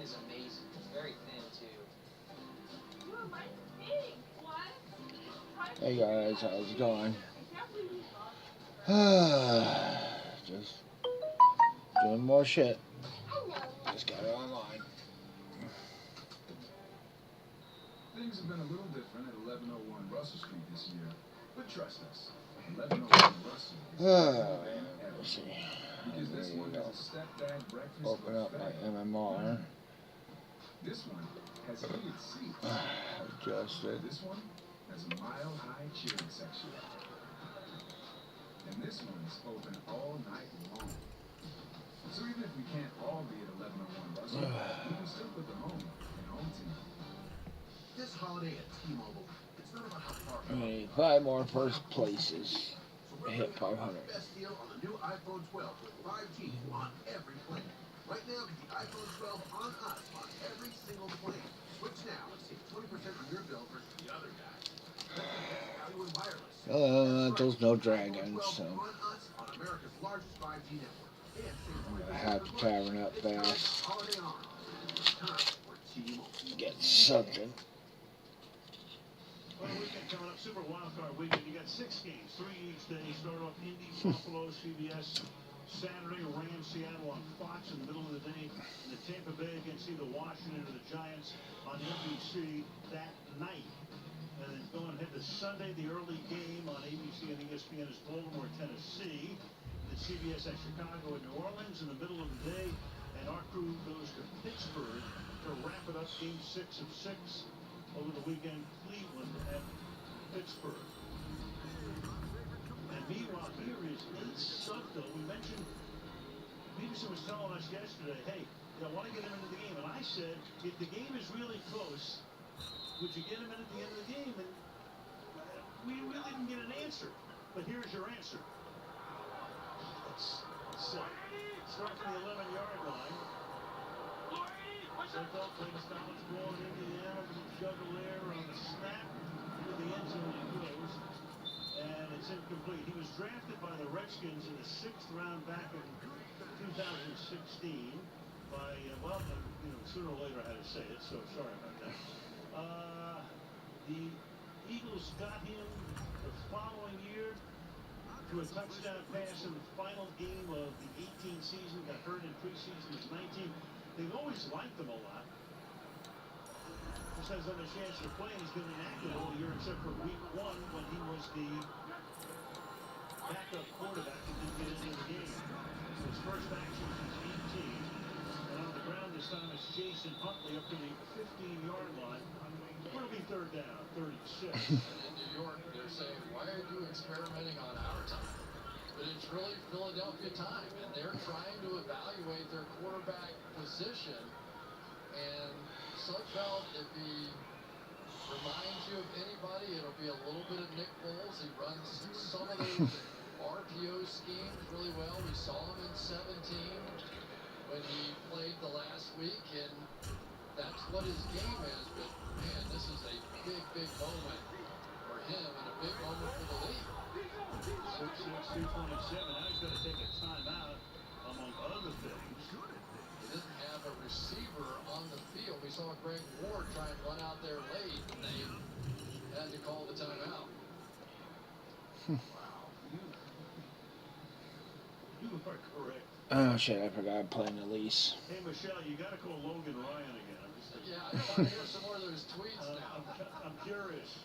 is amazing. It's very thin too. Hey guys, how's it going? Just doing more shit. Just got it online. Things have been a little different at 1101 Russell Street this year, but trust us, 1101 Russell is better than ever. Because this one has a stepdad breakfast Open up my MMR. This one has heated seats. Adjusted. This one has a mile-high cheering section. And this one's open all night long. So even if we can't all be at 1101 Russell, we can still put the home in home team. This holiday at T-Mobile, it's not about how far. I need 5 more first places. Hit 500. Best deal on the new iPhone 12 with 5G on every plan. Right now, get the iPhone 12 on us on every single plan. Switch now and save 20% on your bill versus the other guy. That's the best value in wireless. There's no dragons, so On us on America's largest 5G network. And save I'm 20% gonna have to tavern up fast. holiday on. Time for T-Mobile. Get something. Well, weekend coming up, Super Wildcard Weekend. You got 6 games, 3 each day. Start off Indy, Buffalo, CBS. Saturday, Rams, Seattle on Fox in the middle of the day. And the Tampa Bay against either Washington or the Giants on NBC that night. And then going ahead to Sunday, the early game on ABC and ESPN is Baltimore, Tennessee. The CBS at Chicago and New Orleans in the middle of the day. And our crew goes to Pittsburgh to wrap it up. Game 6 of 6 over the weekend. Cleveland at Pittsburgh. And meanwhile, here is Nate Sudfeld. We mentioned, Peterson was telling us yesterday, hey, I want to get him into the game. And I said, if the game is really close, would you get him in at the end of the game? And we really didn't get an answer. But here's your answer. Let's start from the 11-yard line. Sudfeld takes down, it's going into the end of the juggle there on the snap to the end zone he goes. And it's incomplete. He was drafted by the Redskins in the 6th round back in 2016 by, well, sooner or later I had to say it, so sorry about that. The Eagles got him the following year to a touchdown pass in the final game of the 18 season, got hurt in preseason as 19. They've always liked him a lot. Just hasn't had a chance to play, and he's been inactive all year except for week 1 when he was the backup quarterback and didn't get into the game. His first action since 18. And on the ground this time is Jason Huntley up to the 15-yard line. It'll be 3rd down, 36. In New York, they're saying, why are you experimenting on our time? But it's really Philadelphia time, and they're trying to evaluate their quarterback position. And Sudfeld, if he reminds you of anybody, it'll be a little bit of Nick Foles. He runs some of those RPO schemes really well. We saw him in 17 when he played the last week, and that's what his game is. But, man, this is a big, big moment for him and a big moment for the league. 6'6", 227. Now he's going to take a timeout, among other things. He didn't have a receiver on the field. We saw Greg Ward try and run out there late, and they had to call the timeout. Wow. You are correct. Oh shit, I forgot I'm playing Elise. Hey, Michelle, you got to call Logan Ryan again. I'm just Yeah, I want to hear some more of those tweets now. I'm curious.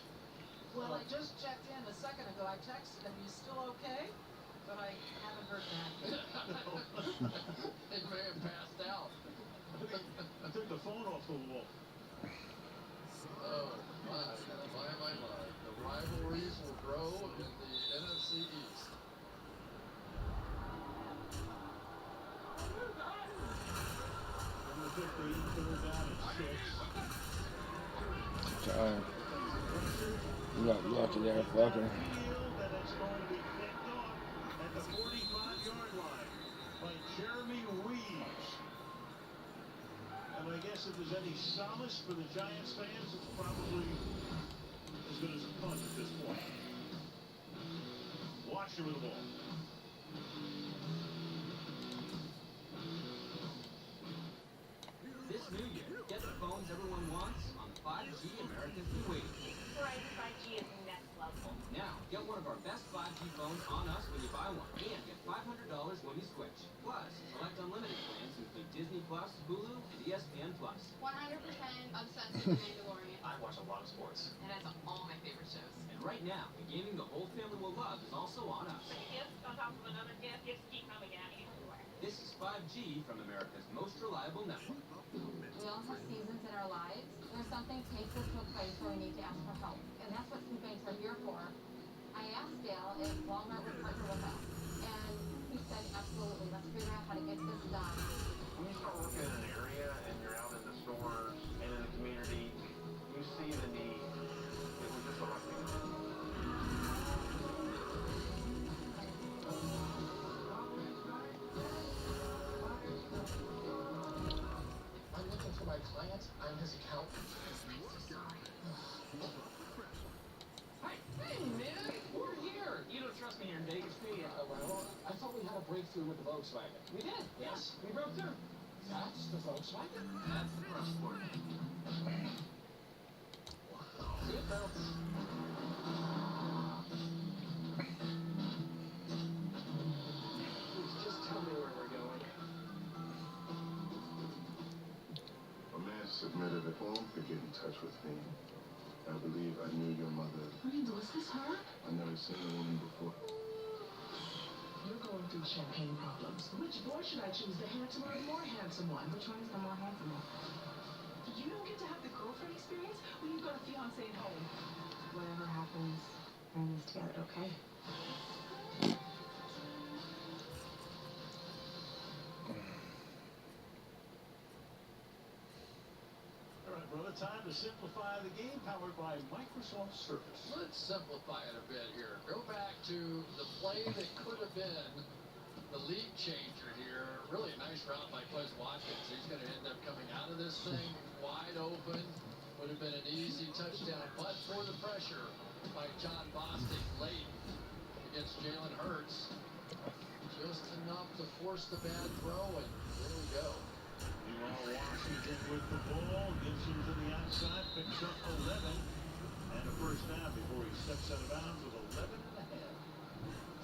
Well, I just checked in a second ago. I texted him, he's still okay? But I haven't heard back yet. They may have passed out. I took the phone off the wall. Oh, my. The rivalries will grow in the NFC East. Number 15, 3rd down at 6. Sorry. You got lucky there, fucker. That is going to be picked off at the 45-yard line by Jeremy Reeves. And I guess if there's any solace for the Giants fans, it's probably as good as a punt at this point. Washington with the ball. This new year, Mandalorian. I watch a lot of sports. And that's all my favorite shows. And right now, the gaming the whole family will love is also on us. Gifts on top of another gift. Gifts keep coming at me everywhere. This is 5G from America's most reliable network. We all have seasons in our lives where something takes us to a place where we need to ask for help. And that's what food banks are here for. I asked Dale if Walmart would partner with us. And he said, absolutely, let's figure out how to get this done. When you start working in an area and you're out in the stores and in the community, you see the need. It was just the right thing to do. I'm looking for my client. I'm his accountant. Hey, man, we're here. You don't trust me here in Vegas, do you? Well, I thought we had a breakthrough with the Volkswagen. We did. Yes, we broke through. That's the Volkswagen? That's the first one. Seatbelts. Please just tell me where we're going. A man submitted a form to get in touch with me. I believe I knew your mother. Randall, is this her? I've never seen a woman before. You're going through champagne problems. Which boy should I choose, the handsome or the more handsome one? Which one is the more handsome one? You don't get to have the girlfriend experience when you've got a fiance at home. Whatever happens, Brandon's together, okay? All right, brother, time to simplify the game, powered by Microsoft Surface. Let's simplify it a bit here. Go back to the play that could have been the league changer here. Really nice route by Quez Watkins. He's going to end up coming out of this thing wide open. Would have been an easy touchdown, but for the pressure by John Bostic late against Jalen Hurts. Just enough to force the bad throw, and there we go. Meanwhile, Washington with the ball. Gibson to the outside, picks up 11. And a first down before he steps out of bounds with 11 and a half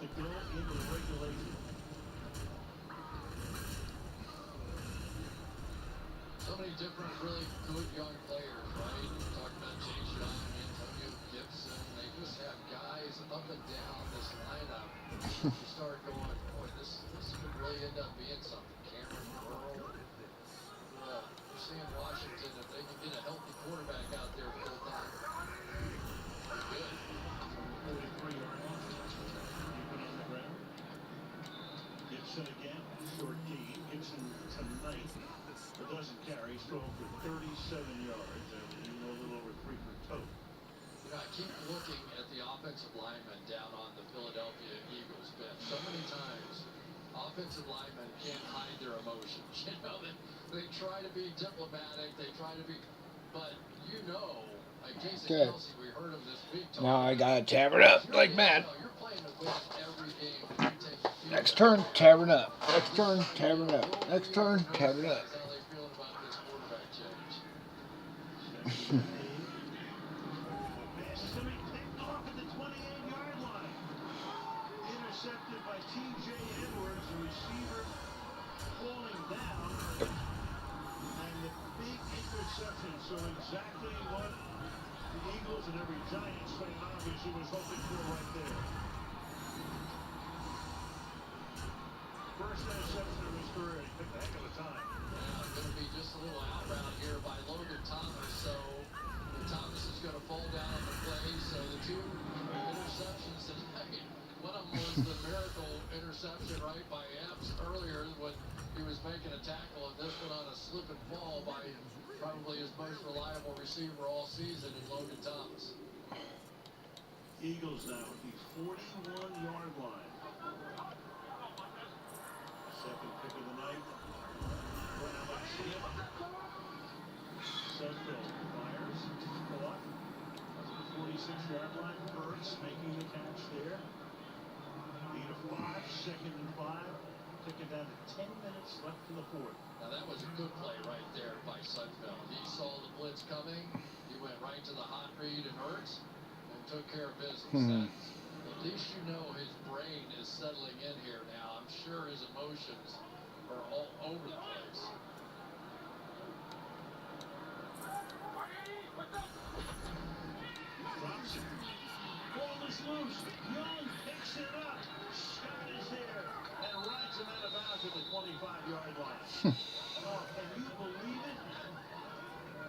to go into the regulation. So many different, really good young players, right? We're talking about Jay Sean, Antonio Gibson. They just have guys up and down this lineup. You start going, boy, this could really end up being something. Cameron Burrow. We're seeing Washington, if they can get a healthy quarterback out there full time. Good. 43-yard line. Keep it on the ground. Gibson again. Short game. Gibson tonight. It doesn't carry. He's thrown for 37 yards and even a little over 3 for total. You know, I keep looking at the offensive linemen down on the Philadelphia Eagles bench. So many times, offensive linemen can't hide their emotions. You know, they try to be diplomatic. They try to be, but you know, like Jason Okay. Kelsey, we heard him this week. Now I gotta tab it up like mad. You're playing to win every game. You take the field Next back. turn, tab it up. Next turn, tab it up. Next turn, tab it up. How they feeling about this quarterback change? Pass is going to be picked off at the 28-yard line. Intercepted by T.J. Edwards, the receiver falling down. And the big interception. So exactly what the Eagles and every Giants fan obviously was hoping for right there. First interception of his career. He picked a heck of a time. Yeah, going to be just a little out route here by Logan Thomas. So Thomas is going to fall down on the play. So the two interceptions tonight. One of them was the miracle interception right by Epps earlier when he was making a tackle, and this one on a slip and fall by probably his most reliable receiver all season in Logan Thomas. Eagles now at the 41-yard line. Second pick of the night. Sudfeld fires. Caught. That's the 46-yard line. Hurts making the catch there. Lead of 5. Second and 5. Took it down to 10 minutes left in the fourth. Now that was a good play right there by Sudfeld. He saw the blitz coming. He went right to the hot read and Hurts and took care of business. At least you know his brain is settling in here now. I'm sure his emotions are all over the place. moves. Young picks it up. Scott is there and rides him out of bounds at the 25-yard line. Oh, can you believe it?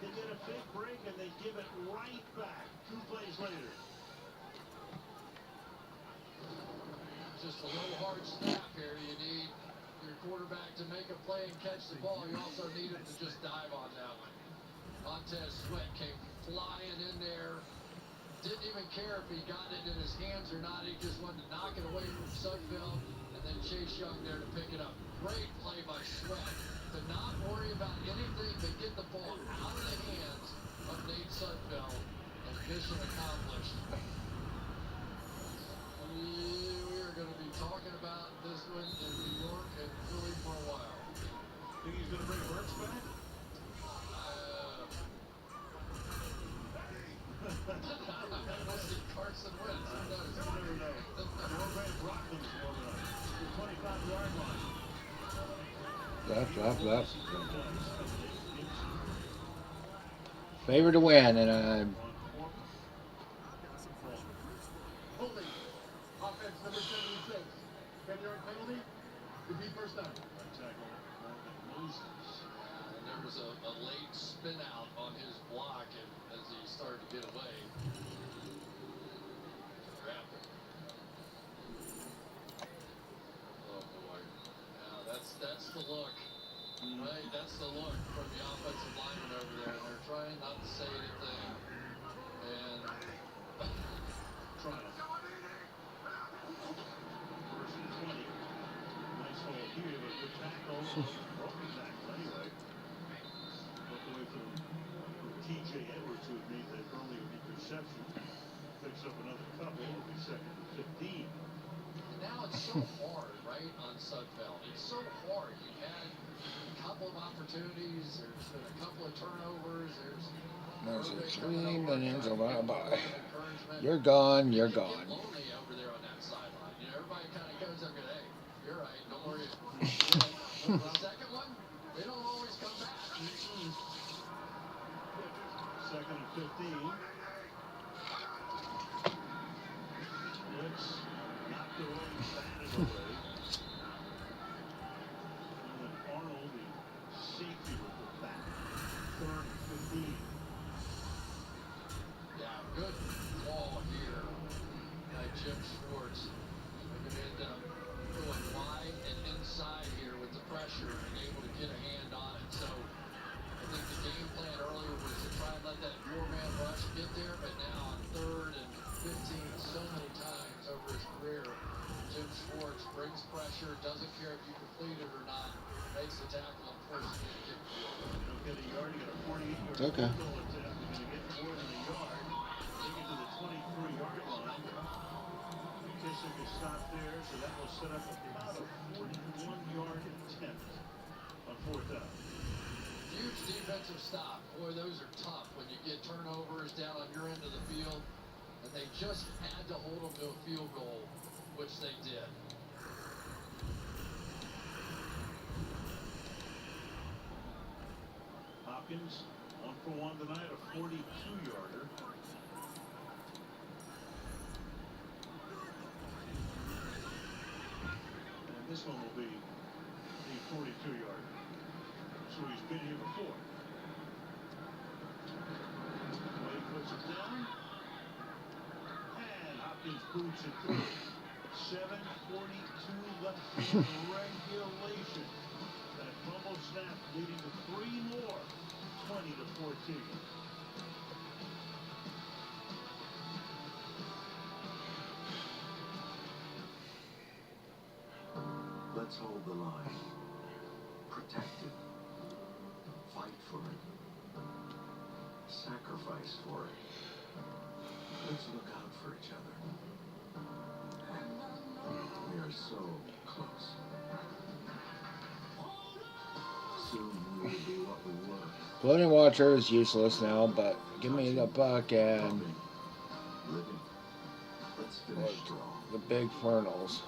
They get a big break and they give it right back 2 plays later. Just a little hard snap here. You need your quarterback to make a play and catch the ball. You also need him to just dive on that one. Montez Sweat came flying in there. Didn't even care if he got it in his hands or not. He just wanted to knock it away from Sudfeld, and then Chase Young there to pick it up. Great play by Sweat to not worry about anything but get the ball out of the hands of Nate Sudfeld, and mission accomplished. We are going to be talking about this one in New York and Philly for a while. Think he's going to bring Burks back? We'll see Carson Wentz. Who knows? You never know. Norman Brockman's warming up. The 25-yard line. Favor to win, and I'm. Holding. Offense number 76. 10-yard penalty. To be first down. And there was a late spin out on his block and as he started to get away. Oh boy. Now that's the look. Right? That's the look from the offensive lineman over there. And they're trying not to say anything. And Trying to. First and 20. Nice hold here, but good tackle. Broken tackle anyway. Broke away from T.J. Edwards, who had made that earlier interception. Picks up another couple. It'll be second and 15. now it's so hard, right, on Sudfeld. It's so hard. You had a couple of opportunities. There's been a couple of turnovers. There's 3 minutes of bye. You're gone. You're gone. Lonely over there on that sideline. You know, everybody kind of goes up and, hey, you're right. Don't worry. The second one, they don't always come back. Second and 15. Blitz knocked away, batted away. And then Arnold, the safety, with the back. Third and 15. Yeah, good ball here by Jim Schwartz. They're going to end up going wide and inside here with the pressure and able to get a hand on it. So I think the game plan earlier was to try and let that 4-man rush get there, but now on 3rd and 15 so many times over his career, Jim Schwartz brings pressure, doesn't care if you complete it or not, makes the tackle and forces you to kick the field. Don't get a yard, you got a 48-yard Okay. field goal attempt. You're going to get more than a yard. Take it to the 23-yard line. Kissick is stopped there, so that will set up about a 41-yard attempt on 4th down. Huge defensive stop. Boy, those are tough when you get turnovers down on your end of the field. And they just had to hold them to a field goal, which they did. Hopkins, 1 for 1 tonight, a 42-yarder. And this one will be a 42-yarder. So he's been here before. Wade puts it down. And Hopkins boots it through. 7:42 left in regulation. That fumble snap leading to 3 more. 20-14. Let's hold the line. Protect it. Fight for it. Sacrifice for it. Let's look out for each other. We are so close. Soon we will be what we were. Floating Watcher is useless now, but give me the buck and Living. Let's finish strong. the big fernals.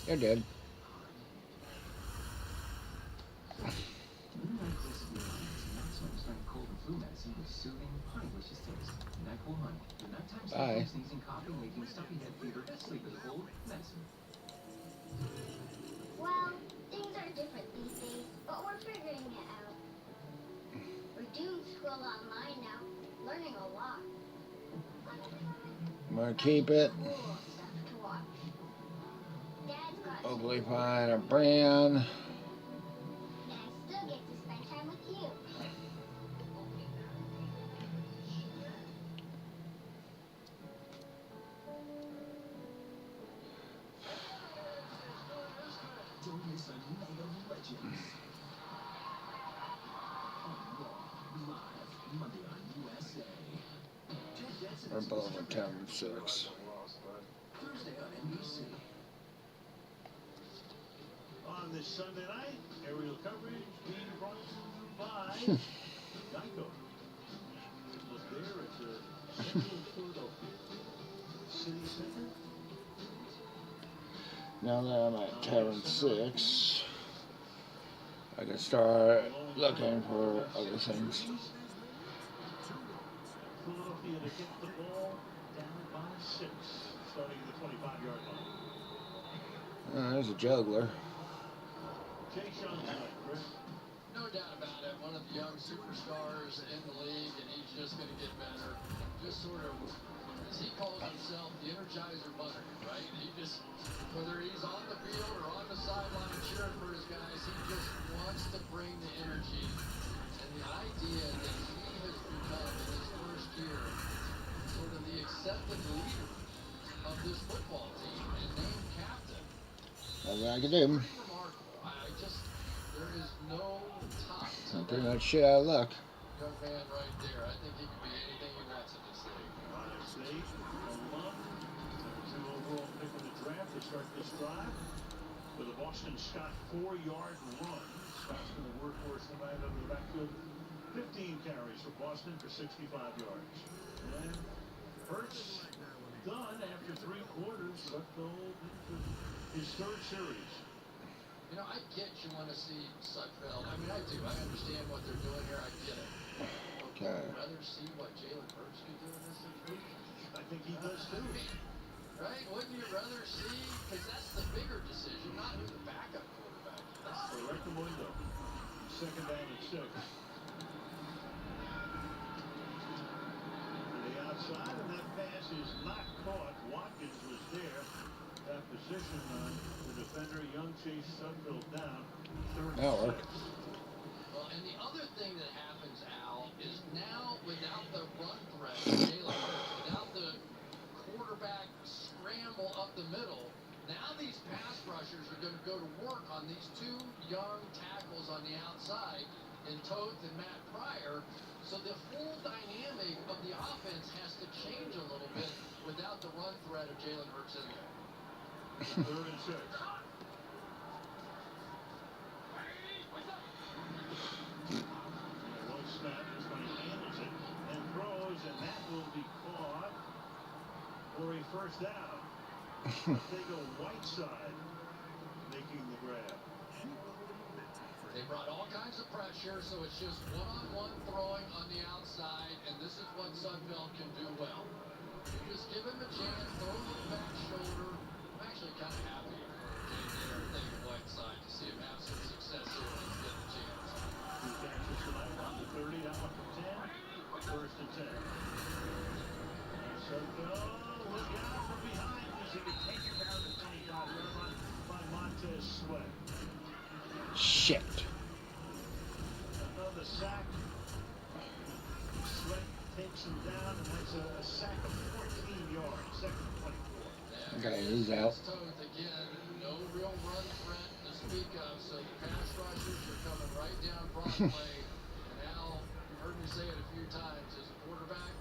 You're dead. New Nyquil severe allergies and maximum strength cold and flu medicine with soothing, honey-licious taste. Nyquil honey, the nighttime Bye. symptoms, sneezing, coughing, making stuffy head fever, sleep is a cold medicine. Well, things are different these days, but we're figuring it out. We're doing school online now, learning a lot. I'm gonna keep it. Cool stuff to watch. Dad's got Hopefully some find a brand. and I still get to spend time with you. Don't miss a night of legends. On Raw, live, Monday on USA. Ted Danson We're is both Mr. at 10 and 6. Thursday on NBC. On this Sunday night, aerial coverage being brought to you by Geico. Look there at the Central Philadelphia City Center. Now that I'm at 10 and 6, I can start looking for other things. Philadelphia to get the ball down by 6, starting at the 25-yard line. There's a juggler. Chase Young tonight, Chris. No doubt about it. One of the young superstars in the league, and he's just going to get better. Just sort of, as he calls himself, the Energizer Bunny, right? He just, whether he's on the field or on the sideline cheering for his guys, he just wants to bring the energy. And the idea that he has become in his first year sort of the accepted leader of this football team and named captain. Nothing I can do. Pretty remarkable. There is no top to I'm pretty that much shit out of luck. young man right there. I think he can be anything he wants in this league. Ohio State, alum, #2 overall pick in the draft to start this drive with a Boston Scott 4-yard run. Scott's going to work for us tonight out of the backfield. 15 carries for Boston for 65 yards. And Hurts done after 3 quarters, but his third series. You know, I get you want to see Sudfeld. I mean, I do. I understand what they're doing here. I get it. Okay. Would you rather see what Jalen Hurts could do in this situation? I think he does too. Right? Wouldn't you rather see? Because that's the bigger decision, not who the backup quarterback is. Correct the window. Second down and 6. To the outside, and that pass is not caught. Watkins was there. That position on the defender, Young chased Sudfeld down. That'll work. Well, and the other thing that happens, Al, is now without the run threat of Jalen Hurts, without the quarterback scramble up the middle, now these pass rushers are going to go to work on these 2 young tackles on the outside in Toth and Matt Pryor. So the whole dynamic of the offense has to change a little bit without the run threat of Jalen Hurts in there. 3rd and 6. One snap is when he handles it and throws, and that will be caught for a first down. They go Whiteside making the grab. They brought all kinds of pressure, so it's just one-on-one throwing on the outside, and this is what Sudfeld can do well. You just give him a chance, throw him on the back shoulder. I'm actually kind of happy for J.J. Arthur Whiteside to see him have some success here when he's getting a chance. 2 catches tonight on the 30, out for 10. 1st and 10. Sudfeld, look out from behind as he can take it down to 25. Run by Montez Sweat. Shit. Another sack. Sweat takes him down, and that's a sack of 14 yards. 2nd and 24. Okay, he's out. Toth again, no real run threat to speak of, so the pass rushers are coming right down Broadway. And Al, you've heard me say it a few times, as a quarterback,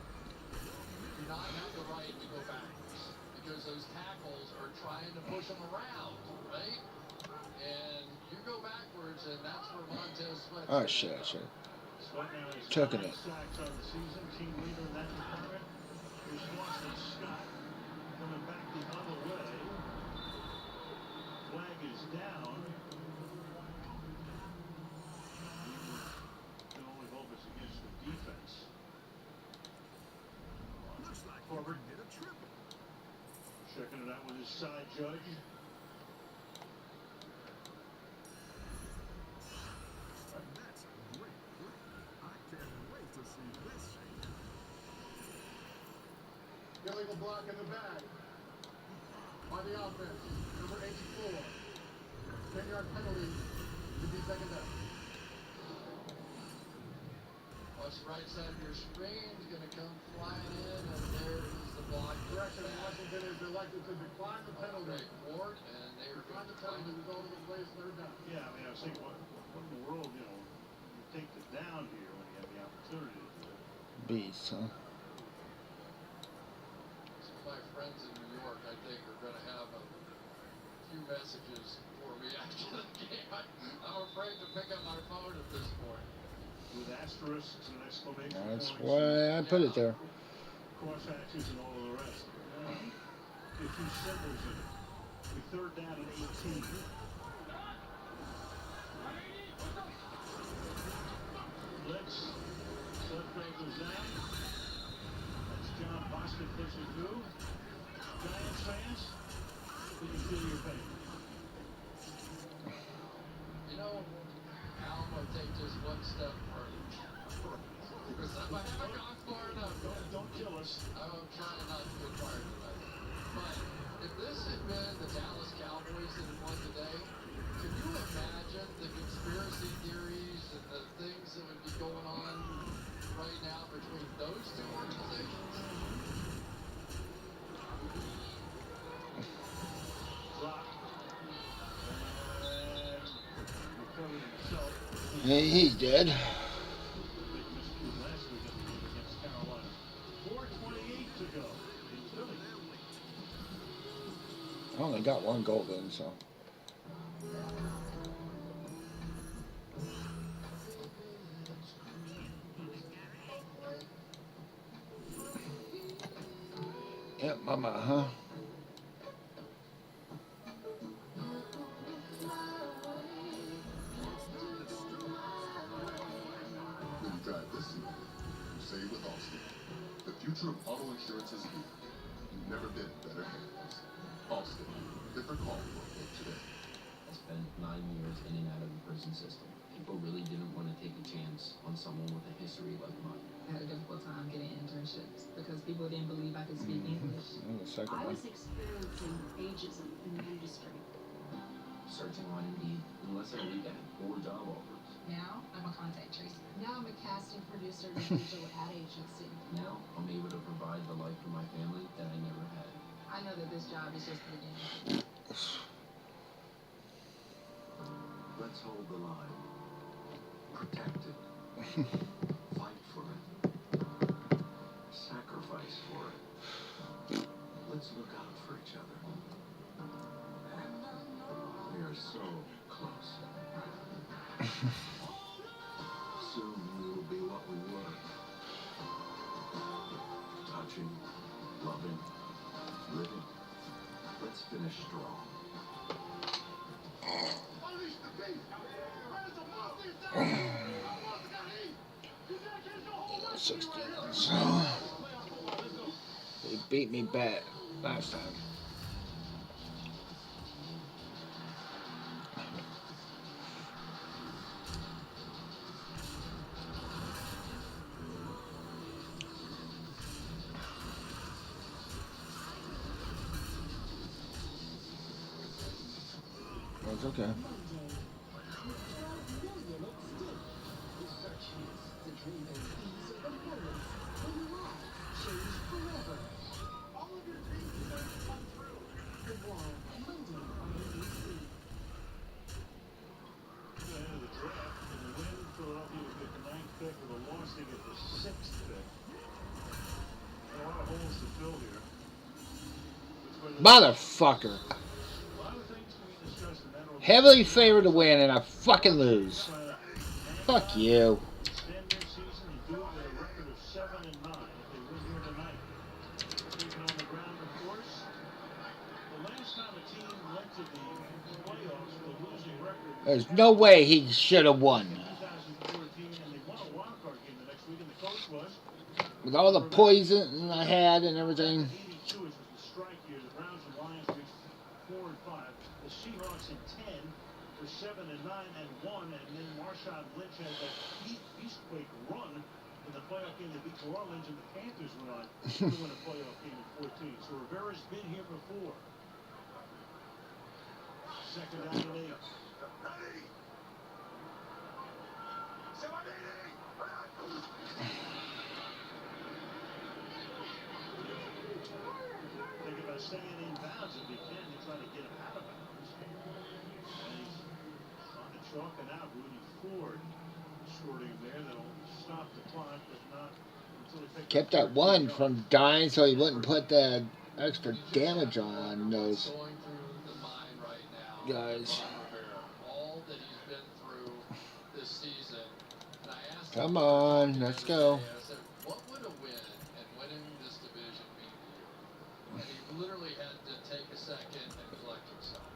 you do not have the right to go backwards because those tackles are trying to push them around, right? And you go backwards, and that's where Montez Sweat. Oh shit, shit. Sweat now has Chucking 9 it. sacks on the season. Team leader in that department is Boston Scott coming back the other way. Checking it out with his side judge. Illegal block in the bag. On the offense, number 84. 10-yard penalty to be second down. Watch the right side of your screen. Is going to come flying in, and there is the block. Correction, Washington is elected to decline the penalty. Ward, and they are Decline the penalty, result of the play's third down. Yeah, I mean, I was thinking, what in the world, you know, you take the down here when you have the opportunity to do it. Beast, huh? Some of my friends in New York, I think, are going to have a few messages for me after the game. I'm afraid to pick up my phone at this point. With asterisks and exclamation That's points. why I put it there. Cross hatches and all of the rest. A few symbols in it. We third down and 18. Blitz. Sudfeld goes down. That's John Boston pushing through. Giants fans, can you feel your pain? You know, Al, I'm going to take just one step further. Because I might have gone far enough. Don't kill us. I'm trying not to get fired tonight. But if this had been the Dallas Cowboys that had won today, can you imagine the conspiracy theories and the things that would be going on right now between those two organizations? Drop. And recovering himself. Hey, he's dead. Big miscue last week at the game against Carolina. 4:28 to go in Philly. I only got one goal then, so. Yep, mama, huh? When you drive this season, you save with Allstate. The future of auto insurance is here. You've never been in better hands. Allstate. Different call for it today. I spent 9 years in and out of the prison system. People really didn't want to take a chance on someone with a history like mine. I had a difficult time getting internships because people didn't believe I could speak English. And the second I one. was experiencing ageism in the industry. Searching on Indeed, in less than a week I had 4 job offers. Now I'm a contact tracer. Now I'm a casting producer at a digital ad agency. Now I'm able to provide the life for my family that I never had. I know that this job is just the beginning. Let's hold the line. Protect it. Fight for it. Sacrifice for it. Let's look out for each other. And we are so close. Soon we will be what we were. Touching, loving, living. Let's finish strong. 16. So they beat me bad last time. That's okay. Motherfucker. Heavily favored to win and I fucking lose. Fuck you. There's no way he should have won. With all the poison I had and everything. for 7 and 9 and 1, and then Marshawn Lynch had that beastquake run in the playoff game that beat New Orleans, and the Panthers went on to win a playoff game in 14. So Rivera's been here before. Second down and 8. Ready? Think about staying in bounds if you can to try to get him out of bounds. And he's on the chalk and out. Rudy Ford shorting there. That'll stop the clock, but not until he picks Kept up that one 13 from dying so he wouldn't put that extra damage on those Going through the mind right now, guys. Ron Rivera, all that he's been through this season. And I asked Come him on, the let's other go. day, I said, what would a win and winning this division mean to you? And he literally had to take a second and collect himself.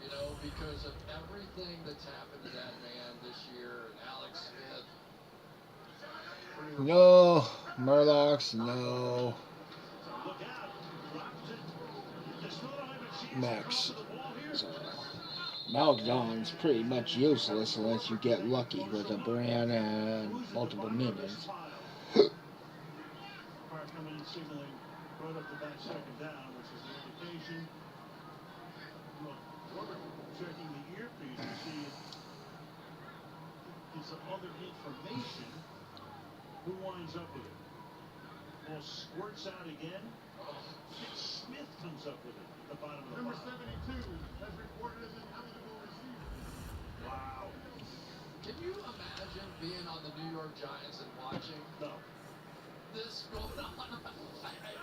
You know, because of everything that's happened to that man this year, and Alex Smith. No, Murlocs, no. Max. So, Malgadon's pretty much useless unless you get lucky with a brand and multiple minions. Coming in signaling right up the back second down, which is the indication. Well, Robert checking the earpiece to see if it's other information. Who winds up with it? Ball squirts out again. Smith comes up with it at the bottom of the Number line. 72 has reported as an eligible receiver. Wow. Can you imagine being on the New York Giants and watching this going on?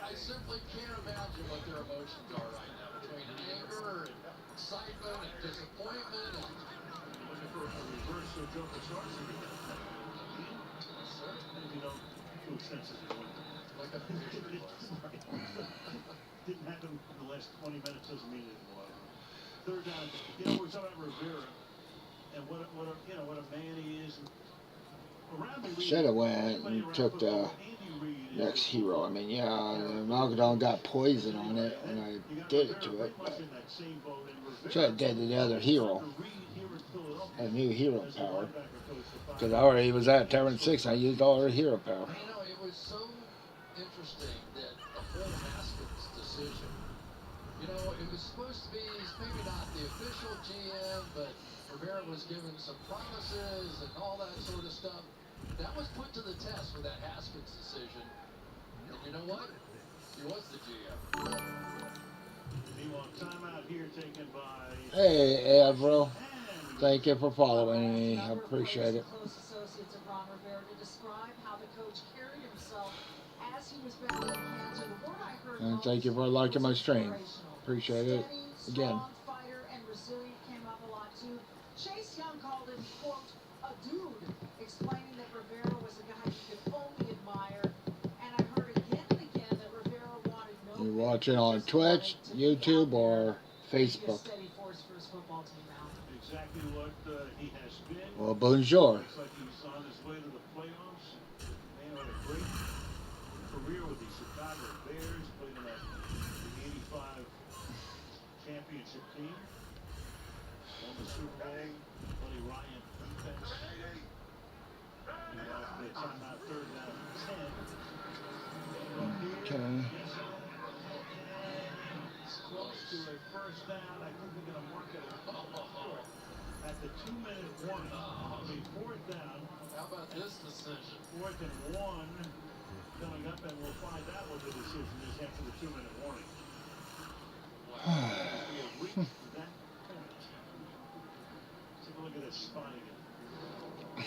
I simply can't imagine what their emotions are right now, between anger and excitement and disappointment. And looking for a reverse Joe Sargent. You know, too extensive. Like a fishery was. Didn't happen in the last 20 minutes, doesn't mean it didn't go. Third down. You know, we're talking about Rivera and what a man he is. Should have went and took the next hero. I mean, yeah, Malgadon got poison on it when I did it to it, but should have did the other hero. A new hero power. Because I already was at Tyrant 6 and I used all her hero power. You know, it was so interesting that the whole Haskins decision, you know, it was supposed to be maybe not the official GM, but Rivera was given some promises and all that sort of stuff. That was put to the test with that Haskins decision. And you know what? He was the GM. Meanwhile, timeout here taken by... Hey, Avril. Thank you for following me. I appreciate it. Close associates of Ron Rivera to describe how the coach carried himself as he was battling cancer. The word I heard And thank you for liking my stream. Appreciate it. Again. Strong fighter and resilient came up a lot too. Chase Young called him, quote, a dude, explaining that Rivera was a guy you could only admire. And I heard again and again that Rivera wanted no... You're watching on Twitch, YouTube, or Facebook. Exactly what he has been. Well, bonjour. Looks like he's on his way to the playoffs. Man had a great career with the Chicago Bears. Played in that 85 championship team. Won the Super Bowl. Buddy Ryan defense. Off the timeout, third down and 10. Okay. It's close to a first down. I think they're going to mark it at the 2-minute warning. The fourth down. How about this decision? 4th and 1 coming up, and we'll find out what the decision is after the 2-minute warning. We have reached that point. Take a look at this spot again.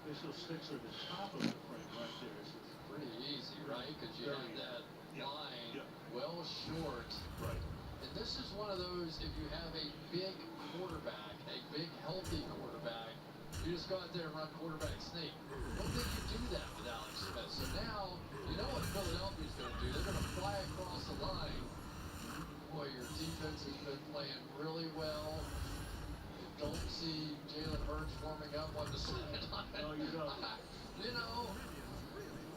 Official sticks are at the top of the frame right there. So it's Pretty easy, right? Because you had that line well short. Right. And this is one of those, if you have a big quarterback, a big healthy quarterback, you just go out there and run quarterback sneak. Well, they can do that with Alex Smith. So now, you know what Philadelphia's going to do? They're going to fly across the line. Boy, your defense has been playing really well. You don't see Jalen Hurts warming up on the sideline. No, you don't. You know,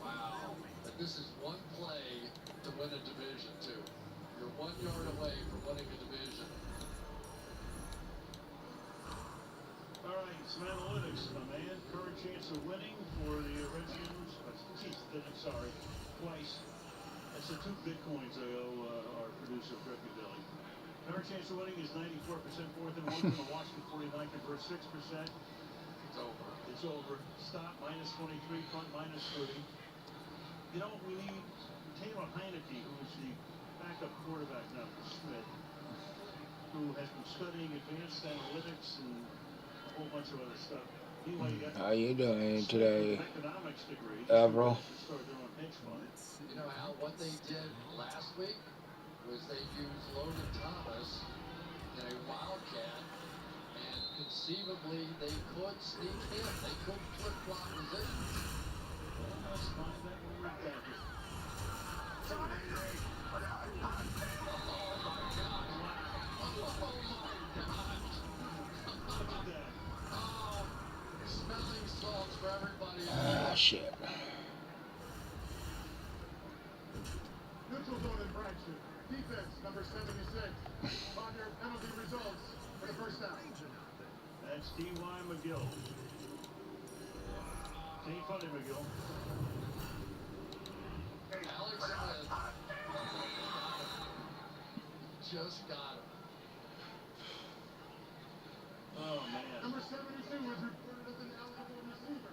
wow. But this is one play to win a division, too. You're 1 yard away from winning a division. All right, some analytics, my man. Current chance of winning for the Redskins. Sorry, twice. That's the 2 Bitcoins I owe our producer, Ricky Billy. Current chance of winning is 94%, 4th and 1 from the Washington 49, convert 6%. It's over. It's over. Stop, -23, front, -3. You know, we need Taylor Heineke, who's the backup quarterback now for Smith, who has been studying advanced analytics and a whole bunch of other stuff. How you doing today, Economics degree. Avril? Start their own hedge fund. You know, Al, what they did last week was they used Logan Thomas in a wildcat, and conceivably they could sneak in. They could flip-flop positions. That's fine. That will work out. Smelling salts for everybody. Ah, shit. Neutral zone infraction. Defense number 76. On your penalty results for the first down. That's D.Y. McGill. Ain't funny, McGill. Alex Smith just got him. Oh, man. Number 72 is reported as an eligible receiver.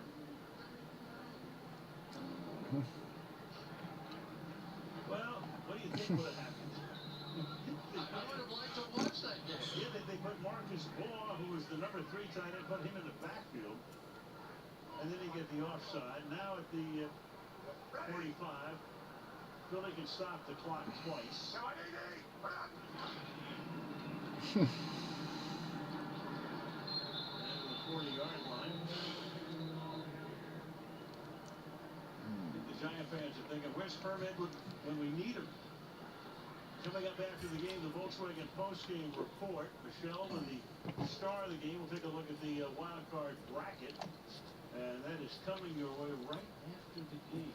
Well, what do you think would have happened? I would have liked to watch that game. Yeah, they put Marcus Baugh, who was the number 3 tight end, put him in the backfield. And then he get the offside. Now at the 45, Philly can stop the clock twice. And the 40-yard line. The Giant fans are thinking, where's Herm Edwards when we need him? Coming up after the game, the Volkswagen post-game report. Michelle, and the star of the game, will take a look at the wild card bracket. And that is coming your way right after the game.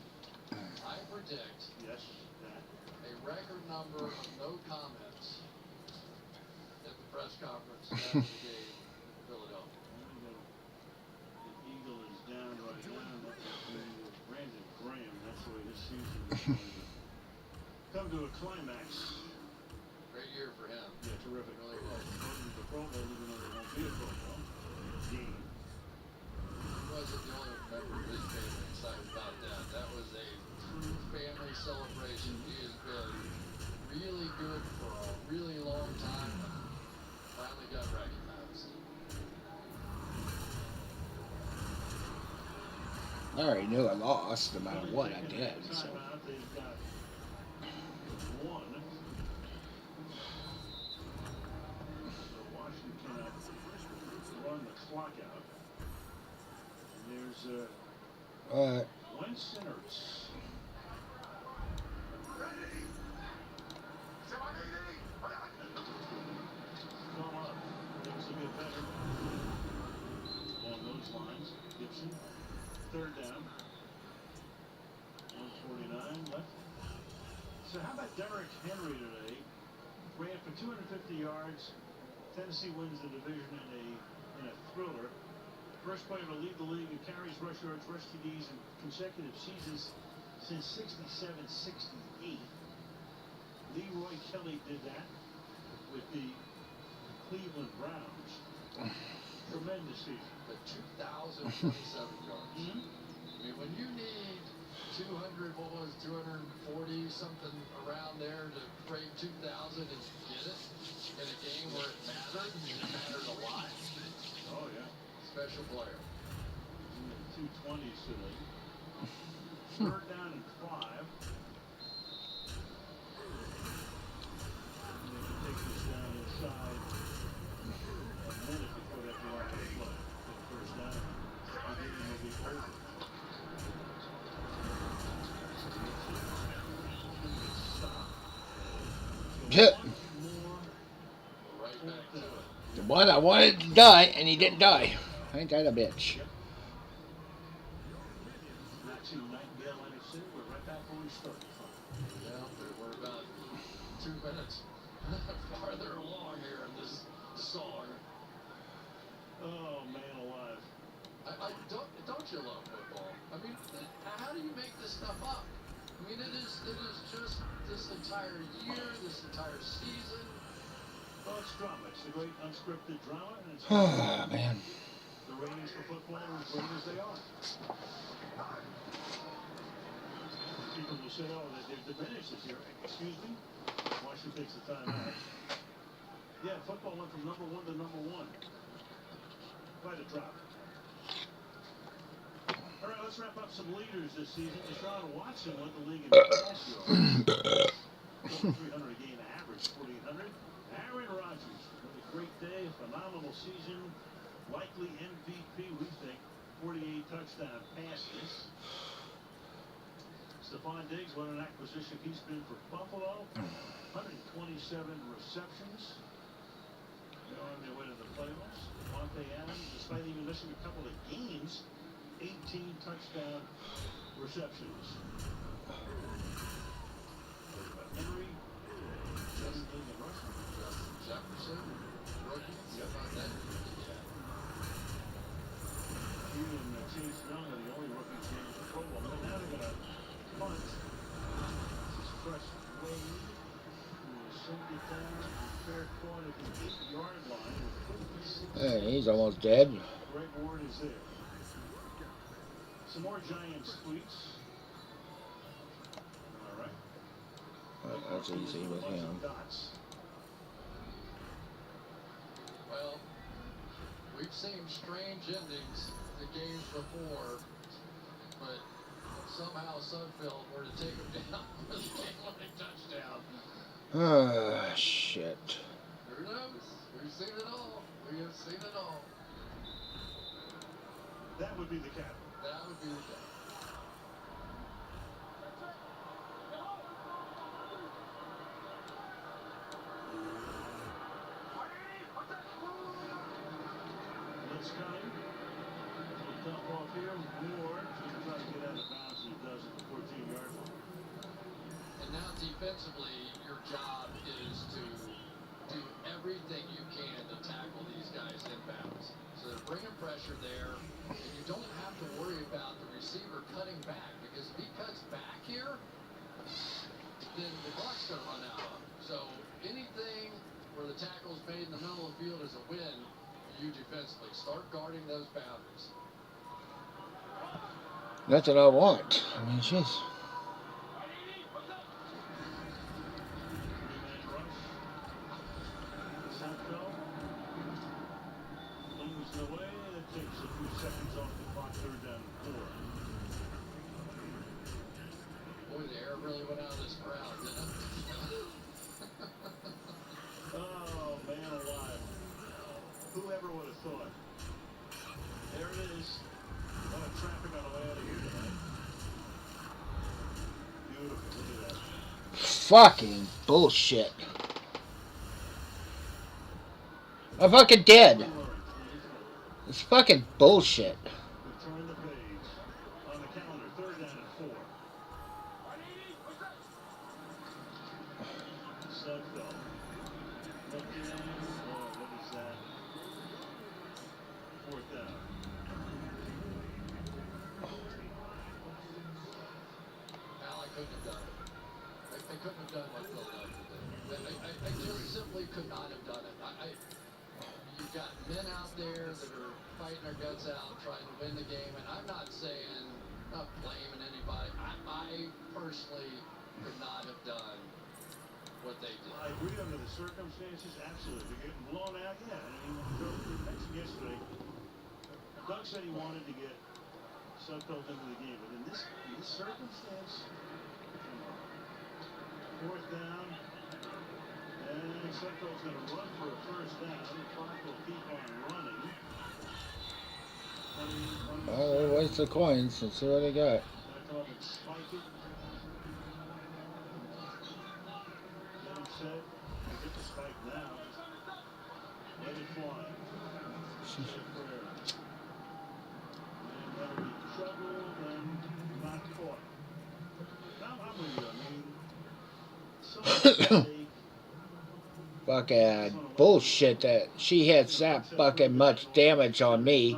I predict Yes, that. a record number of no comments at the press conference after the game in Philadelphia. The Eagle is down right now. That's Brandon Graham. That's the way this season is going to come to a climax. Great year for him. Yeah, terrific. Really was. The Pro Bowl, even though there won't be a Pro Bowl game. He wasn't the only member of his family excited about that. That was a true family celebration. He has been really good for a really long time. Finally got recognized. I already knew I lost no matter what I did. So. Timeout, they've got one. So Washington cannot run the clock out. And there's Winston Ertz. Come up. Things will get better. Along those lines, Gibson. 3rd down. 1:49 left. So how about Derrick Henry today? Ran for 250 yards. Tennessee wins the division in a thriller. First player to lead the league in carries, rush yards, rush TDs in consecutive seasons since 67-68. Leroy Kelly did that with the Cleveland Browns. Tremendous season. But 2,027 yards. Mm-hmm. I mean, when you need 240 something around there to break 2,000 and get it in a game where it mattered, it mattered a lot. Oh, yeah. Special player. In the 220s today. 3rd down and 5. And they can take this down inside a minute before that block is play. Get the 1st down. The game will be over. Yep. Right back to it. The one I wanted to die, and he didn't die. Ain't that a bitch? Nightingale, Atlantic City. We're right back where we started from. Yeah, we're about 2 minutes farther along here in this song. Oh, man alive. I don't you love football? I mean, how do you make this stuff up? I mean, it is just this entire year, this entire season. Well, it's drama. It's the great unscripted drama, and it's Oh, man. the ratings for football are as great as they are. People will say, oh, they've diminished this year. Excuse me? Washington takes the time out. Yeah, football went from number 1 to number 1. Quite a drop. All right, let's wrap up some leaders this season. Deshaun Watson led the league in pass yards. Over 300 a game average, 4,800. Aaron Rodgers, another great day, phenomenal season. Likely MVP, we think. 48 touchdown passes. Stephon Diggs, what an acquisition he's been for Buffalo. 127 receptions. They're on their way to the playoffs. Monte Adams, despite even missing a couple of games, 18 touchdown receptions. Henry, 17 in rushing. Justin Jefferson, rookie. How about that? He and Chase Young are the only rookies in the Pro Bowl. But now they're going to punt. This is Fresh Wade, who will send it down and fair caught at the 8-yard line with 56. Hey, he's almost dead. Greg Ward is there. Some more Giants tweets. All right. That's easy with him. Well, we've seen strange endings to games before, but somehow Sudfeld were to take him down for the game-winning touchdown. Ah, shit. Who knows? We've seen it all. We have seen it all. That would be the cap. That would be the cap. Let's go. We'll dump off here. Ward just trying to get out of bounds, and he does at the 14-yard line. And now defensively, your job is to do everything you can to tackle these guys inbounds. So they're bringing pressure there, and you don't have to worry about the receiver cutting back, because if he cuts back here, then the clock's going to run out. So anything where the tackle's made in the middle of the field is a win for you defensively. Start guarding those boundaries. That's what I want. I mean, jeez. Moves away, and it takes a few seconds off the clock. 3rd down and 4. Boy, the air really went out of this crowd, didn't it? Oh, man alive. Whoever would have thought. There it is. What a traffic on the way out of here tonight. Beautiful. Look at that. Fucking bullshit. I'm fucking dead. It's fucking bullshit. We turn the page. On the calendar, 3rd down and 4. Sudfeld. Looking. Oh, what is that? 4th down. Al, I couldn't have done it. I couldn't have done what Philadelphia did. I just simply could not have done it. You've got men out there that are fighting their guts out, trying to win the game, and I'm not saying, not blaming anybody. I personally could not have done what they did. I agree under the circumstances, absolutely. They're getting blown out, yeah. I mean, we mentioned yesterday, Doug said he wanted to get Sudfeld into the game, but in this circumstance, 4th down, and Sudfeld's going to run for a 1st down. The clock will keep on running. 20, Oh, they waste the coins. Let's see what they got. come up and spike it. Get him set. Get the spike now. Let it fly. And that'll be trouble and not caught. Now, I'm with you. I mean, Fucking bullshit that she hits that fucking much damage on me.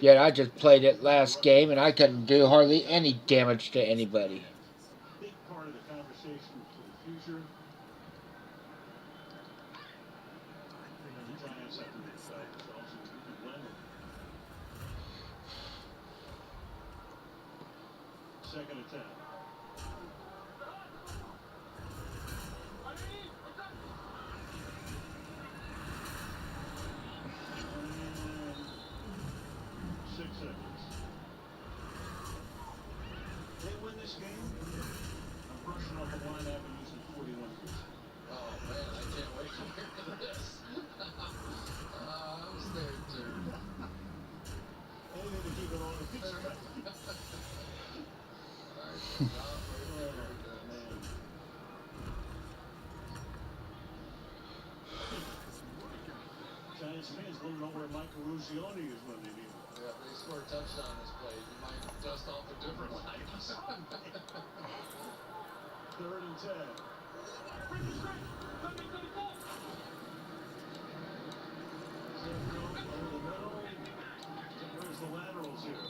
Yet I just played it last game and I couldn't do hardly any damage to anybody. Big part of the conversation for the future. The Giants have to excel themselves and we can win them. Second attempt. And 6 seconds. They win this game. I'm brushing off the line avenues in 41 years. Oh man, I can't wait to hear this. I was there too. Anything to keep it on the pizza. I cannot wait to hear this. Giants fans don't know where Mike Ruzioni is when they need him. Yeah, if they score a touchdown this play, you might dust off a different lights. 3rd and 10. Where's the laterals here?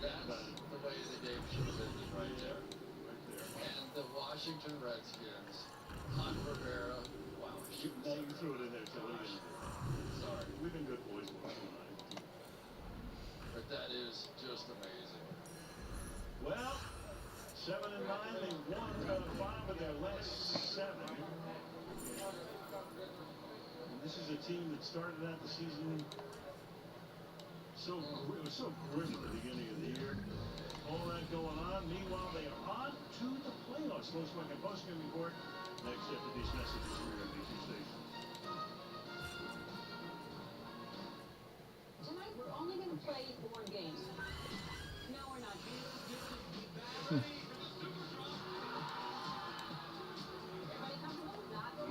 That's the way the game should have ended right there. Right there. And the Washington Redskins, Hot Rivera, wow, Now you threw it in there, Tilly. sorry. We've been good boys last night. But that is just amazing. Well, 7 and 9, they won 5 of their last 7. And this is a team that started out the season it was so grim at the beginning of the year. All that going on. Meanwhile, they are on to the playoffs. Volkswagen postgame report next after these messages from your NBC station. Tonight we're only going to play 4 games. No, we're not. Everybody comfortable? Not the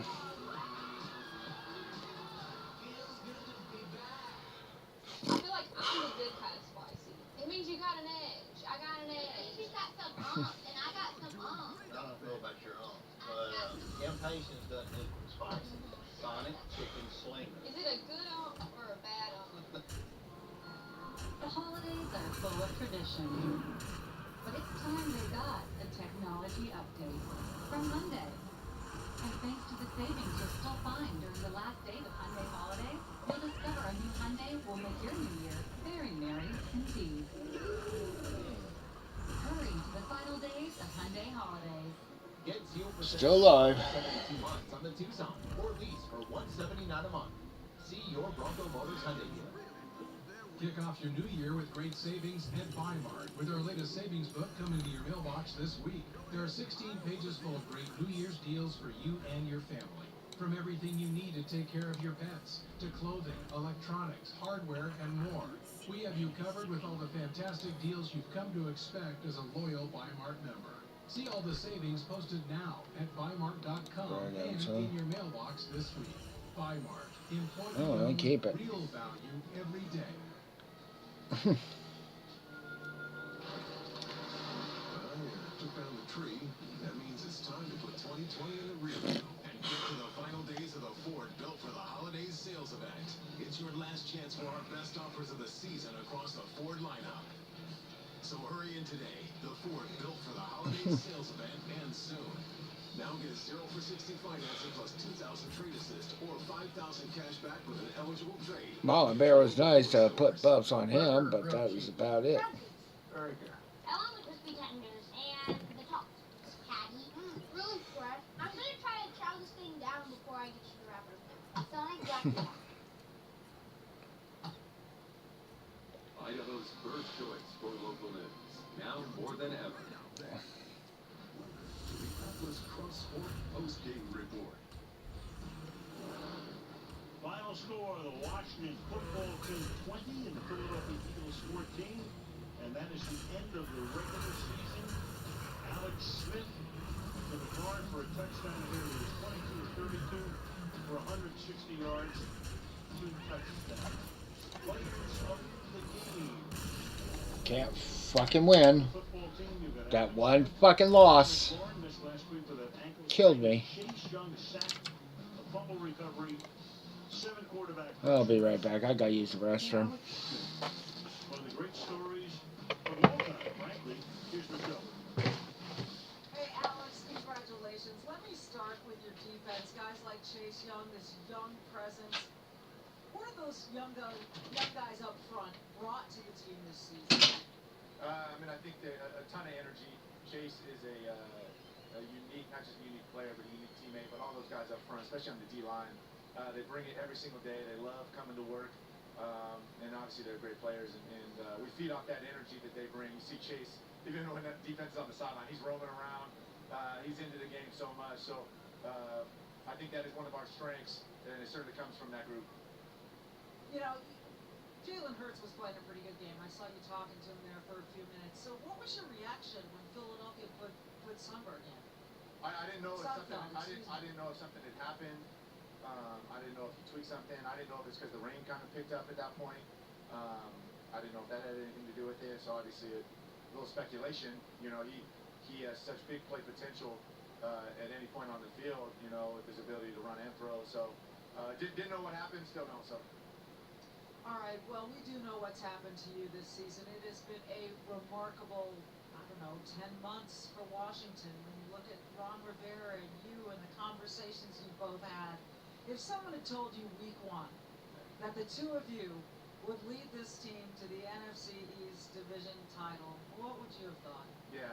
I feel like I'm the good kind of spicy. It means you got an edge. I got an edge. She's got some and I got some I don't know about your but impatience doesn't equal spicy. Sonic chicken slinger. Is it a good or a bad The holidays are full of tradition. But it's time they got a technology update from Hyundai. And thanks to the savings you'll still find during the last days of Hyundai holidays, you'll discover a new Hyundai will make your new year very merry indeed. Hurry to the final days of Hyundai holidays. Get 0% Still alive. 72 months on the Tucson, or lease for $179 a month. See your Bronco Motors Hyundai dealer. Kick off your new year with great savings at Bimart with our latest savings book coming to your mailbox this week. There are 16 pages full of great New Year's deals for you and your family. From everything you need to take care of your pets, to clothing, electronics, hardware, and more. We have you covered with all the fantastic deals you've come to expect as a loyal Bimart member. See all the savings posted now at Bimart.com and in your mailbox this week. Bimart. Important keep it. real value every day. Took down the tree. That means it's time to put 2020 in the rear view and get to the final days of the Ford Built for the Holidays sales event. It's your last chance for our best offers of the season across the Ford lineup. So hurry in today. The Ford Built for the Holidays sales event ends soon. Now get 0 for 60 financing plus 2,000 trade assist or 5,000 cash back with an eligible trade. Mama Bear was nice to put buffs on him, but that was about it. Very good. Along with crispy tenders and the top. Patty. Really fresh. I'm gonna try to chow this thing down before I get to the wrapper. Sonic Black. Idaho's first choice for local news. Now more than ever. Cross-sport post-game report. Final score, the Washington football team 20 and the Philadelphia Eagles 14. And that is the end of the regular season. Alex Smith to the guard for a touchdown here. He was 22 of 32 for 160 yards, 2 touchdowns. Players of the game. Can't fucking win. That one fucking loss. killed me. Chase Young sack, a fumble recovery, 7 quarterback. I'll be right back. I gotta use the restroom. One of the great stories of all time, frankly. Here's the show. Hey, Alex, congratulations. Let me start with your defense. Guys like Chase Young, this young presence. What are those young guys up front brought to the team this season? I mean, I think a ton of energy. Chase is a unique, not just a unique player, but a unique teammate. But all those guys up front, especially on the D-line, they bring it every single day. They love coming to work. And obviously they're great players. And we feed off that energy that they bring. You see Chase, even when that defense is on the sideline, he's roaming around. He's into the game so much. So I think that is one of our strengths. And it certainly comes from that group. You know, Jalen Hurts was playing a pretty good game. I saw you talking to him there for a few minutes. So what was your reaction when Philadelphia put Sunburn in? I didn't know if something. Sunburn, I didn't know if something had happened. I didn't know if he tweaked something. I didn't know if it's because the rain kind of picked up at that point. I didn't know if that had anything to do with it. So obviously, a little speculation. You know, he has such big play potential at any point on the field. You know, with his ability to run and throw. So didn't know what happened. Still don't. So. All right, well, we do know what's happened to you this season. It has been a remarkable, 10 months for Washington. When you look at Ron Rivera and you and the conversations you both had, if someone had told you week 1 that the two of you would lead this team to the NFC East Division title, what would you have thought? Yeah,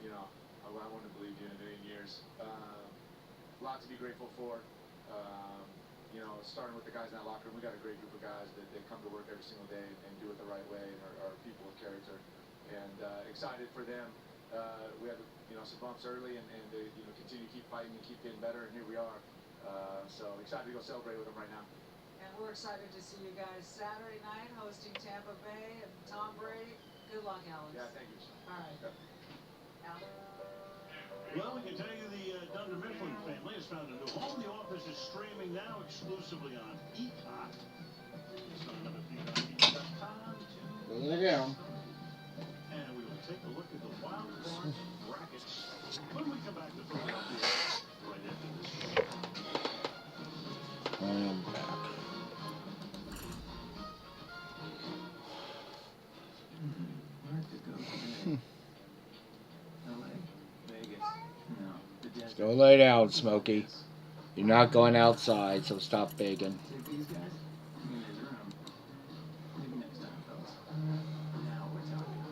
you know, I wouldn't have believed you in a million years. A lot to be grateful for. You know, starting with the guys in that locker room, we got a great group of guys that come to work every single day and do it the right way and are people with character. And excited for them. We had some bumps early and they continue to keep fighting and keep getting better, and here we are. So excited to go celebrate with them right now. And we're excited to see you guys Saturday night hosting Tampa Bay and Tom Brady. Good luck, Alex. Yeah, thank you. All right. Yep. Alex. Well, we can tell you the Dunder Mifflin family has found a new home. The Office is streaming now exclusively on Peacock. Sign up at peacock.com to Look at him. and we will take a look at the wild card brackets when we come back to Philadelphia right after this. I am back. Where to go today? LA? Vegas? No. The desert. Go lay down, Smokey. You're not going outside, so stop begging. Take these guys? I'm in his room. Maybe next time, fellas. Now we're talking.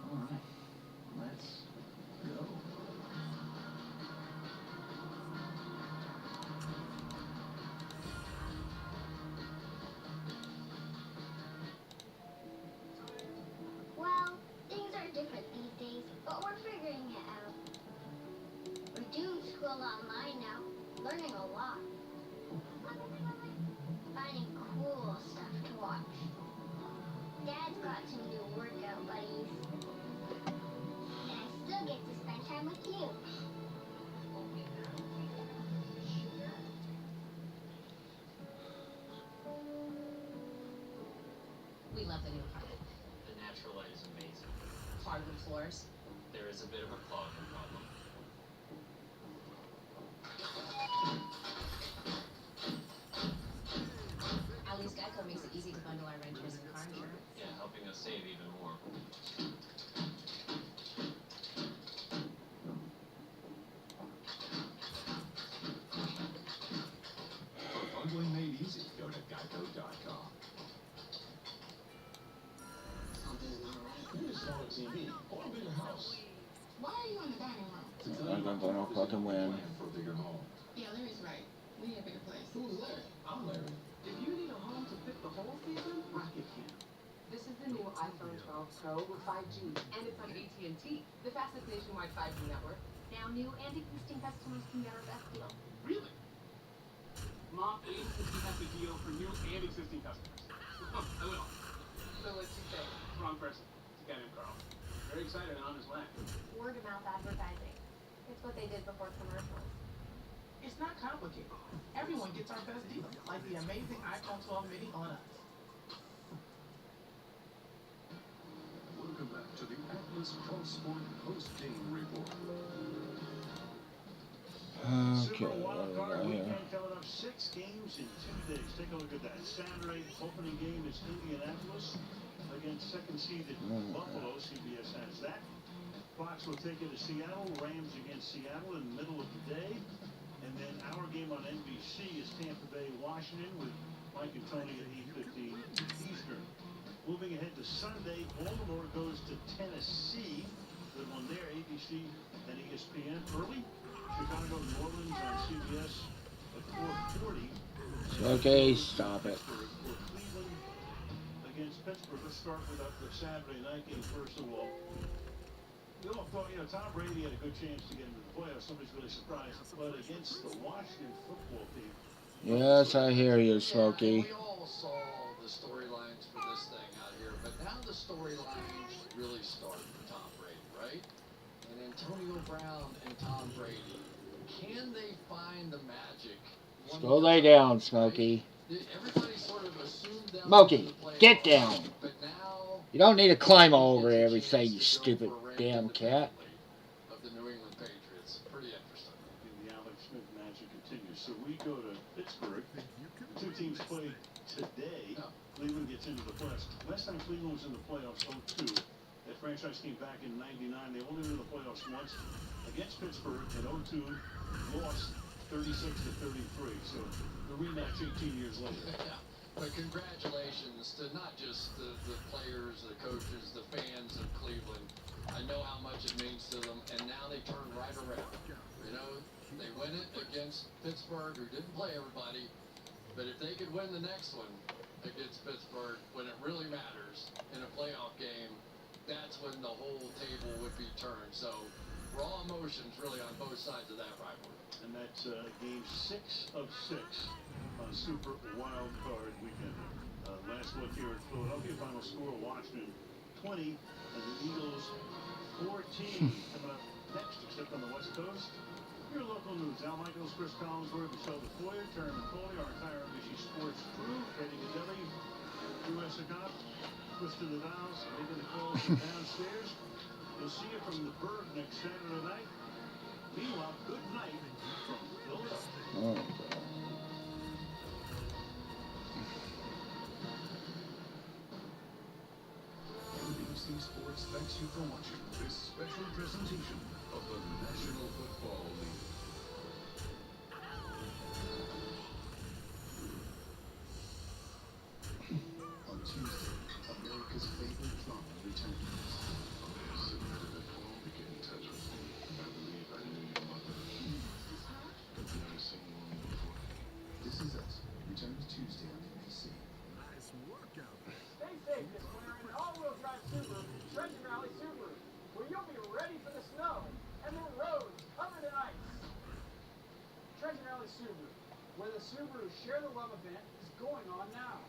All right. Let's go. Well, things are different these days, but we're figuring it out. We're doing school online now, learning a lot. Finding cool stuff to watch. Dad's got some new workout buddies. And I still get to spend time with you. We love the new apartment. The natural light is amazing. Hardwood floors. There is a bit of a clogging problem. At least Geico makes it easy to bundle our renters and car insurance. Yeah, helping us save even more. For bundling made easy, go to geico.com. Something's not right. You need a smaller TV or a bigger house. Why are you in the dining room? I'm gonna fucking win. For a bigger home. Yeah, Larry's right. We need a bigger place. Who's Larry? I'm Larry. If you need a home to fit the whole season, Rocket can. This is the new iPhone 12 Pro with 5G, and it's on AT&T, the fastest nationwide 5G network. Now new and existing customers can get our best deal. Really? Mom, AT&T has the deal for new and existing customers. I will. So what'd you say? Wrong person. It's a guy named Carl. Very excited and on his way. Word of mouth advertising. It's what they did before commercials. It's not complicated. Everyone gets our best deal, like the amazing iPhone 12 mini on us. Welcome back to the Atlas Pro Sport Post Game Report. Okay, Super what Wild do we Card got here? Weekend coming up. 6 games in 2 days. Take a look at that. Saturday opening game is Indianapolis against second seeded Buffalo. CBS has that. Fox will take it to Seattle. Rams against Seattle in the middle of the day. And then our game on NBC is Tampa Bay, Washington with Mike and Tony at 8:15 Eastern. Moving ahead to Sunday, Baltimore goes to Tennessee. Good one there, ABC and ESPN early. Chicago, New Orleans on CBS at 4:40. Okay, stop it. For Cleveland against Pittsburgh. Let's start with the Saturday night game first of all. We all thought, Tom Brady had a good chance to get into the playoffs. Nobody's really surprised. But against the Washington football team. Yes, I hear you, Smokey. We all saw the storylines for this thing out here, but now the storylines really start for Tom Brady, right? And Antonio Brown and Tom Brady, can they find the magic? Go lay down, Smokey. Everybody sort of assumed them Smokey, get down. but now You don't need to climb all over everything, you stupid damn cat. of the New England Patriots. Pretty interesting. The Alex Smith magic continues. So we go to Pittsburgh. Two teams play today. Cleveland gets into the playoffs. Last time Cleveland was in the playoffs, 0-2. That franchise came back in '99. They only went in the playoffs once against Pittsburgh in 0-2. Lost 36-33. So the rematch 18 years later. Yeah. But congratulations to not just the players, the coaches, the fans of Cleveland. I know how much it means to them, and now they turn right around. They win it against Pittsburgh, who didn't play everybody, but if they could win the next one against Pittsburgh, when it really matters in a playoff game, that's when the whole table would be turned. So raw emotions really on both sides of that rivalry. And that's game 6 of 6 on Super Wild Card Weekend. Last look here at Philadelphia. Final score, Washington 20 and the Eagles 14. Coming up next, except on the West Coast. Your local news. Al Michaels, Chris Collinsworth, Michelle DeFoyer, Terry McCauley, our entire NBC Sports crew. Eddie Gadelli, U.S. Agop, twisting the dials, making the calls from downstairs. We'll see you from the Berg next Saturday night. Meanwhile, good night from Philadelphia. NBC Sports thanks you for watching this special presentation of the National Football League. On Tuesday, America's favorite drama returns. Submitted at home to get in touch with me. I believe I knew your mother. I've never seen one before. This Is Us returns Tuesday on NBC. Nice workout. Stay safe this winter in an all-wheel drive Subaru, Treasure Valley Subaru, where you'll be ready for the snow and the roads covered in ice. Treasure Valley Subaru, where the Subaru Share the Love event is going on now.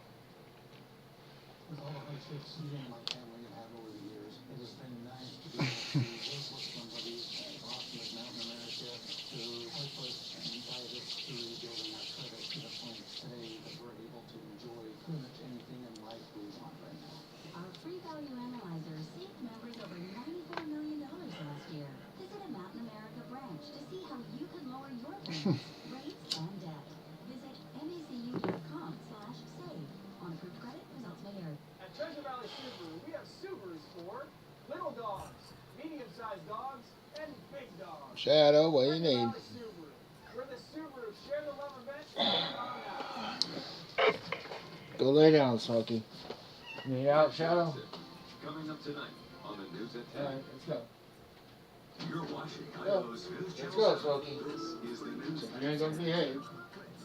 With all the hardships me and my family have had over the years, it has been nice to be able to work with somebody as awesome as Mountain America to help us and guide us through building our credit to the point today that we're able to enjoy pretty much anything in life we want right now. Our free value analyzer saved members over $94 million last year. Visit a Mountain America branch to see how you could lower your payments, rates, and debt. Visit macu.com/save. On approved credit, results may vary. At Treasure Valley Subaru, we have Subarus for little dogs, medium-sized dogs, and big dogs. Shadow, what do you need? Treasure Valley Subaru, where the Subaru Share the Love event is going on now. Go lay down, Smokey. You out, Shadow? Coming up tonight on the news at 10. Alright, let's go. You're watching Go. Idaho's News Let's Channel go, 7. Smokey. This is the news. You ain't gonna behave.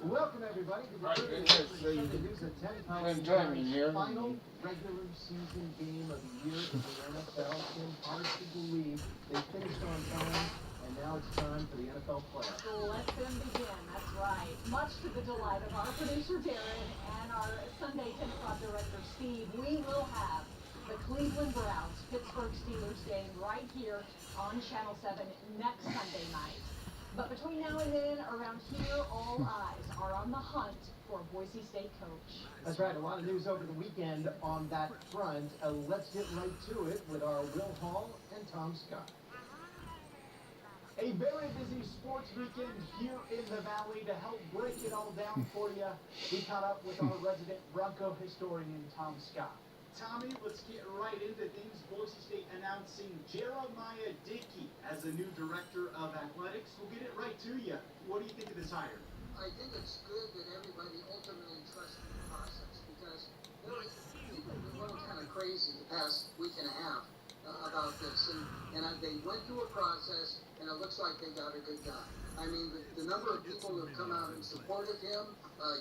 Welcome everybody to the Alright, Sunday good, so you can News at 10 spend time in here. final regular season game of the year in the NFL. It's hard to believe they finished on time, and now it's time for the NFL playoffs. Let them begin, that's right. Much to the delight of our producer Darren and our Sunday 10 o'clock director Steve, we will have the Cleveland Browns Pittsburgh Steelers game right here on Channel 7 next Sunday night. But between now and then, around here, all eyes are on the hunt for a Boise State coach. That's right, a lot of news over the weekend on that front. Let's get right to it with our Will Hall and Tom Scott. A very busy sports weekend here in the Valley. To help break it all down for you, we caught up with our resident Bronco historian, Tom Scott. Tommy, let's get right into things. Boise State announcing Jeremiah Dickey as the new director of athletics. We'll get it right to you. What do you think of this hire? I think it's good that everybody ultimately trusts the process because people have been going kind of crazy the past week and a half about this, and they went through a process, and it looks like they got a good guy. I mean, the number of people who have come out and supported him,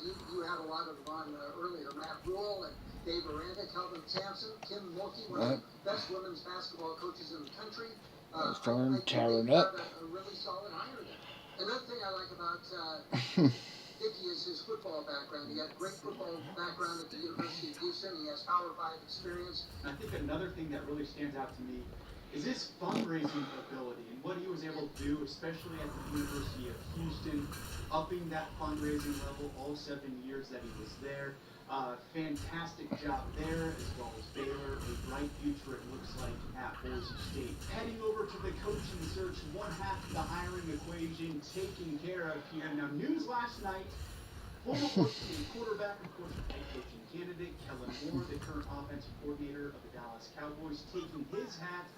you had a lot of them on earlier, Matt Rule and Dave Aranda, Calvin Sampson, Kim Mulkey, one of the best women's basketball coaches in the country. I think they got a really solid hire there. Another thing I like about Dickey is his football background. He had a great football background at the University of Houston. He has Power 5 experience. I think another thing that really stands out to me is his fundraising ability and what he was able to do, especially at the University of Houston, upping that fundraising level all 7 years that he was there. Fantastic job there, as well as Baylor. A bright future, it looks like, at Boise State. Heading over to the coaching search, one half of the hiring equation taken care of here. Now, news last night, former Washington quarterback, of course, head coaching candidate, Kellen Moore, the current offensive coordinator of the Dallas Cowboys, taking his hat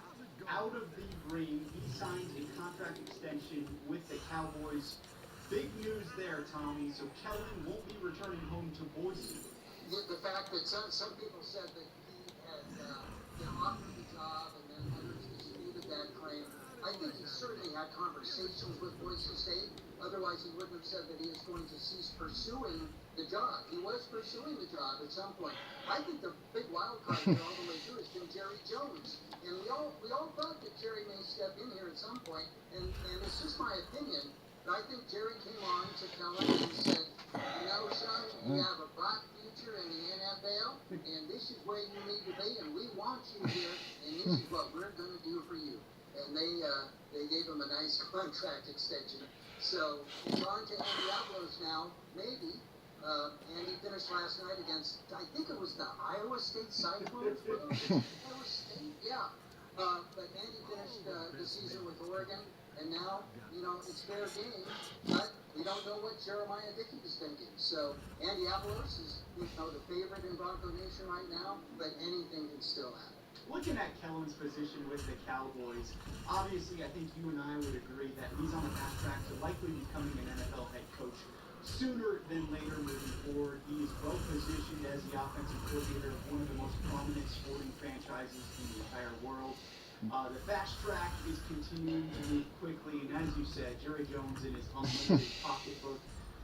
out of the ring. He signed a contract extension with the Cowboys. Big news there, Tommy. So Kellen won't be returning home to Boise. The fact that some people said that he had offered the job and then others disputed that claim. I think he certainly had conversations with Boise State. Otherwise, he wouldn't have said that he is going to cease pursuing the job. He was pursuing the job at some point. I think the big wild card here all the way through has been Jerry Jones. And we all thought that Jerry may step in here at some point. And it's just my opinion. But I think Jerry came on to Kellen and said, you know, son, you have a bright future in the NFL, and this is where you need to be, and we want you here, and this is what we're going to do for you. And they gave him a nice contract extension. So he's on to Andy Avalos now, maybe. Andy finished last night against, I think it was the Iowa State Cyclones. Iowa State, yeah. But Andy finished the season with Oregon, and now, you know, it's fair game, but we don't know what Jeremiah Dickey is thinking. So Andy Avalos is, you know, the favorite in Bronco Nation right now, but anything can still happen. Looking at Kellen's position with the Cowboys, obviously I think you and I would agree that he's on the fast track to likely becoming an NFL head coach sooner than later moving forward. He is well positioned as the offensive coordinator of one of the most prominent sporting franchises in the entire world. The fast track is continuing to move quickly, and as you said, Jerry Jones in his unlimited pocketbook,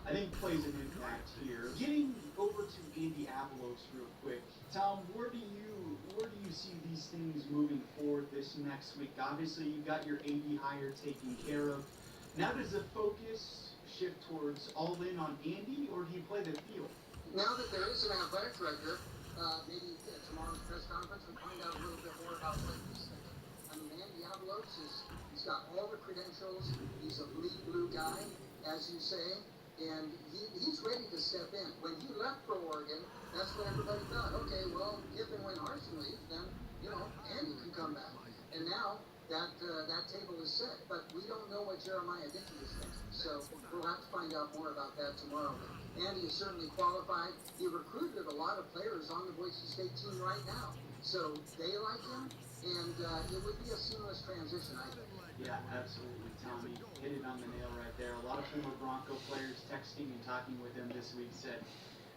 I think, plays an impact here. Getting over to Andy Avalos real quick, Tom, where do you see these things moving forward this next week? Obviously, you've got your AD hire taken care of. Now, does the focus shift towards all in on Andy, or do you play the field? Now that there is an athletic director, maybe tomorrow's press conference we'll find out a little bit more about what he's thinking. I mean, Andy Avalos he's got all the credentials. He's a bleed blue guy, as you say, and he's ready to step in. When he left for Oregon, that's when everybody thought, okay, well, if and when Harsin leaves, then, you know, Andy can come back. And now that table is set, but we don't know what Jeremiah Dickey is thinking. So we'll have to find out more about that tomorrow. But Andy is certainly qualified. He recruited a lot of players on the Boise State team right now. So they like him, and it would be a seamless transition, I think. Yeah, absolutely, Tommy. Hit it on the nail right there. A lot of former Bronco players texting and talking with him this week said,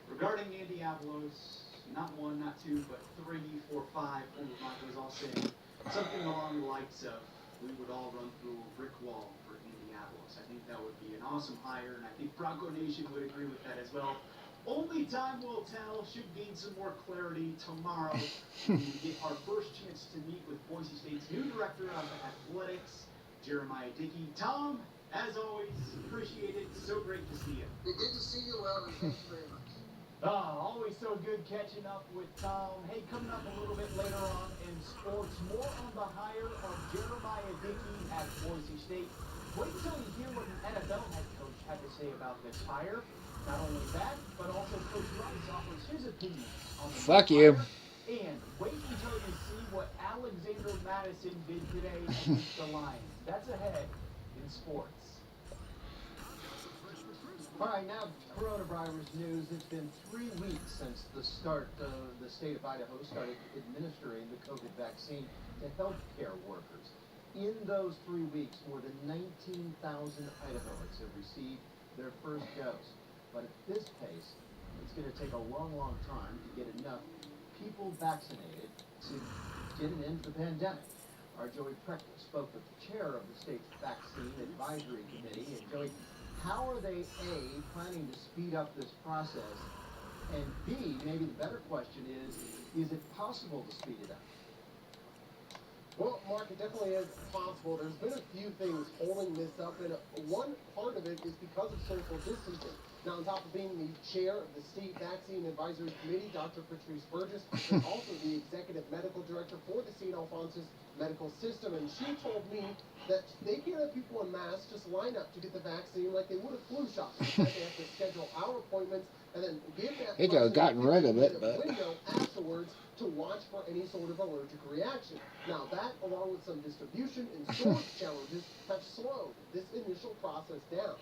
regarding Andy Avalos, not one, not two, but 3, 4, 5 former Broncos all saying something along the likes of, we would all run through a brick wall for Andy Avalos. I think that would be an awesome hire, and I think Bronco Nation would agree with that as well. Only time will tell. Should gain some more clarity tomorrow when we get our first chance to meet with Boise State's new director of athletics, Jeremiah Dickey. Tom, as always, appreciate it. So great to see you. Good to see you, Will, and thanks very much. Always so good catching up with Tom. Hey, coming up a little bit later on in sports, more on the hire of Jeremiah Dickey at Boise State. Wait till you hear what an NFL head coach had to say about this hire. Not only that, but also Coach Rice offers his opinion on the Fuck you. And wait until you see what Alexander Madison did today against the Lions. That's ahead in sports. All right, now coronavirus news. It's been 3 weeks since the start of the state of Idaho started administering the COVID vaccine to healthcare workers. In those 3 weeks, more than 19,000 Idahoans have received their first dose. But at this pace, it's going to take a long, long time to get enough people vaccinated to get an end to the pandemic. Our Joey Preckler spoke with the chair of the state's vaccine advisory committee. And Joey, how are they, A, planning to speed up this process? And B, maybe the better question is it possible to speed it up? Well, Mark, it definitely is possible. There's been a few things holding this up, and one part of it is because of social distancing. Now, on top of being the chair of the State Vaccine Advisory Committee, Dr. Patrice Burgess is also the executive medical director for the St. Alphonsus Medical System, and she told me that they can't have people in masks just line up to get the vaccine like they would a flu shot. They have to schedule our appointments and then give that They could have gotten rid of it, 15-minute but window afterwards to watch for any sort of allergic reaction. Now that, along with some distribution and storage challenges, have slowed this initial process down.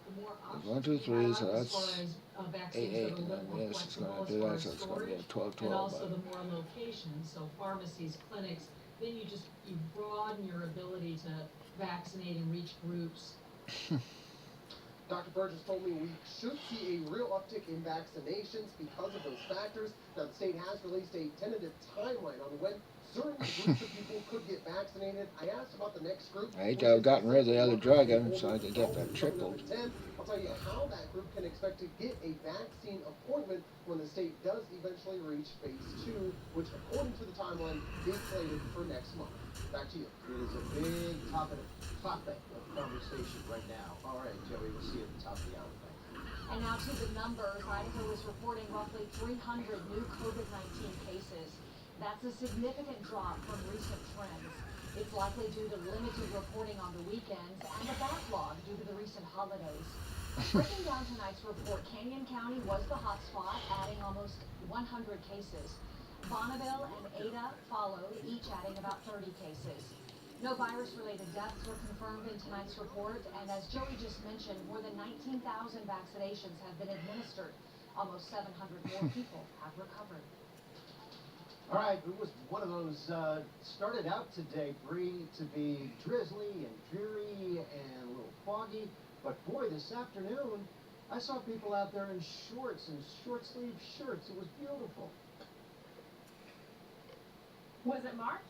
The more options 1, 2, we 3, have so as that's far as vaccines 8, that are a little more and this is going flexible to as do far that, as so it's going to be a storage, 12, and 12. also the more locations, so pharmacies, clinics, then you broaden your ability to vaccinate and reach groups. Dr. Burgess told me we should see a real uptick in vaccinations because of those factors. Now, the state has released a tentative timeline on when certain groups of people could get vaccinated. I asked about the next group. I hate to have gotten rid of the other drug so I could get that tripled. I'll tell you how that group can expect to get a vaccine appointment when the state does eventually reach phase 2, which, according to the timeline, is slated for next month. Back to you. It is a big topic of conversation right now. All right, Joey, we'll see you at the top of the hour. Thanks. And now to the numbers. Idaho is reporting roughly 300 new COVID-19 cases. That's a significant drop from recent trends. It's likely due to limited reporting on the weekends and a backlog due to the recent holidays. Breaking down tonight's report, Canyon County was the hotspot, adding almost 100 cases. Bonneville and Ada followed, each adding about 30 cases. No virus-related deaths were confirmed in tonight's report, and as Joey just mentioned, more than 19,000 vaccinations have been administered. Almost 700 more people have recovered. All right, it was one of those, started out today, Bree, to be drizzly and dreary and a little foggy, but boy, this afternoon, I saw people out there in shorts and short-sleeve shirts. It was beautiful. Was it March?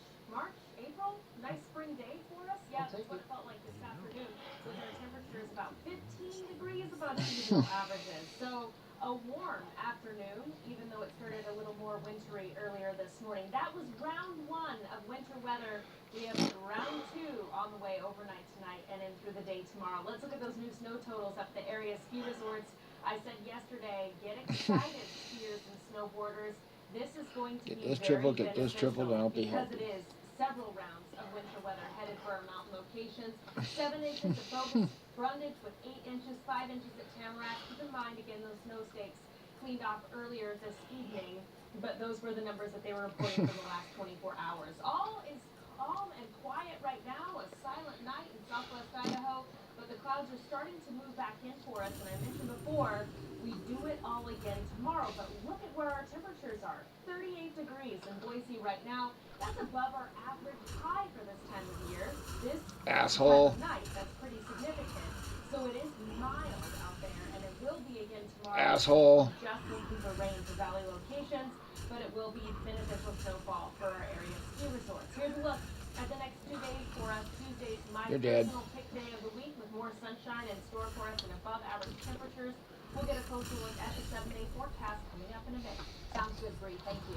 April? Nice spring day for us? Yeah, that's what it felt like this afternoon, with our temperatures about 15 degrees above seasonal averages. So a warm afternoon, even though it started a little more wintry earlier this morning. That was round 1 of winter weather. We have round 2 on the way overnight tonight and in through the day tomorrow. Let's look at those new snow totals at the area ski resorts. I said yesterday, get excited, skiers and snowboarders. This is going to be very get this tripled, and I'll be because happy. it is several rounds of winter weather headed for our mountain locations. 7 inches at Bogus, Brundage with 8 inches, 5 inches at Tamarack. Keep in mind, again, those snow stakes cleaned off earlier this evening, but those were the numbers that they were reporting for the last 24 hours. All is calm and quiet right now, a silent night in southwest Idaho, but the clouds are starting to move back in for us, and I mentioned before, we do it all again tomorrow, but look at where our temperatures are. 38 degrees in Boise right now. That's above our average high for this time of year. This Asshole. time of night, that's pretty significant. So it is mild out there, and it will be again tomorrow. Asshole. Just looking for rain for valley locations, but it will be beneficial snowfall for our area ski resorts. Here's a look at the next 2 days for us. Tuesday's my You're dead. personal pick day of the week with more sunshine in store for us and above average temperatures. We'll get a closer look at the 7-day forecast coming up in a bit. Sounds good, Bree. Thank you.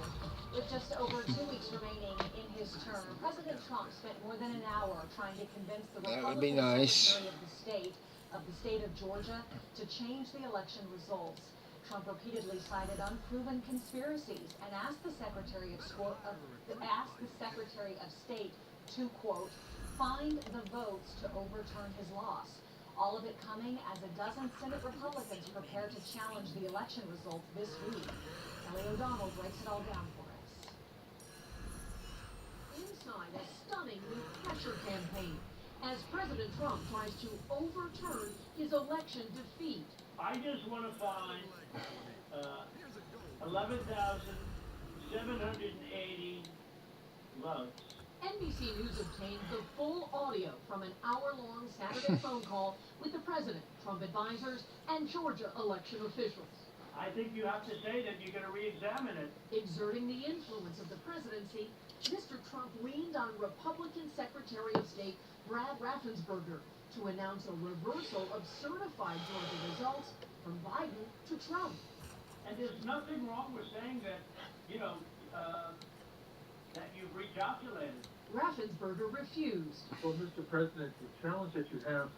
With just over 2 weeks remaining in his term, President Trump spent more than an hour trying to convince the That would be Republican nice. Secretary of the state of Georgia to change the election results. Trump repeatedly cited unproven conspiracies and asked the Secretary of State to, quote, find the votes to overturn his loss. All of it coming as a dozen Senate Republicans prepare to challenge the election results this week. Kelly O'Donnell breaks it all down for us. In alongside a stunning new pressure campaign as President Trump tries to overturn his election defeat. I just want to find 11,780 votes. NBC News obtained the full audio from an hour-long Saturday phone call with the president, Trump advisors, and Georgia election officials. I think you have to say that you're going to re-examine it. Exerting the influence of the presidency, Mr. Trump leaned on Republican Secretary of State Brad Raffensperger to announce a reversal of certified Georgia results from Biden to Trump. And there's nothing wrong with saying that, that you've recalculated. Raffensperger refused. Well, Mr. President, the challenge that you have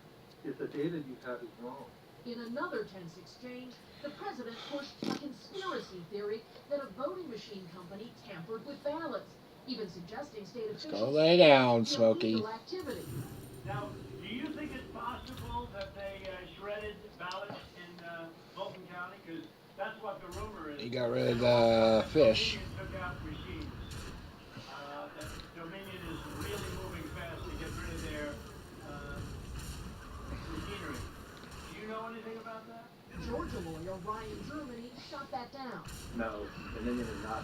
is the data you have is wrong. In another tense exchange, the president pushed a conspiracy theory that a voting machine company tampered with ballots, even suggesting state officials Go lay down, Smokey. activity. Now, do you think it's possible that they shredded ballots in Fulton County? Because that's what the rumor is. He got rid of the fish. Dominion took out machines. That Dominion is really moving fast to get rid of their machinery. Do you know anything about that? Georgia lawyer Ryan Germany shot that down. No, Dominion has not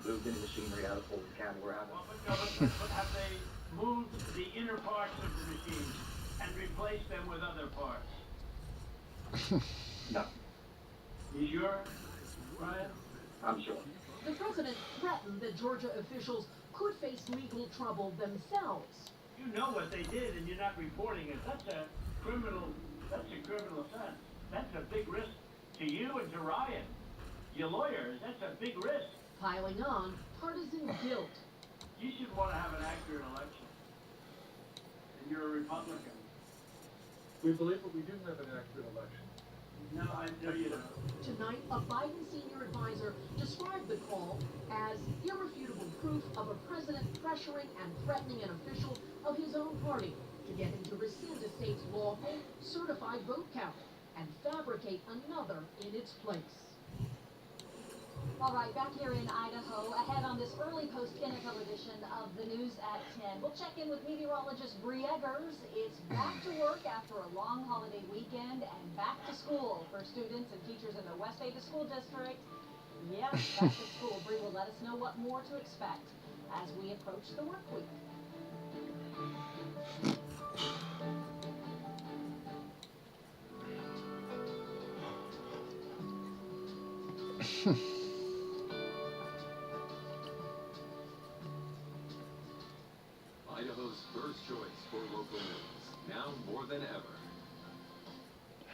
moved any machinery out of Fulton County. We're having. But have they moved the inner parts of the machine and replaced them with other parts? No. You sure, Ryan? I'm sure. The president threatened that Georgia officials could face legal trouble themselves. You know what they did and you're not reporting it. That's a criminal offense. That's a big risk to you and to Ryan. Your lawyers, that's a big risk. Piling on partisan guilt. You should want to have an accurate election. And you're a Republican. We believe that we do have an accurate election. No, I know you don't. Tonight, a Biden senior advisor described the call as irrefutable proof of a president pressuring and threatening an official of his own party to get him to rescind a state's lawful, certified vote count and fabricate another in its place. All right, back here in Idaho, ahead on this early post-NFL edition of the News at 10. We'll check in with meteorologist Bree Eggers. It's back to work after a long holiday weekend and back to school for students and teachers in the West Ada School District. Yes, back to school. Bree will let us know what more to expect as we approach the work week. Idaho's first choice for local news, now more than ever.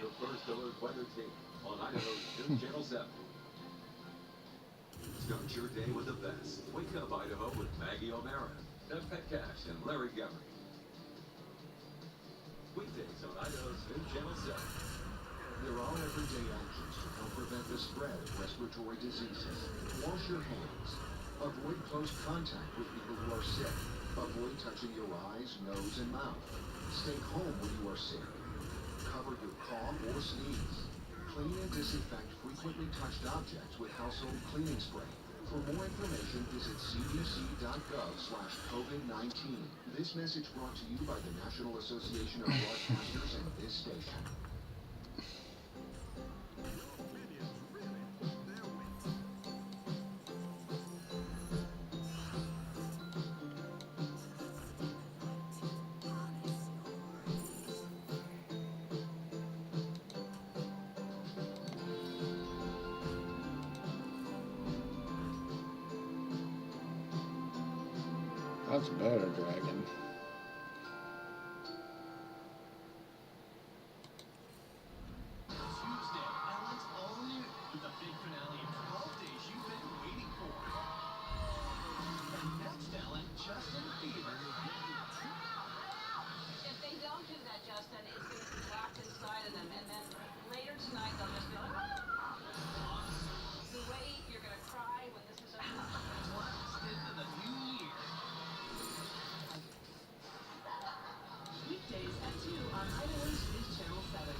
The First Alert Weather Team on Idaho's News Channel 7. Start your day with the best. Wake Up Idaho with Maggie O'Mara, Doug Petcash, and Larry Gummer. Weekdays on Idaho's News Channel 7. There are everyday actions to help prevent the spread of respiratory diseases. Wash your hands. Avoid close contact with people who are sick. Avoid touching your eyes, nose, and mouth. Stay home when you are sick. Cover your cough or sneeze. Clean and disinfect frequently touched objects with household cleaning spray. For more information, visit cdc.gov/COVID-19. This message brought to you by the National Association of Broadcasters and this station. That's a better dragon. Tuesday, and let's all new with the big finale of 12 days you've been waiting for. And next, Ellen, Justin Bieber. If they don't do that, Justin, it's going to be locked inside of them, and then later tonight they'll just be like, ah! The way you're going to cry when this is over. Into the new year. Weekdays at 2 on Idaho's News Channel 7.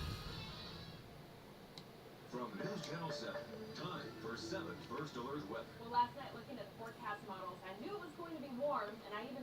From News Channel 7, time for 7 First Alert Weather. Well, last night looking at the forecast models, I knew it was going to be warm, and I even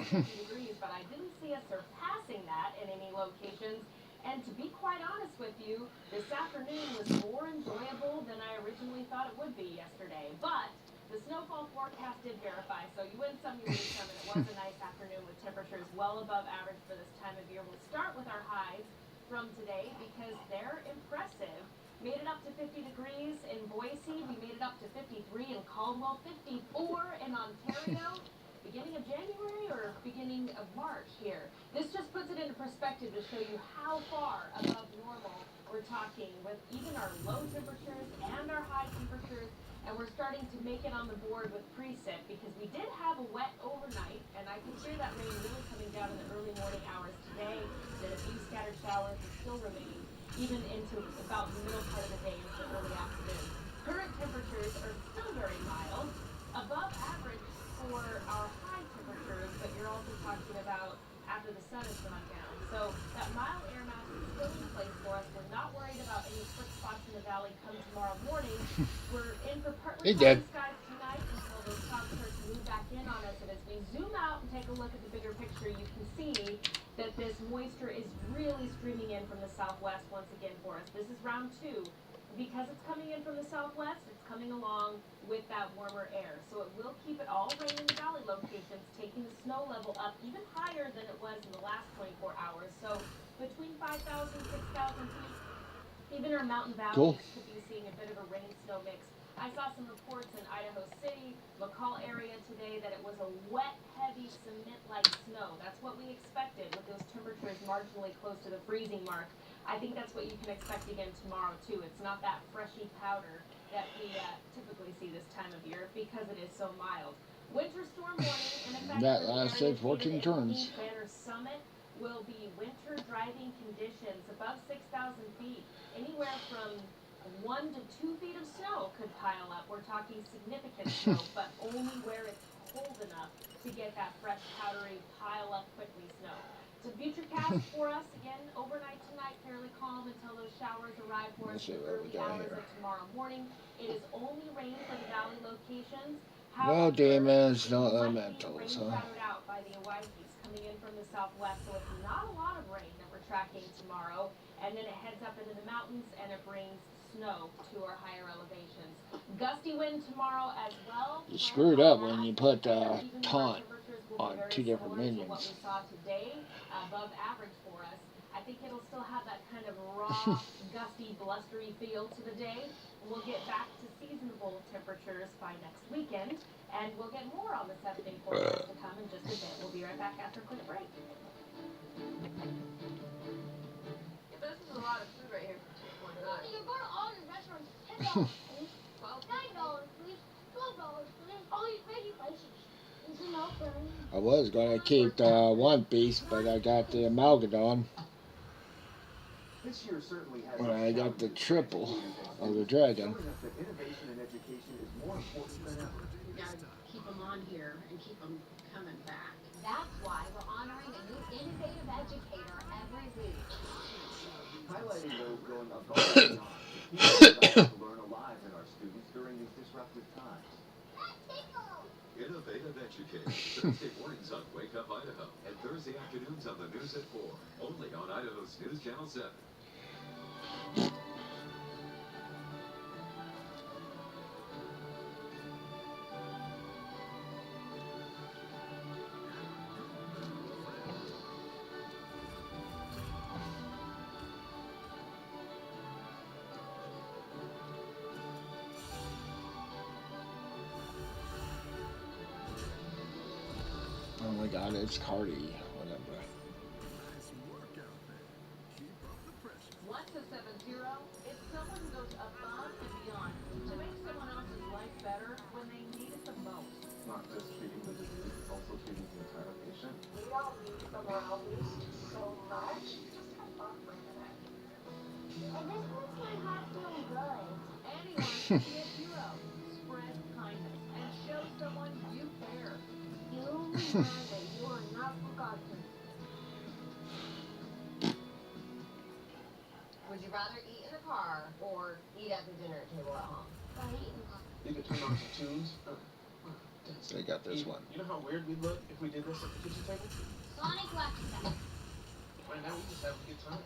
50 degrees, but I didn't see us surpassing that in any locations. And to be quite honest with you, this afternoon was more enjoyable than I originally thought it would be yesterday. But the snowfall forecast did verify, so you win some, you lose some, and it was a nice afternoon with temperatures well above average for this time of year. We'll start with our highs from today because they're impressive. Made it up to 50 degrees in Boise. We made it up to 53 in Caldwell, 54 in Ontario. Beginning of January or beginning of March here. This just puts it into perspective to show you how far above normal we're talking with even our low temperatures and our high temperatures. And we're starting to make it on the board with precip because we did have a wet overnight, and I can hear that rain really coming down in the early morning hours today. Then a few scattered showers will still remain even into about the middle part of the day into early afternoon. Current temperatures are still very mild, above average for our high temperatures, but you're also talking about after the sun has gone down. So that mild air mass is still in place for us. We're not worried about any slick spots in the valley come tomorrow morning. We're in for partly cloudy skies tonight until those clouds start to move back in on us. And as we zoom out and take a look at the bigger picture, you can see that this moisture is really streaming in from the southwest once again for us. This is round 2. Because it's coming in from the southwest, it's coming along with that warmer air. So it will keep it all rain in the valley locations, taking the snow level up even higher than it was in the last 24 hours. So between 5,000, 6,000 feet, even our mountain valleys could be seeing a bit of a rain-snow mix. I saw some reports in Idaho City, McCall area today that it was a wet, heavy, cement-like snow. That's what we expected with those temperatures marginally close to the freezing mark. I think that's what you can expect again tomorrow, too. It's not that freshy powder that we typically see this time of year because it is so mild. Winter storm warning, and in fact, that lasted 14 turns. Banner Summit will be winter driving conditions above 6,000 feet. Anywhere from 1 to 2 feet of snow could pile up. We're talking significant snow, but only where it's cold enough to get that fresh, powdery, pile up quickly snow. So future cast for us, again, overnight tonight, fairly calm until those showers arrive for us in the early hours of tomorrow morning. It is only rain for the valley locations. No demons, no elementals, huh? Shadowed out by the Oasis coming in from the southwest, so it's not a lot of rain that we're tracking tomorrow. And then it heads up into the mountains and it brings snow to our higher elevations. Gusty wind tomorrow as well. You screwed up when you put taunt on 2 different minions. What we saw today, above average for us. I think it'll still have that kind of raw, gusty, blustery feel to the day. We'll get back to seasonable temperatures by next weekend, and we'll get more on the 7-day forecast to come in just a bit. We'll be right back after a quick break. This is a lot of food right here. You go to all your restaurants, $10, please. $9, please. $12, please. All these crazy places. I was going to keep the One Piece, but I got the Amalgadon. This year certainly has When I got the triple of the dragon. Innovation in education is more important than ever. We gotta keep them on here and keep them coming back. That's why we're honoring a new innovative educator every week. Highlighting those going above and beyond. To learn alive in our students during these disruptive times. Innovative Educator. Thursday mornings on Wake Up Idaho. And Thursday afternoons on the news at 4. Only on Idaho's News Channel 7. Oh my god, it's Cardi, whatever. 1 to 70, it's someone who goes above and beyond to make someone else's life better when they need it the most. Not just treating the disease, it's also treating the entire patient. We all need the morale boost so much. Just have fun for a minute. And this makes my heart feel good. Anyone can be a hero. Spread kindness and show someone you care. You remember that you are not forgotten. Would you rather eat in the car or eat at the dinner table at home? I eat in the car. You can turn on some tunes. Dance They got this one. You know how weird we'd look if we did this at the kitchen table? Sonic laughing back. Right now we just have a good time.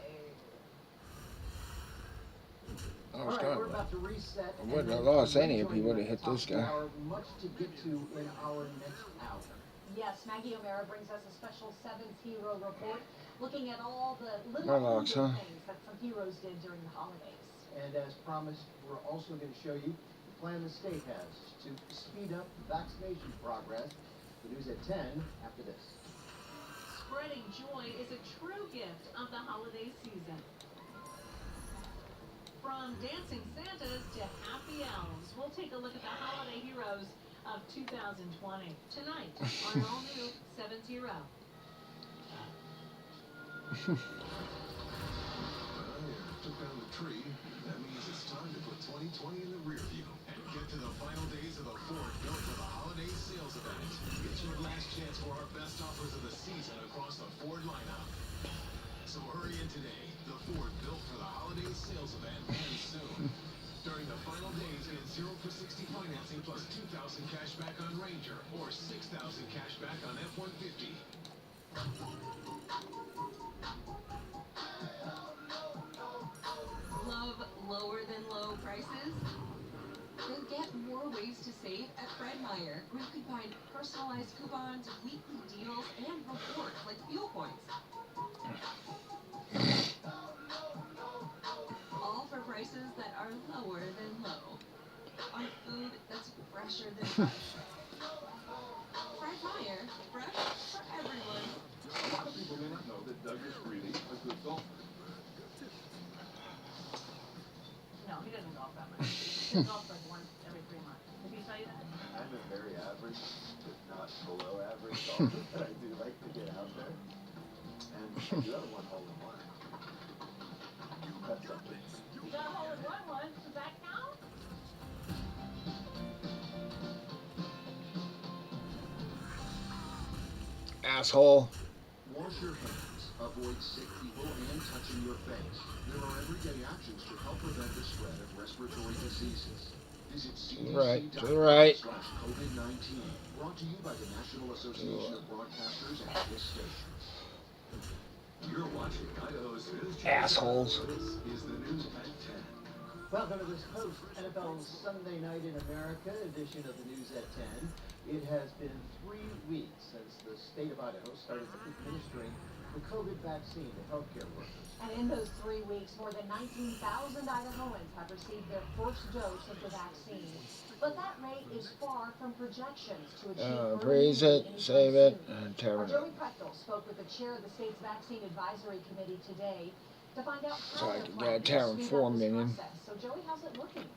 I All was right, talking we're about about to reset. I wouldn't have lost any if he would have hit this guy. Much to get to in our next hour. Yes, Maggie O'Mara brings us a special Seventh Hero report, looking at all the little Warlocks, huh? things that some heroes did during the holidays. And as promised, we're also going to show you the plan the state has to speed up vaccination progress. The news at 10 after this. Spreading joy is a true gift of the holiday season. From dancing Santas to happy elves, we'll take a look at the holiday heroes of 2020 tonight on all new 7-0. Well, you took down the tree. That means it's time to put 2020 in the rear view and get to the final days of the Ford Built for the Holiday sales event. It's your last chance for our best offers of the season across the Ford lineup. So hurry in today. The Ford Built for the Holiday sales event ends soon. During the final days, get 0 for 60 financing plus $2,000 cash back on Ranger or $6,000 cash back on F-150. Love lower than low prices? Then get more ways to save at Fred Meyer, where you can find personalized coupons, weekly deals, and rewards like fuel points. All for prices that are lower than low. On food that's fresher than fresh. Fred Meyer, fresh for everyone. A lot of people may not know that Doug is really a good golfer. No, he doesn't golf that much. He golfs like once every 3 months. Did he tell you that? I'm a very average, if not below average golfer, but I do like to get out there. And I do have one hole in one. That's something. You got a hole in one once. Does that count? Asshole. Wash your hands. Avoid sick people and touching your face. There are everyday actions to help prevent the spread of respiratory diseases. Visit cdc.gov/COVID-19. Brought to you by the National Association of Broadcasters and this station. You're watching Idaho's News Channel. Assholes. This is the news at 10. Welcome to this post-NFL Sunday Night in America edition of the News at 10. It has been 3 weeks since the state of Idaho started administering the COVID vaccine to healthcare workers. And in those 3 weeks, more than 19,000 Idahoans have received their first dose of the vaccine. But that rate is far from projections to achieve praise it, save it, and tear Our it Joey up. Prechtel spoke with the chair of the state's vaccine advisory committee today to find out So how I they're can planning get a to Terran speed 4 up this million. process. So Joey, how's it looking?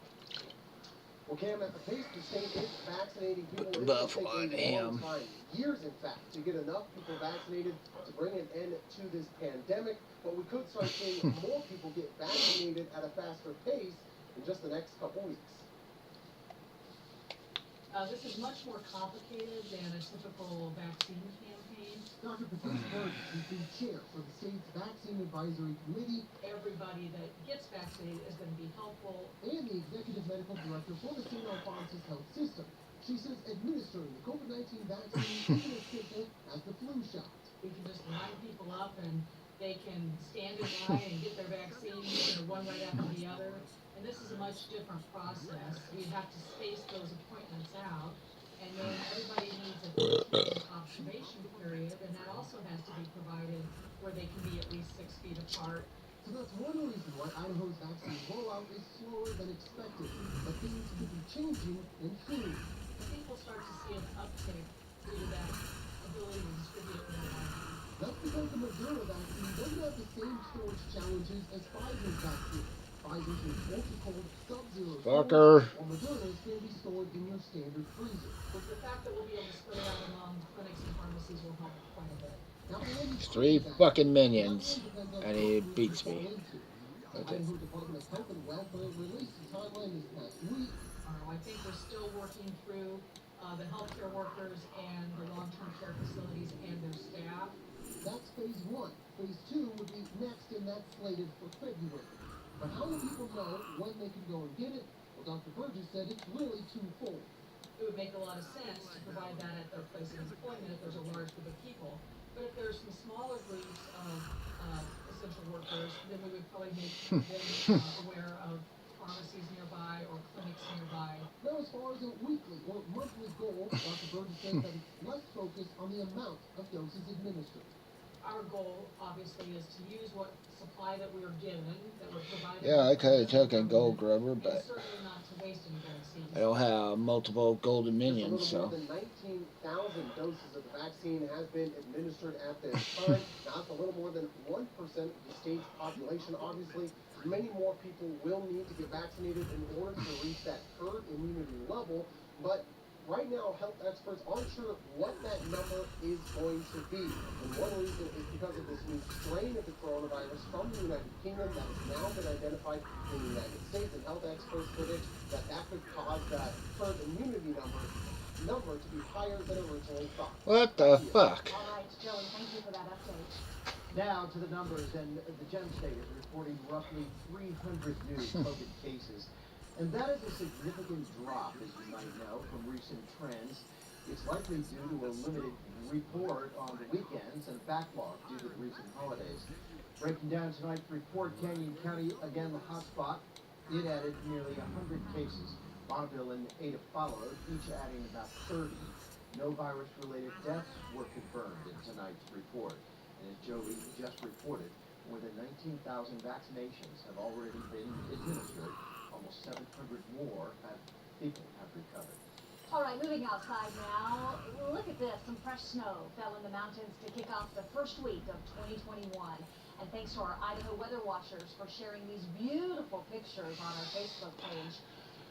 Well, Cam, at the pace the state is vaccinating people, it's Buff going to on take a long him. time, years in fact, to get enough people vaccinated to bring an end to this pandemic. But we could start seeing more people get vaccinated at a faster pace in just the next couple weeks. This is much more complicated than a typical vaccine campaign. Dr. Patrice Burgess is the chair for the state's vaccine advisory committee. Everybody that gets vaccinated is going to be helpful. And the executive medical director for the St. Alphonsus Health System. She says administering the COVID-19 vaccine isn't as simple as the flu shot. We can just line people up and they can stand in line and get their vaccine, one right after the other. And this is a much different process. We have to space those appointments out. And then everybody needs a 15-minute observation period, and that also has to be provided where they can be at least 6 feet apart. So that's one reason why Idaho's vaccine rollout is slower than expected. But things could be changing in soon. I think we'll start to see an uptick due to that ability to distribute it more widely. That's because the Moderna vaccine doesn't have the same storage challenges as Pfizer's vaccine. Pfizer's is ultra-cold, sub-zero Fucker. storage, while Moderna's can be stored in your standard freezer. But the fact that we'll be able to split it out among clinics and pharmacies will help quite a bit. Now, for any It's 3 fucking minions, and he beats me. That's it. Idaho Department of Health and Welfare released a timeline this past week. I think we're still working through the healthcare workers and the long-term care facilities and their staff. That's phase 1. Phase 2 would be next, and that's slated for February. But how will people know when they can go and get it? Well, Dr. Burgess said it's really twofold. It would make a lot of sense to provide that workplace and employment if there's a large group of people. But if there's some smaller groups of essential workers, then we would probably make them aware of pharmacies nearby or clinics nearby. Now, as far as a weekly or monthly goal, Dr. Burton says that it's less focused on the amount of doses administered. Our goal, obviously, is to use what supply that we are given, that we're provided. Yeah, I could have taken Gold Grubber, and but certainly not to waste any vaccines. I don't have multiple golden minions, Just a little so. more than 19,000 doses of the vaccine has been administered at this time. That's a little more than 1% of the state's population. Obviously, many more people will need to get vaccinated in order to reach that herd immunity level. But right now, health experts aren't sure what that number is going to be. And one reason is because of this new strain of the coronavirus from the United Kingdom that has now been identified in the United States. And health experts predict that that could cause that herd immunity number to be higher than originally thought. What the fuck? All right, Joey, thank you for that update. Now to the numbers, and the Gem State is reporting roughly 300 new COVID cases. And that is a significant drop, as you might know, from recent trends. It's likely due to a limited report on the weekends and a backlog due to the recent holidays. Breaking down tonight's report, Canyon County, again the hotspot. It added nearly 100 cases. Bonneville and Ada followed, each adding about 30. No virus-related deaths were confirmed in tonight's report. And as Joey just reported, more than 19,000 vaccinations have already been administered. Almost 700 more people have recovered. All right, moving outside now. Look at this. Some fresh snow fell in the mountains to kick off the first week of 2021. And thanks to our Idaho weather watchers for sharing these beautiful pictures on our Facebook page.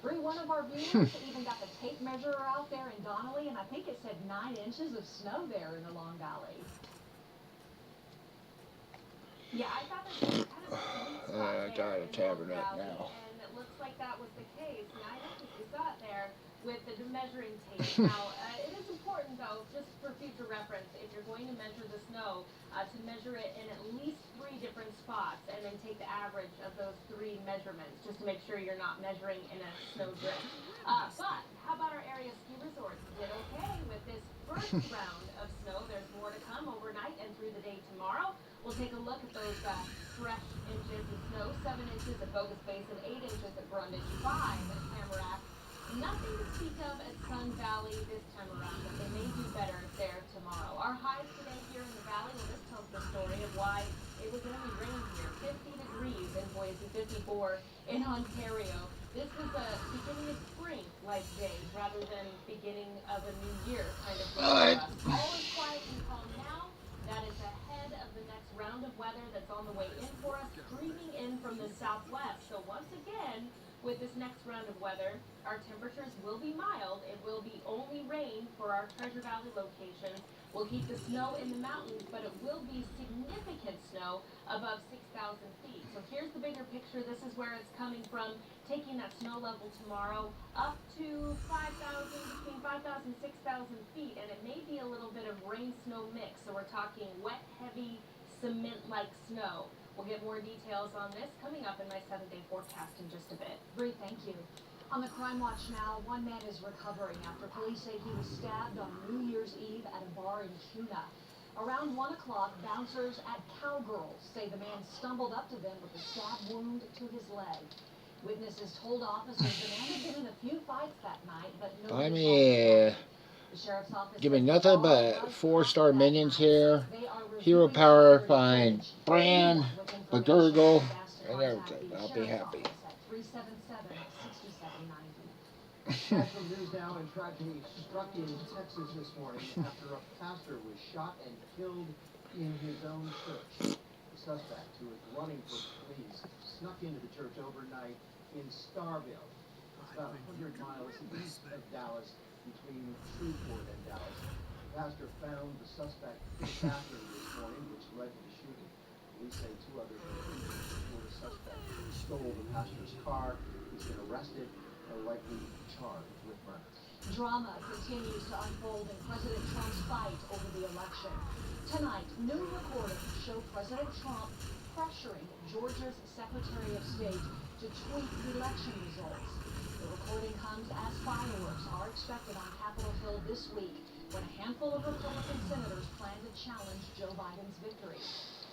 One of our viewers even got the tape measurer out there in Donnelly, and I think it said 9 inches of snow there in the Long Valley. Yeah, I thought that was kind of a sweet spot I got a tabernet now. and it looks like that was the case. 9 inches we got there with the measuring tape. Now, it is important, though, just for future reference, if you're going to measure the snow, to measure it in at least 3 different spots and then take the average of those 3 measurements, just to make sure you're not measuring in a snow drift. But how about our area ski resorts? Did okay with this first round of snow. There's more to come overnight and through the day tomorrow. We'll take a look at those fresh inches of snow. 7 inches at Bogus Basin, 8 inches at Brundage, 5 at Tamarack. Nothing to speak of at Sun Valley this time around, but they may do better there tomorrow. Our highs today here in the valley, well, this tells the story of why it was only rain here. 50 degrees in Boise, 54 in Ontario. This was a beginning of spring-like day rather than beginning of a new year kind of day for us. All is quiet and calm now. That is ahead of the next round of weather that's on the way in for us, streaming in from the southwest. So once again, with this next round of weather, our temperatures will be mild. It will be only rain for our Treasure Valley locations. We'll keep the snow in the mountains, but it will be significant snow above 6,000 feet. So here's the bigger picture. This is where it's coming from, taking that snow level tomorrow up to 5,000, between 5,000 and 6,000 feet, and it may be a little bit of rain-snow mix. So we're talking wet, heavy, cement-like snow. We'll get more details on this coming up in my 7-day forecast in just a bit. Bree, thank you. On the crime watch now, one man is recovering after police say he was stabbed on New Year's Eve at a bar in Kuna. Around 1 o'clock, bouncers at Cowgirls say the man stumbled up to them with a stab wound to his leg. Witnesses told officers the man had been in a few fights that night, but no. I mean, give me nothing but 4-star minions here. Hero power, find Bran, the Gurgle, and everything. I'll be happy. National news now, and tragedy struck in Texas this morning after a pastor was shot and killed in his own church. The suspect, who was running for police, snuck into the church overnight in Starville. It's about 100 miles east of Dallas, between Shreveport and Dallas. The pastor found the suspect in the bathroom this morning, which led to the shooting. Police say 2 others were injured before the suspect stole the pastor's car. He's been arrested and likely charged with murder. Drama continues to unfold in President Trump's fight over the election. Tonight, new recordings show President Trump pressuring Georgia's Secretary of State to tweak election results. The recording comes as fireworks are expected on Capitol Hill this week, when a handful of Republican senators plan to challenge Joe Biden's victory.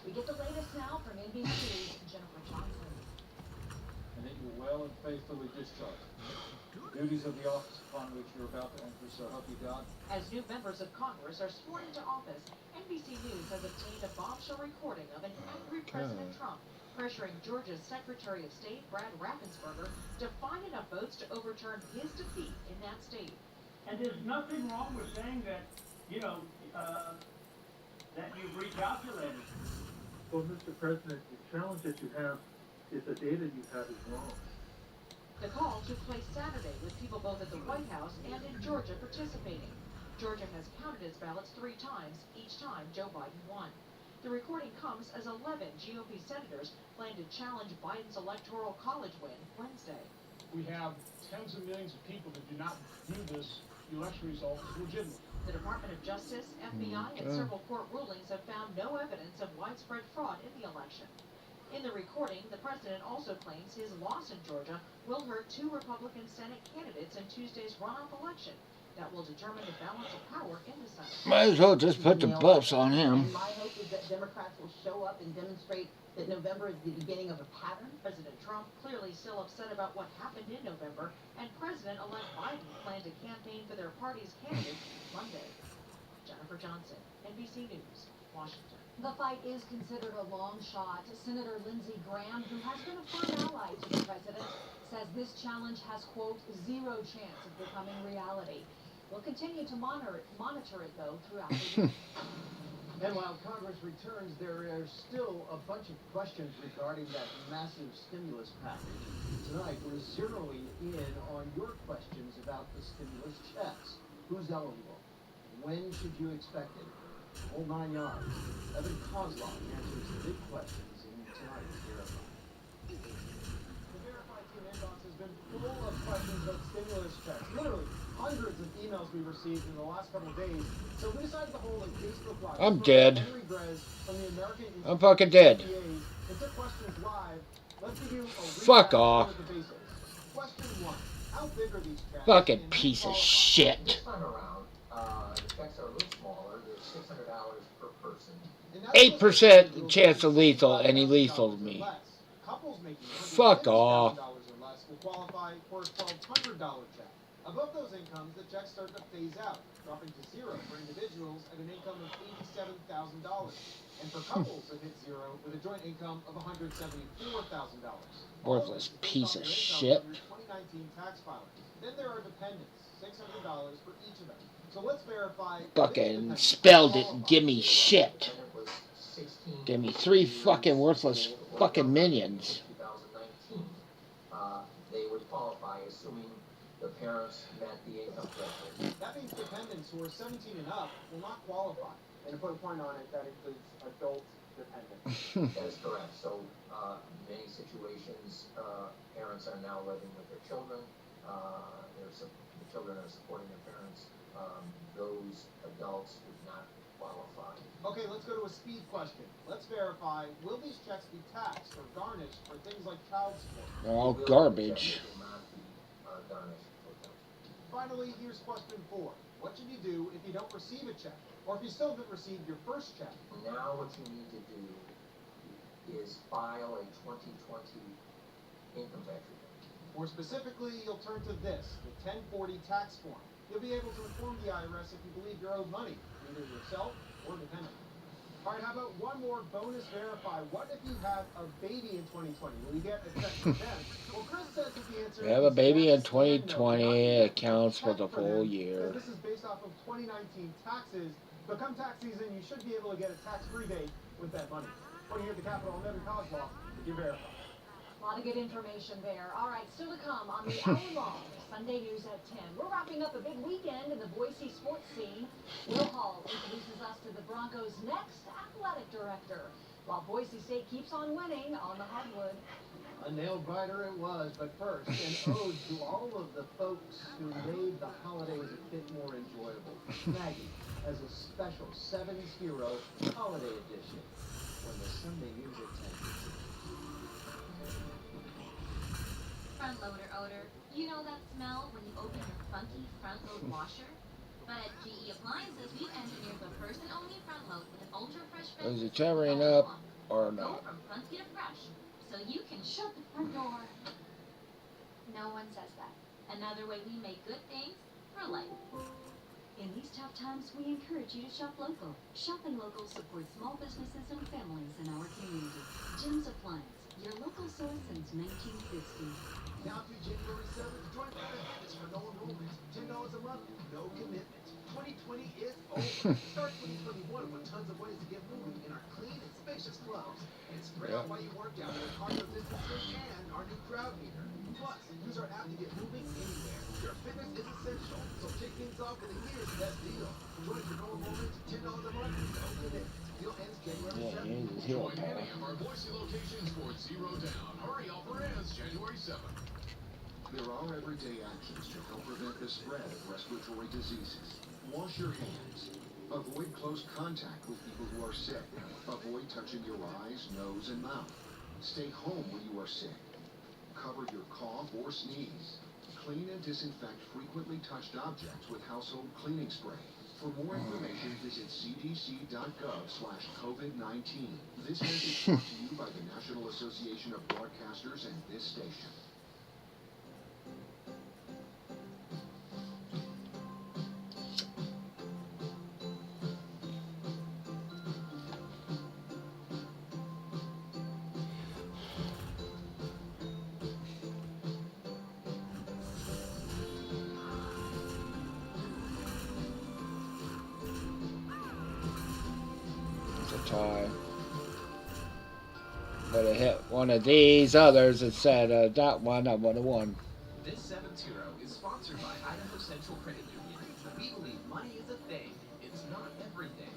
We get the latest now from NBC's Jennifer Johnson. And that you will well and faithfully discharge the duties of the office upon which you're about to enter, so help you God. As new members of Congress are sworn into office, NBC News has obtained a bombshell recording of an angry President Trump pressuring Georgia's Secretary of State, Brad Raffensperger, to find enough votes to overturn his defeat in that state. And there's nothing wrong with saying that, that you've recalculated. Well, Mr. President, the challenge that you have is the data you have is wrong. The call took place Saturday with people both at the White House and in Georgia participating. Georgia has counted its ballots 3 times, each time Joe Biden won. The recording comes as 11 GOP senators plan to challenge Biden's electoral college win Wednesday. We have tens of millions of people that do not view this election result as legitimate. The Department of Justice, FBI, and several court rulings have found no evidence of widespread fraud in the election. In the recording, the president also claims his loss in Georgia will hurt 2 Republican Senate candidates in Tuesday's runoff election that will determine the balance of power in the Senate. Might as well just put the buffs on him. And my hope is that Democrats will show up and demonstrate that November is the beginning of a pattern. President Trump clearly still upset about what happened in November, and President-elect Biden planned to campaign for their party's candidate Monday. Jennifer Johnson, NBC News, Washington. The fight is considered a long shot. Senator Lindsey Graham, who has been a firm ally to the president, says this challenge has, quote, 0 chance of becoming reality. We'll continue to monitor it, though, throughout the week. And while Congress returns, there are still a bunch of questions regarding that massive stimulus package. Tonight, we're zeroing in on your questions about the stimulus checks. Who's eligible? When should you expect it? Whole 9 yards. Evan Kozlov answers the big questions in tonight's Verify. The Verify team inbox has been full of questions about stimulus checks. Literally, hundreds of emails we received in the last couple of days. So we decided to hold a Facebook Live. I'm dead. Henry Grez from the American Institute I'm fucking dead. of CPAs and took questions live. Let's give you a Fuck recap off. of the basics. Question 1. How big are these checks? Fucking piece of shit. This time around, the checks are a little smaller. They're $600 per person. 8% chance of lethal, and he lethaled me. Couples making Fuck off. $150,000 or less will qualify for a $1,200 check. Above those incomes, the checks start to phase out, dropping to 0 for individuals at an income of $87,000, and for couples that hit 0 with a joint income of $174,000. Worthless piece of shit. 2019 tax filing. Then there are dependents, $600 for each of them. So let's verify. Fucking spelled it and give me shit. Give me 3 fucking worthless fucking minions. 2019, they would qualify, assuming the parents met the income threshold. That means dependents who are 17 and up will not qualify. And to put a point on it, that includes adult dependents. That is correct. So, many situations, parents are now living with their children. The children are supporting their parents. Those adults would not qualify. Okay, let's go to a speed question. Let's verify, will these checks be taxed or garnished for things like child support? They're all garbage. Finally, here's question 4. What should you do if you don't receive a check? Or if you still haven't received your first check? Now what you need to do is file a 2020 income tax return. More specifically, you'll turn to this, the 1040 tax form. You'll be able to inform the IRS if you believe you're owed money, either yourself or dependent. All right, how about one more bonus verify? What if you have a baby in 2020? Will you get a check from them? Well, Chris says that the answer You have a is baby in yes and no. 2020, it counts for the whole year. This is based off of 2019 taxes, but come tax season, you should be able to get a tax rebate with that money. Reporting here at the Capitol, I'm Evan Kozlov, with your Verify. A lot of good information there. All right, still to come on the hour-long Sunday News at 10. We're wrapping up a big weekend in the Boise sports scene. Will Hall introduces us to the Broncos' next athletic director, while Boise State keeps on winning on the hardwood. A nail-biter it was, but first, an ode to all of the folks who made the holidays a bit more enjoyable. Maggie has a special 70s hero holiday edition when the Sunday News at 10. Front loader odor. You know that smell when you open your funky front load washer? But at GE Appliances, person-only front load with ultra fresh Is freshness it covering up or Go not? from funky to fresh, so you can shut the front door. No one says that. Another way we make good things for life. In these tough times, we encourage you to shop local. Shopping local supports small businesses and families in our community. Jim's Appliance, your local source since 1960. Now through January 7th, join Ladder Fitness for no enrollment. $10 a month, no commitment. 2020 is over. Start 2021 with tons of ways to get moving in our clean and spacious clubs. And spread out while you work out with cardio distancing and our new crowd meter. Plus, use our app to get moving anywhere. Your fitness is essential, so kick things off with a year's best deal. Join for no enrollment, $10 a month, no commitment. Deal ends January 7th. Join any of our Boise locations for Zero Down. Hurry, offer ends January 7th. There are everyday actions to help prevent the spread of respiratory diseases. Wash your hands. Avoid close contact with people who are sick. Avoid touching your eyes, nose, and mouth. Stay home when you are sick. Cover your cough or sneeze. Clean and disinfect frequently touched objects with household cleaning spray. For more information, visit cdc.gov/COVID-19. This message brought to you by the National Association of Broadcasters and this station. Tie. But it hit one of these others that said that one I would have won. This 7th Hero is sponsored by Idaho Central Credit Union. We believe money is a thing, it's not everything.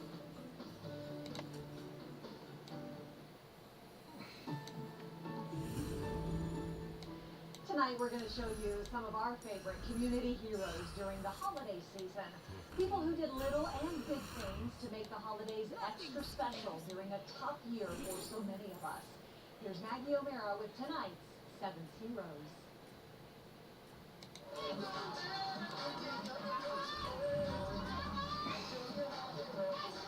Tonight we're going to show you some of our favorite community heroes during the holiday season. People who did little and big things to make the holidays extra special during a tough year for so many of us. Here's Maggie O'Mara with tonight's 7th Heroes.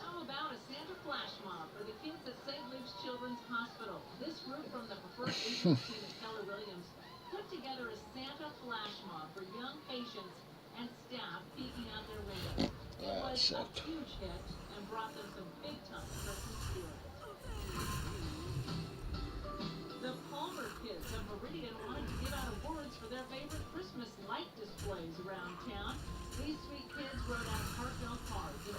How about a Santa flash mob for the kids at St. Luke's Children's Hospital? This group from the Preferred Agents team at Keller Williams put together a Santa flash mob for young patients and staff peeking out their windows. It was a huge hit and brought them some big-time Christmas spirit. The Palmer kids of Meridian wanted to give out awards for their favorite Christmas light displays around town. These sweet kids wrote out heartfelt cards to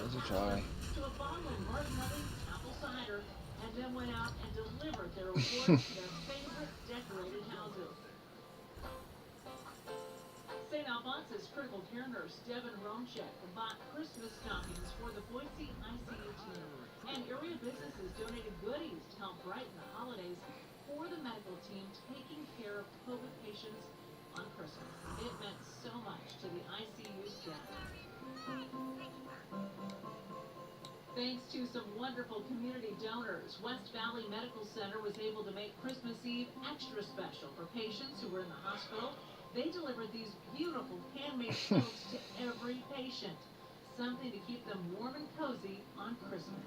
a bottle of Martinelli's apple cider and then went out and delivered their awards to their favorite decorated houses. St. Alphonsus critical care nurse Devin Romchek bought Christmas stockings for the Boise ICU team, and area businesses donated goodies to help brighten the holidays for the medical team taking care of COVID patients on Christmas. It meant so much to the ICU staff. Thanks to some wonderful community donors, West Valley Medical Center was able to make Christmas Eve extra special for patients who were in the hospital. They delivered these beautiful handmade coats to every patient. Something to keep them warm and cozy on Christmas.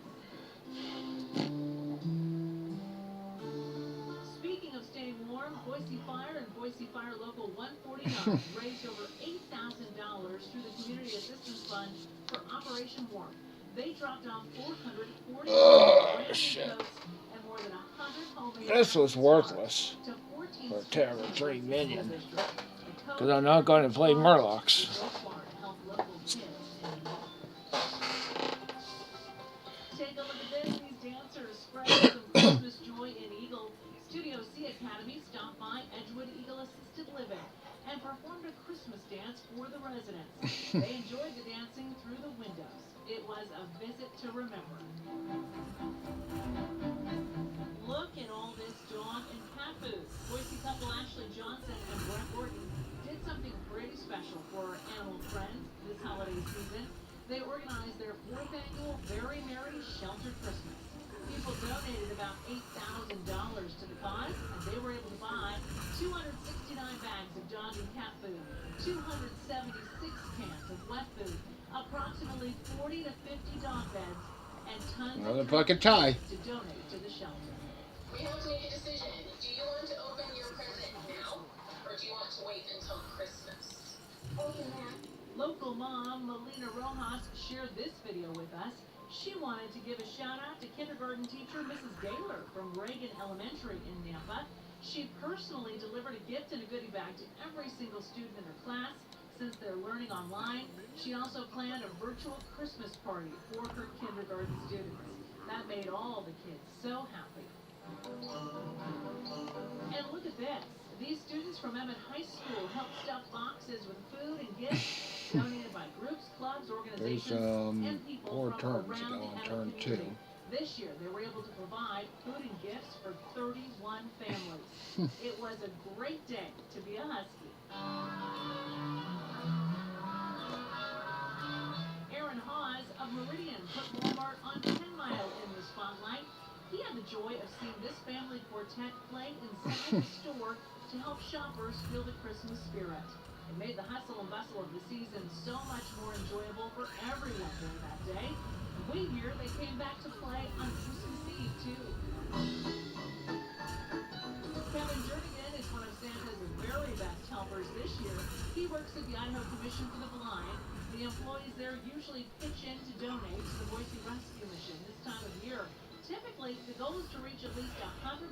Speaking of staying warm, Boise Fire and Boise Fire Local 149 raised over $8,000 through the Community Assistance Fund for Operation Warmth. They dropped off 440 brand new coats and more than 100 homemade. This was worthless for Terror 3 Minion. Because I'm not going to play Murlocs. Take a look at this. These dancers spread some Christmas joy in Eagle. Studio C Academy stopped by Edgewood Eagle Assisted Living and performed a Christmas dance for the residents. They enjoyed the dancing through the windows. It was a visit to remember. Look at all this dog and cat food. Boise couple Ashley Johnson and Brett Gordon did something pretty special for animal friends this holiday season. They organized their 4th annual Very Merry Sheltered Christmas. People donated about $8,000 to the cause, and they were able to buy 269 bags of dog and cat food, 276 cans of wet food, a approximately 40 to 50 dog beds, and tons Another of fucking tie. to donate to the shelter. We have to make a decision. Do you want to open your present now, or do you want to wait until Christmas? Open now. Local mom Melina Rojas shared this video with us. She wanted to give a shout out to kindergarten teacher Mrs. Gaylor from Reagan Elementary in Nampa. She personally delivered a gift and a goodie bag to every single student in her class since they're learning online. She also planned a virtual Christmas party for her kindergarten students. That made all the kids so happy. And look at this. These students from Emmett High School helped stuff boxes with food and gifts donated by groups, clubs, organizations, and people 4 from turns around ago the on Emmett turn 2. community. This year, they were able to provide food and gifts for 31 families. It was a great day to be a Husky. Aaron Hawes of Meridian put Walmart on 10 Mile in the spotlight. He had the joy of seeing this family quartet play inside the store to help shoppers feel the Christmas spirit. It made the hustle and bustle of the season so much more enjoyable for everyone during that day. And we hear they came back to play on Christmas Eve, too. Kevin Jernigan is one of Santa's very best helpers this year. He works at the Idaho Commission for the Blind. The employees there usually pitch in to donate to the Boise Rescue Mission this time of year. Typically, the goal is to reach at least $100.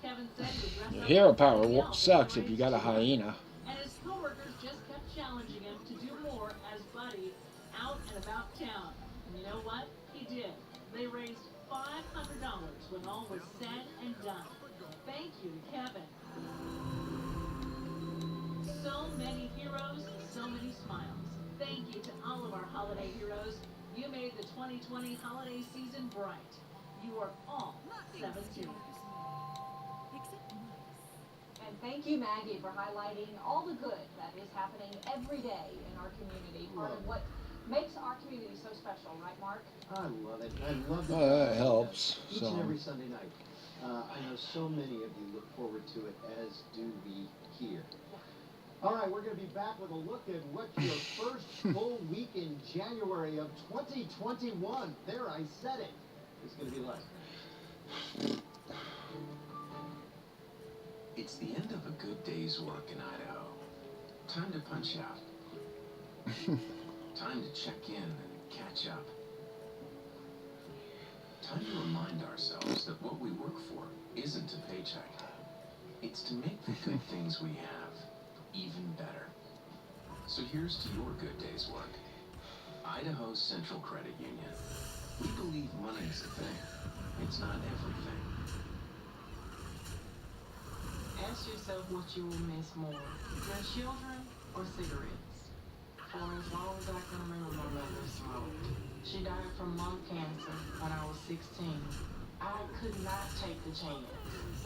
Kevin said he would dress Your up hero like power everybody else sucks and if you got a hyena. and his coworkers just kept challenging him to do more as Buddy out and about town. And you know what? He did. They raised $500 when all was said and done. Thank you to Kevin. So many heroes, so many smiles. Thank you to all of our holiday heroes. You made the 2020 holiday season bright. You are all 17. And thank you, Maggie, for highlighting all the good that is happening every day in our community. Part of what makes our community so special, right, Mark? I love it. I love it. Oh, that helps. Each and every Sunday night. I know so many of you look forward to it, as do we here. All right, we're going to be back with a look at what your first full week in January of 2021, there I said it, is going to be like. It's the end of a good day's work in Idaho. Time to punch out. Time to check in and catch up. Time to remind ourselves that what we work for isn't a paycheck. It's to make the good things we have even better. So here's to your good day's work. Idaho Central Credit Union. We believe money is a thing. It's not everything. Ask yourself what you will miss more, your children or cigarettes. For as long as I can remember, my mother smoked. She died from lung cancer when I was 16. I could not take the chance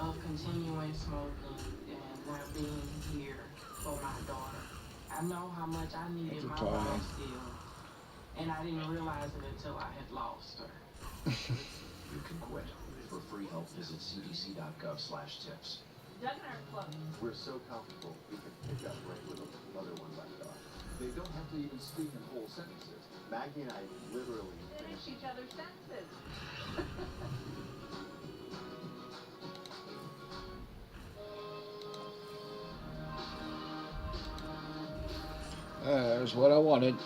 of continuing smoking and not being here for my daughter. I know how much I needed my mom still, and I didn't realize it until I had lost her. You can quit. For free help, visit cdc.gov/tips. Doug and I are close. We're so comfortable, we can pick up right where the other one left off. They don't have to even speak in whole sentences. Maggie and I literally Finish each other's sentences. There's what I wanted.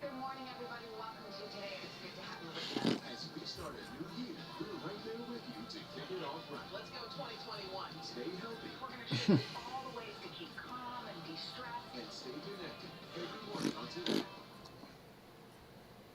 Good morning, everybody. Welcome to today. It's good to have you with us. As we start a new year, we're right there with you to kick it off right. Let's go 2021. Stay healthy. We're going to show you all the ways to keep calm and de-stress. And stay connected every morning on today.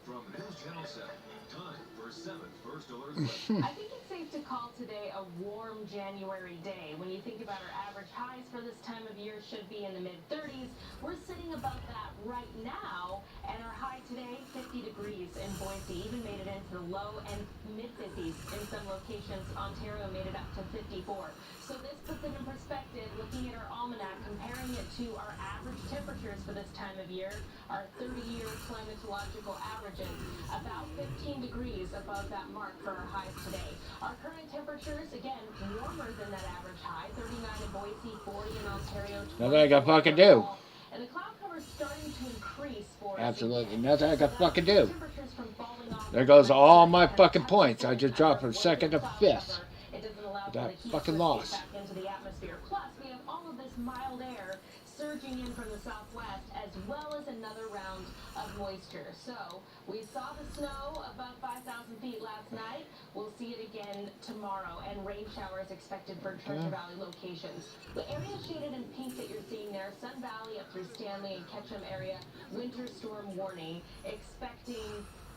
From News Channel 7, time for 7 First Alert. I think it's safe to call today a warm January day. When you think about our average highs for this time of year should be in the mid-30s. We're sitting above that right now, and our high today, 50 degrees in Boise, even made it into the low and mid-50s in some locations. Ontario made it up to 54. So this puts it in perspective, looking at our almanac, comparing it to our average temperatures for this time of year, our 30-year climatological averages, about 15 degrees above that mark for our highs today. Our current temperatures, again, warmer than that average high, 39 in Boise, 40 in Ontario, 20 Nothing I can fucking do. and the cloud cover's starting to increase for us. Absolutely again. nothing I can fucking do. Temperatures from falling off There goes all my and fucking touch points. I percent just dropped under from one second to big cloud fifth. cover. It doesn't allow for That the heat fucking to escape loss. back into the atmosphere. Plus, we have all of this mild air surging in from the southwest, as well as another round of moisture. So we saw the snow above 5,000 feet last night. We'll see it again tomorrow, and rain showers expected for Treasure Valley locations. The areas shaded in pink that you're seeing there, Sun Valley up through Stanley and Ketchum area, winter storm warning, expecting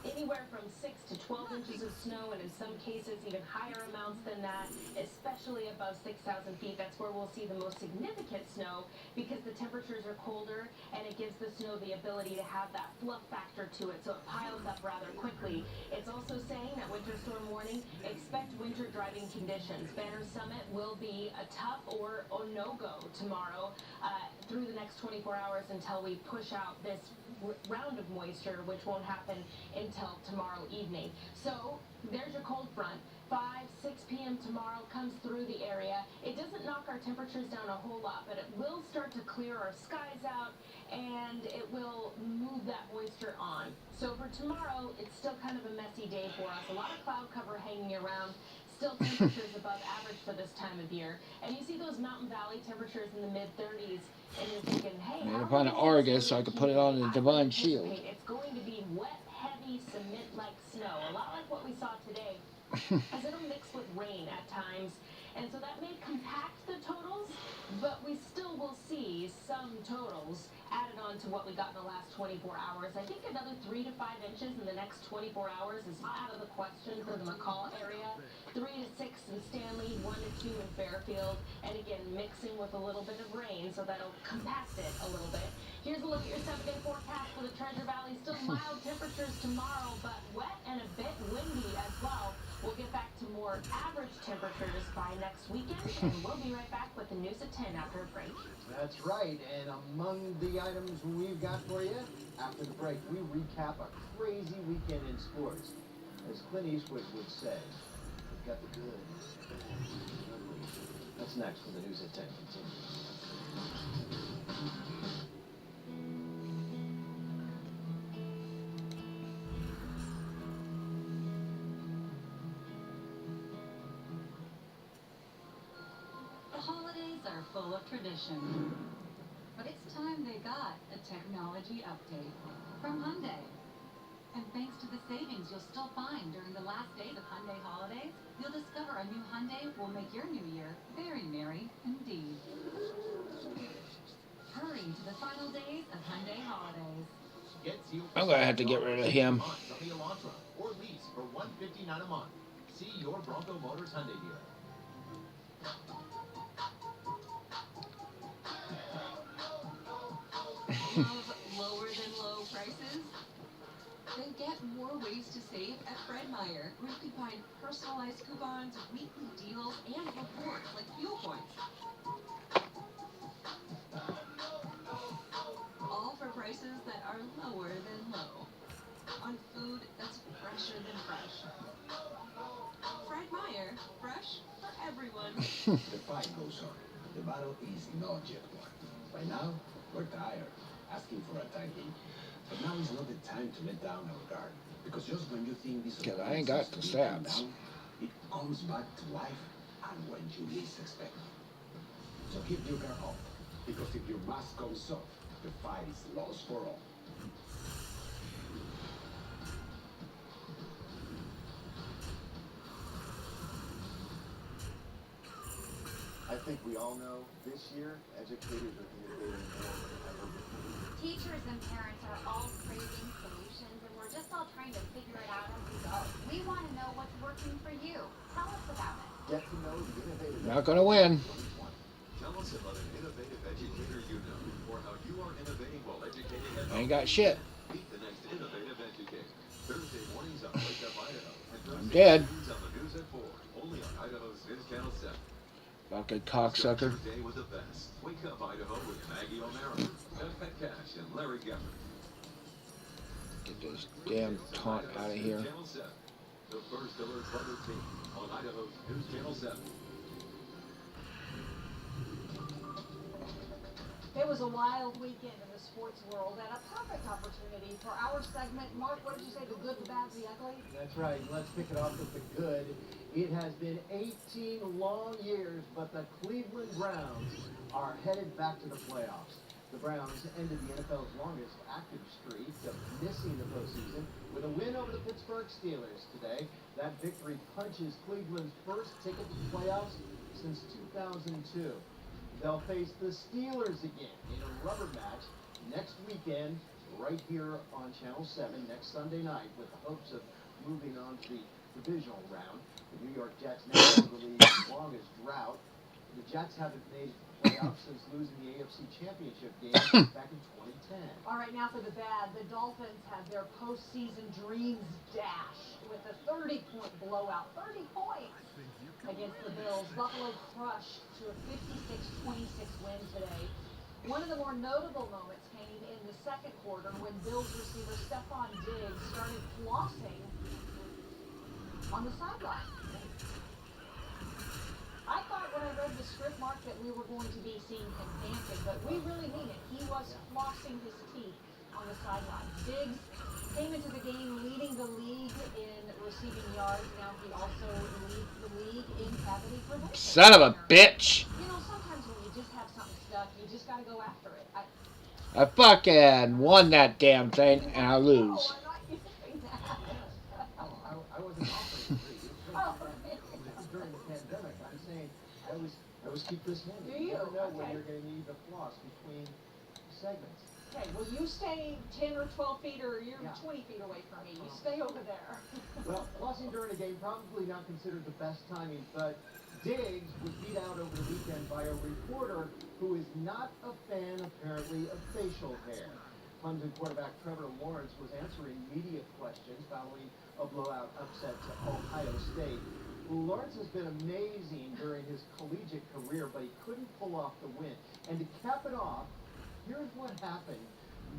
anywhere from 6 to 12 inches of snow, and in some cases even higher amounts than that, especially above 6,000 feet. That's where we'll see the most significant snow, because the temperatures are colder and it gives the snow the ability to have that fluff factor to it, so it piles up rather quickly. It's also saying that winter storm warning, expect winter driving conditions. Banner Summit will be a tough or no-go tomorrow through the next 24 hours until we push out this round of moisture, which won't happen until tomorrow evening. So there's your cold front. 5, 6 p.m. tomorrow comes through the area. It doesn't knock our temperatures down a whole lot, but it will start to clear our skies out, and it will move that moisture on. So for tomorrow, it's still kind of a messy day for us. A lot of cloud cover hanging around. Still temperatures above average for this time of year. And you see those Mountain Valley temperatures in the mid-30s, and you're thinking, hey, Made up on an Argus so I could put it on the Divine Shield. It's going to be wet, heavy, cement-like snow, a lot like what we saw today, as it'll mix with rain at times. And so that may compact the totals, but we still will see some totals added on to what we got in the last 24 hours. I think another 3 to 5 inches in the next 24 hours is out of the question for the McCall area. 3 to 6 in Stanley, 1 to 2 in Fairfield, and again, mixing with a little bit of rain, so that'll compact it a little bit. Here's a look at your 7-day forecast for the Treasure Valley. Still mild temperatures tomorrow, but wet and a bit windy as well. We'll get back to more average temperatures by next weekend, and we'll be right back with the news at 10 after a break. That's right, and among the items we've got for you, after the break, we recap a crazy weekend in sports. As Clint Eastwood would say, we've got the good, the bad, and the ugly. That's next when the news at 10 continues. The holidays are full of tradition. But it's time they got a technology update from Hyundai. And thanks to the savings you'll still find during the last days of Hyundai holidays, you'll discover a new Hyundai will make your new year very merry indeed. Hurry to the final days of Hyundai holidays. I'm gonna have to get rid of him. Or lease for $159 a month. See your Bronco Motors Hyundai dealer. Love lower than low prices? Then get more ways to save at Fred Meyer, where you can find personalized coupons, weekly deals, and rewards like fuel points. All for prices that are lower than low. On food that's fresher than fresh. Fred Meyer, fresh for everyone. The fight goes on. The battle is not yet won. By now, we're tired, asking for a tanking. But now is not the time to let down our guard. Because just when you think this I ain't got the stats. down, it comes back to life and when you least expect it. So keep your guard up. Because if your mask comes off, the fight is lost for all. I think we all know this year, educators are innovating more than ever before. Teachers and parents are all craving solutions, and we're just all trying to figure it out as we go. We want to know what's working for you. Tell us about it. Get to know the innovative. Not gonna win. Tell us about ain't got shit. Meet the next innovative educator. Thursday mornings on Wake Up Idaho. And I'm Thursday dead. afternoons on the news at 4. Only on Idaho's News Channel 7. Fucking Start cocksucker. your day with the best. Wake Up Idaho with Maggie O'Mara, Beth Cash, and Larry Gefford. Get this damn taunt out of here. Channel 7. The first alert weather team on Idaho's News Channel 7. It was a wild weekend in the sports world and a perfect opportunity for our segment. Mark, what did you say? The good, the bad, the ugly? That's right. Let's kick it off with the good. It has been 18 long years, but the Cleveland Browns are headed back to the playoffs. The Browns ended the NFL's longest active streak of missing the postseason with a win over the Pittsburgh Steelers today. That victory punches Cleveland's first ticket to the playoffs since 2002. They'll face the Steelers again in a rubber match next weekend right here on Channel 7 next Sunday night with the hopes of moving on to the divisional round. The New York Jets now have the league's longest drought. The Jets haven't made it to the playoffs since losing the AFC Championship game back in 2010. All right, now for the bad. The Dolphins had their postseason dreams dashed with a 30-point blowout. 30 points against the Bills. Buffalo crushed to a 56-26 win today. One of the more notable moments came in the second quarter when Bills receiver Stephon Diggs started flossing on the sideline. I thought when I read the script, Mark, that we were going to be seeing him dancing, but we really mean it. He was flossing his teeth on the sideline. Diggs came into the game leading the league in receiving yards. Now he also leads the league in cavity prevention. Son of a bitch. You know, sometimes when you just have something stuck, you just got to go after it. I fucking won that damn thing and I lose. Oh, I'm not using that. I wasn't offering to read. This is during the pandemic. I'm saying I always keep this handy. Do you? Never know when Okay. you're going to need the floss between segments. Okay, well, you stay 10 or 12 feet, or you're Yeah. 20 feet away from me. You stay over there. Well, flossing during a game probably not considered the best timing, but Diggs was beat out over the weekend by a reporter who is not a fan, apparently, of facial hair. Clemson quarterback Trevor Lawrence was answering media questions following a blowout upset to Ohio State. Lawrence has been amazing during his collegiate career, but he couldn't pull off the win. And to cap it off, here's what happened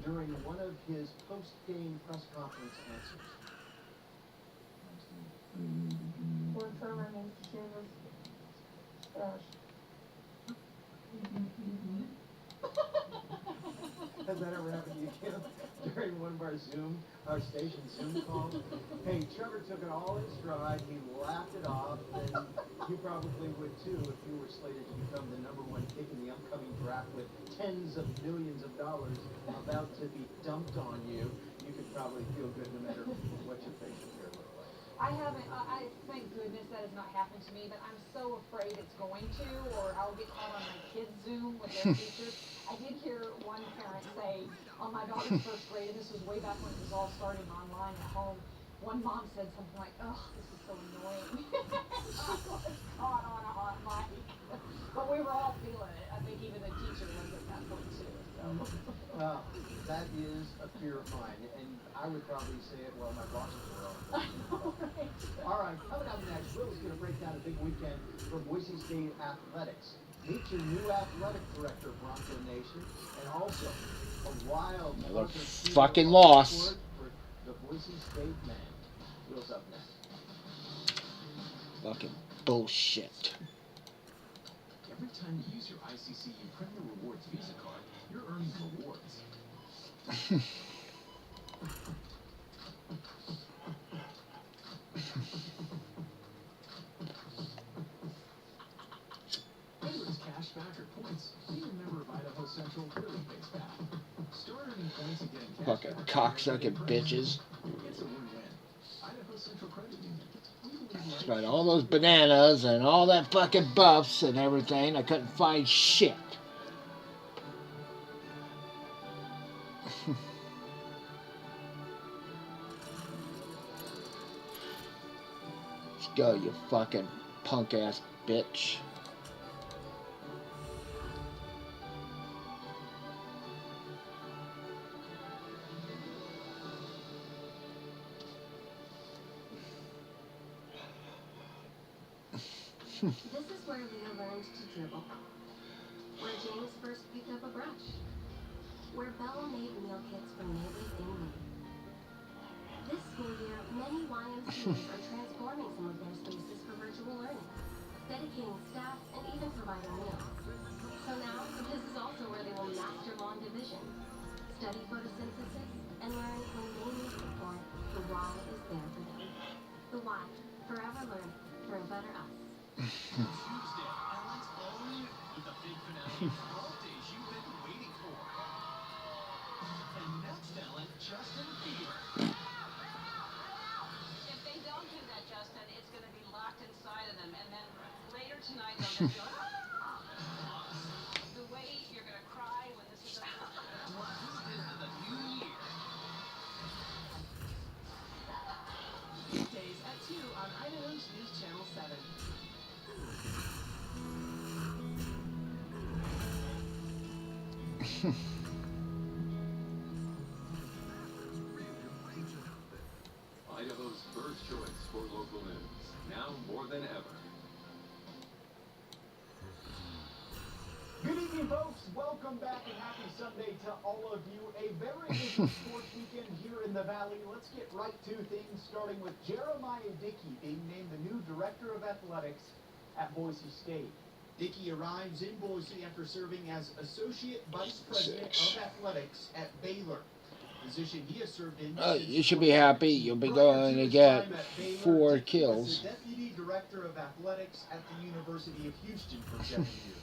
during one of his post-game press conference answers. What Trevor needs to shave his stash. Has that ever happened to you, Kim? During one of our station Zoom calls? Hey, Trevor took it all in stride. He laughed it off, and you probably would too if you were slated to become the #1 pick in the upcoming draft with tens of millions of dollars about to be dumped on you. You could probably feel good no matter what your facial hair looked like. I haven't, I thank goodness that has not happened to me, but I'm so afraid it's going to, or I'll get caught on my kids' Zoom with their teachers. I did hear one parent say on my daughter's first grade, and this was way back when it was all starting online at home, one mom said something like, "Oh, this is so annoying." She was caught on a hot mic. But we were all feeling it. I think even the teacher was at that point too. So. Well, that is a fear of mine, and I would probably say it while my bosses were on. All right, coming up next, Will's going to break down a big weekend for Boise State athletics. Meet your new athletic director, Bronco Nation, and also a wild Another fucking loss. for the Boise State men. Will's up next. Fucking bullshit. Every time you use your ICCU Premier Rewards Visa card, you're earning rewards. Whether it's cash back or points, being a member of Idaho Central really pays back. Start earning points and getting cash Fucking back. cocksucking bitches. It's a win-win. Idaho Central Credit Union. Despite all those bananas and all that fucking buffs and everything, I couldn't find shit. Let's go, you fucking punk ass bitch. This is where Leo learned to dribble, where James first picked up a brush, where Bella made meal kits for neighbors in need. This school year, many YMCAs are transforming some of their spaces for virtual learning, dedicating staff and even providing meals. So now, this is also where they will master long division, study photosynthesis, and learn when they need support, the Y is there for them. The Y, forever learning for a better us. Tuesday, Ellen's all new with the big finale of 12 days you've been waiting for. And next, Ellen, Justin Bieber. If they don't do that, Justin, it's going to be locked inside of them. And then later tonight, they'll just go, the way you're going to cry when this is over. Plus, into the new year. Weekdays at 2 on Idaho's News Channel 7. Idaho's first choice for local news, now more than ever. Good evening, folks. Welcome back and happy Sunday to all of you. A very busy sports weekend here in the Valley. Let's get right to things, starting with Jeremiah Dickey being named the new Director of Athletics at Boise State. Dickey arrives in Boise after serving as Associate Vice President of Athletics at Baylor. Position he has served in. You should be happy. You'll be going to get 4 kills. Deputy Director of Athletics at the University of Houston for 7 years.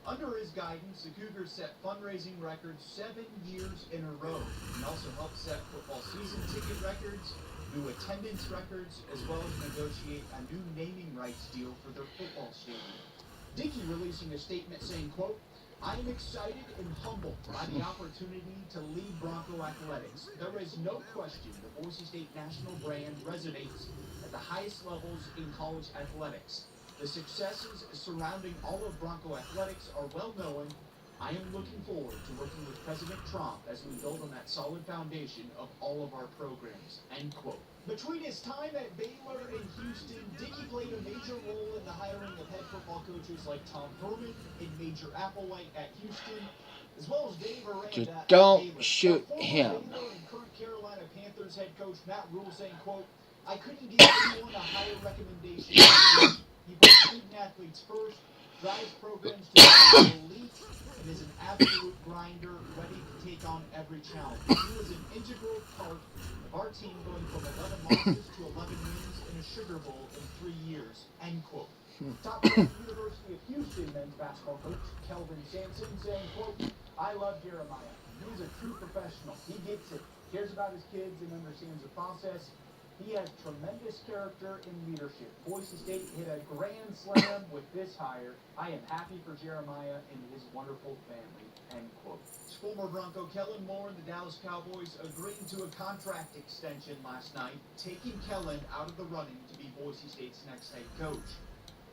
Under his guidance, the Cougars set fundraising records 7 years in a row, and also helped set football season ticket records, new attendance records, as well as negotiate a new naming rights deal for their football stadium. Dickey releasing a statement saying, quote, "I am excited and humbled by the opportunity to lead Bronco athletics. There is no question the Boise State national brand resonates at the highest levels in college athletics. The successes surrounding all of Bronco athletics are well known. I am looking forward to working with President Trump as we build on that solid foundation of all of our programs." End quote. Between his time at Baylor and Houston, Dickey played a major role in the hiring of head football coaches like Tom Herman and Major Applewhite at Houston, as well as Dave Aranda Just at don't Baylor. shoot Former him. Baylor and current Carolina Panthers head coach Matt Rule saying, quote, "I couldn't give anyone a higher recommendation than Dickey. He puts student athletes first, drives programs to the elite, and is an absolute grinder, ready to take on every challenge. He was an integral part of our team going from 11 losses to 11 wins in a Sugar Bowl in 3 years." End quote. Top University of Houston men's basketball coach Kelvin Sampson saying, quote, "I love Jeremiah. He's a true professional. He gets it, cares about his kids, and understands the process. He has tremendous character and leadership. Boise State hit a grand slam with this hire. I am happy for Jeremiah and his wonderful family." End quote. Former Bronco Kellen Moore and the Dallas Cowboys agreeing to a contract extension last night, taking Kellen out of the running to be Boise State's next head coach.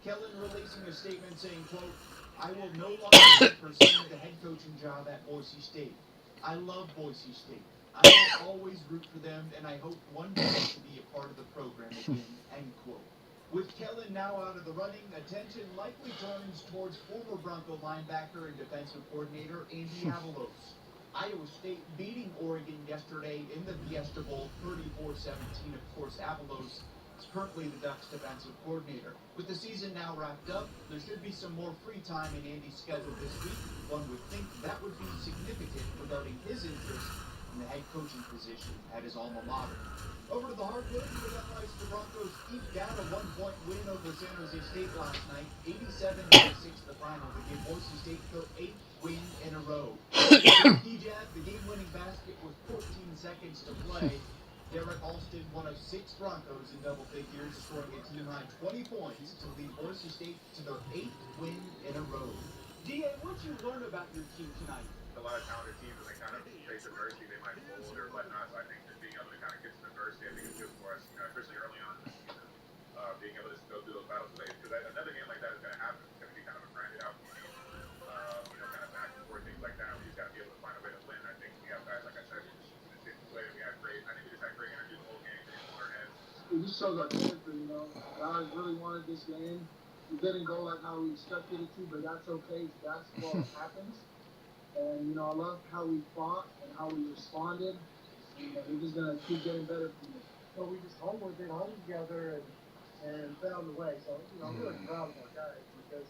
Kellen releasing a statement saying, quote, "I will no longer be pursuing the head coaching job at Boise State. I love Boise State. I will always root for them, and I hope one day to be a part of the program again." End quote. With Kellen now out of the running, attention likely turns towards former Bronco linebacker and defensive coordinator Andy Avalos. Iowa State beating Oregon yesterday in the Fiesta Bowl 34-17. Of course, Avalos is currently the Ducks defensive coordinator. With the season now wrapped up, there should be some more free time in Andy's schedule this week. One would think that would be significant regarding his interest in the head coaching position at his alma mater. Over to the hardwood, the Broncos eked out a 1-point win over San Jose State last night, 87-86 the final, to give Boise State their 8th win in a row. PJAB, the game-winning basket with 14 seconds to play. Derek Alston, one of 6 Broncos in double figures, scoring a team-high 20 points to lead Boise State to their 8th win in a row. DA, what'd you learn about your team tonight? A lot of talented teams, when they kind of face adversity, they might fold or whatnot. So I think just being able to kind of get some adversity, I think is good for us, especially early on in the season. Being able to just go through those battles, because another game like that is going to happen. It's going to be kind of a grinded out game, kind of back and forth, things like that. We just got to be able to find a way to win. I think we have guys, like I said, who just play. We had great. I think we just had great energy the whole game. They just put our heads. It just shows our character, Guys really wanted this game. It didn't go like how we expected it to, but that's okay. It's basketball. It happens. And, I love how we fought and how we responded. And we're just going to keep getting better from this. So we just homeworked at home together and found a way. So, I'm really proud of our guys because,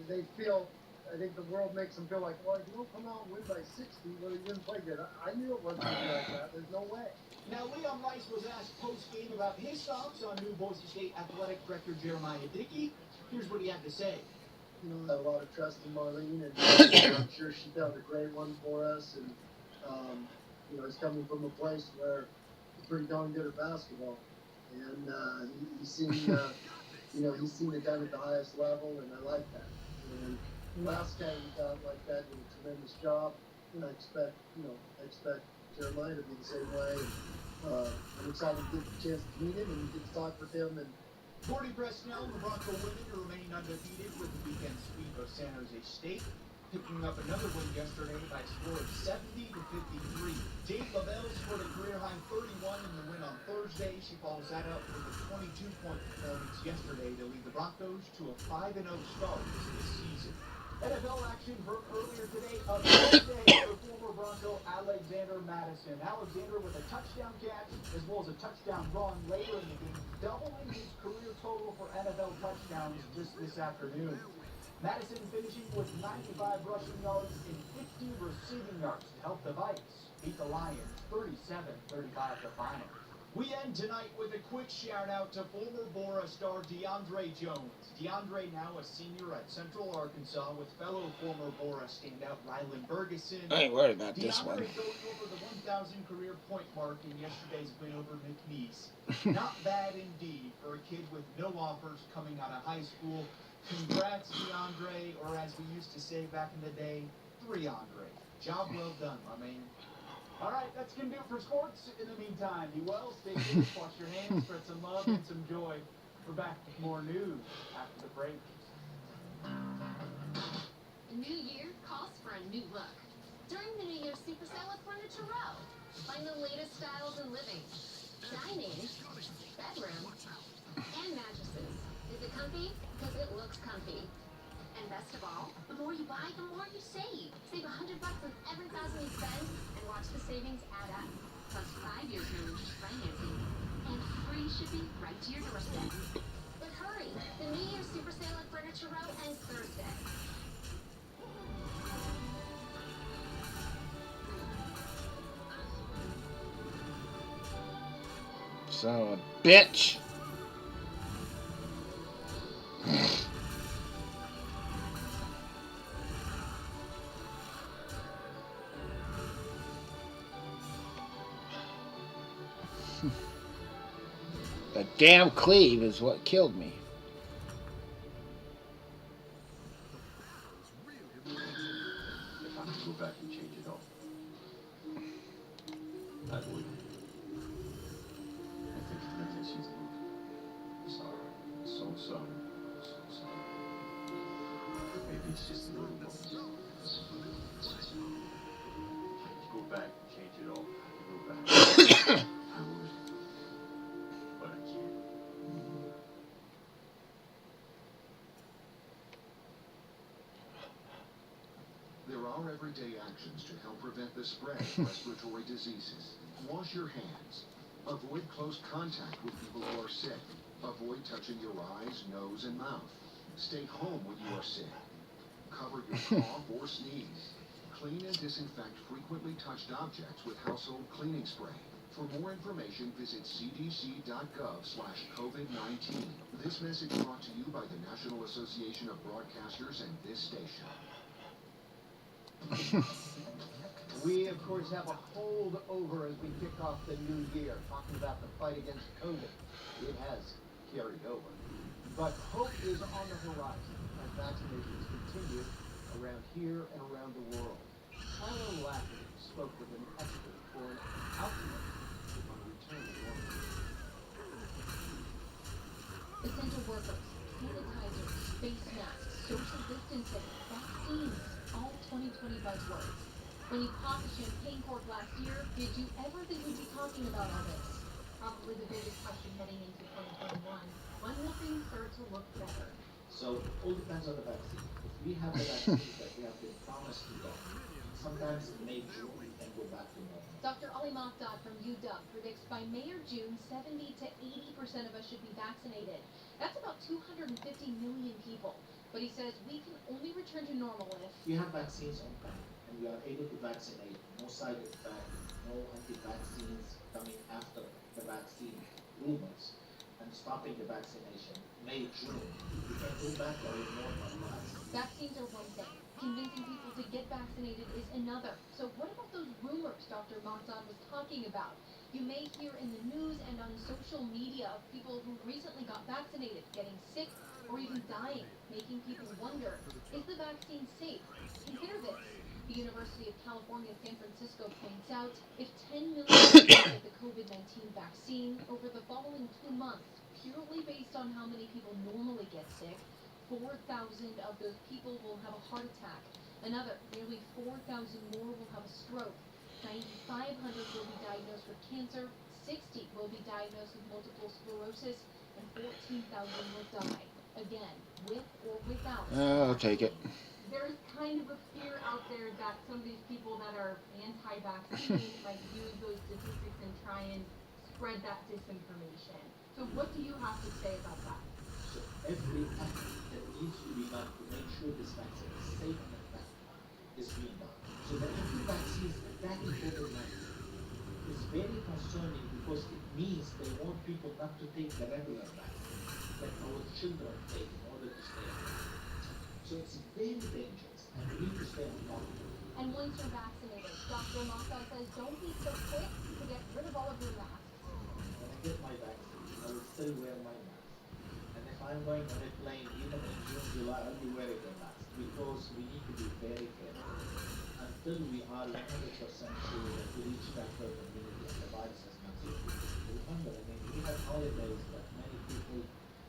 they feel, I think the world makes them feel like, well, if you don't come out and win by 60, well, you didn't play good. I knew it wasn't going to be like that. There's no way. Now, Leon Rice was asked post-game about his thoughts on new Boise State Athletic Director Jeremiah Dickey. Here's what he had to say. I have a lot of trust in Marlene, and I'm sure she found a great one for us. And, it's coming from a place where he's pretty darn good at basketball. And he's seen, he's seen it done at the highest level, and I like that. And last guy we got like that did a tremendous job, and I expect Jeremiah to be the same way. And, I'm excited to get the chance to meet him and get to talk with him. And Morning press now, the Bronco women remain undefeated with the weekend sweep of San Jose State, picking up another win yesterday by a score of 70-53. Jade Lavelle scored a career-high 31 in the win on Thursday. She follows that up with a 22-point performance yesterday to lead the Broncos to a 5-0 start this season. NFL action broke earlier today, a big day for former Bronco Alexander Madison. Alexander with a touchdown catch as well as a touchdown run later in the game, doubling his career total for NFL touchdowns just this afternoon. Madison finishing with 95 rushing yards and 50 receiving yards to help the Vikes beat the Lions 37-35 the final. We end tonight with a quick shout-out to former Bora star DeAndre Jones. DeAndre now a senior at Central Arkansas with fellow former Bora standout Rylan Ferguson. I ain't worried about this one. DeAndre going over the 1,000 career point mark in yesterday's win over McNeese. Not bad indeed for a kid with no offers coming out of high school. Congrats, DeAndre, or as we used to say back in the day, 3Andre. Job well done, my man. All right, that's going to do it for sports. In the meantime, be well, stay safe, wash your hands, spread some love and some joy. We're back with more news after the break. A new year calls for a new look. During the New Year's Super Sale at Furniture Row, find the latest styles in living, dining, bedroom, and mattresses. Is it comfy? Because it looks comfy. And best of all, the more you buy, the more you save. Save $100 on every $1,000 you spend, and watch the savings add up. Plus 5 years no interest financing, and free shipping right to your doorstep. But hurry, the New Year's Super Sale at Furniture Row ends Thursday. Son of a bitch. The damn cleave is what killed me. If I could go back and change it all, I would. I think she's sorry. So sorry. So sorry. Maybe it's just a little moment. Go back and change it all. Go back. I would. But I can't. There are everyday actions to help prevent the spread of respiratory diseases. Wash your hands. Avoid close contact with people who are sick. Avoid touching your eyes, nose, and mouth. Stay home when you are sick. Cover your cough or sneeze. Clean and disinfect frequently touched objects with household cleaning spray. For more information, visit cdc.gov/COVID-19. This message brought to you by the National Association of Broadcasters and this station. We, of course, have a holdover as we kick off the new year, talking about the fight against COVID. It has carried over. But hope is on the horizon as vaccinations continue around here and around the world. Tyler Lafferty spoke with an expert for an outlook on return to normal. Essential workers, sanitizers, face masks, social distancing, vaccines, all 2020 buzzwords. When you popped the champagne cork last year, did you ever think we'd be talking about all this? Probably the biggest question heading into 2021. When will things start to look better? So it all depends on the vaccine. If we have the vaccines that we have been promised to get, sometimes in May, June, we can go back to normal. Dr. Ali Makdad from UW predicts by May or June, 70 to 80% of us should be vaccinated. That's about 250 million people. But he says we can only return to normal if we have vaccines on time and we are able to vaccinate, no side effect, no anti-vaccines coming after the vaccine rumors, and stopping the vaccination. May, June, we can go back to our normal lives. Vaccines are one thing. Convincing people to get vaccinated is another. So what about those rumors Dr. Mahmoud was talking about? You may hear in the news and on social media of people who recently got vaccinated, getting sick or even dying, making people wonder, is the vaccine safe? Consider this. The University of California, San Francisco points out if 10 million people get the COVID-19 vaccine over the following 2 months, purely based on how many people normally get sick, 4,000 of those people will have a heart attack. Another, nearly 4,000 more will have a stroke. 9,500 will be diagnosed with cancer. 60 will be diagnosed with multiple sclerosis. And 14,000 will die. Again, with or without. I'll take it. There's kind of a fear out there that some of these people that are anti-vaccine might use those statistics and try and spread that disinformation. So what do you have to say about that? So every effort that needs to be done to make sure this vaccine is safe and effective is being done. So the anti-vaccines attacking COVID-19 is very concerning because it means they want people not to take the regular vaccine that our children take in order to stay alive. So it's very dangerous and we need to stay on top of it. And once you're vaccinated, Dr. Mahmoud says don't be so quick to get rid of all of your masks. When I get my vaccine, I will still wear my mask. And if I'm going on a plane, even in June, July, I'll be wearing a mask because we need to be very careful until we are 100% sure that we reach that herd immunity and the virus has not circulated. Remember, I mean, we had holidays that many people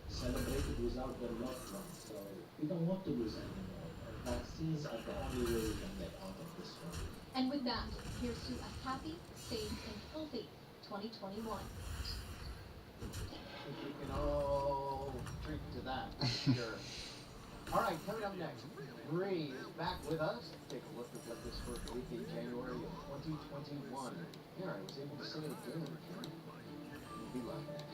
celebrated without their loved ones, so we don't want to lose anymore. And vaccines are the only way we can get out of this one. And with that, here's to a happy, safe, and healthy 2021. I think we can all drink to that, sure. All right, coming up next, Bree is back with us. Take a look at what this first week in January of 2021. Here, I was able to say it again. We'll be right back.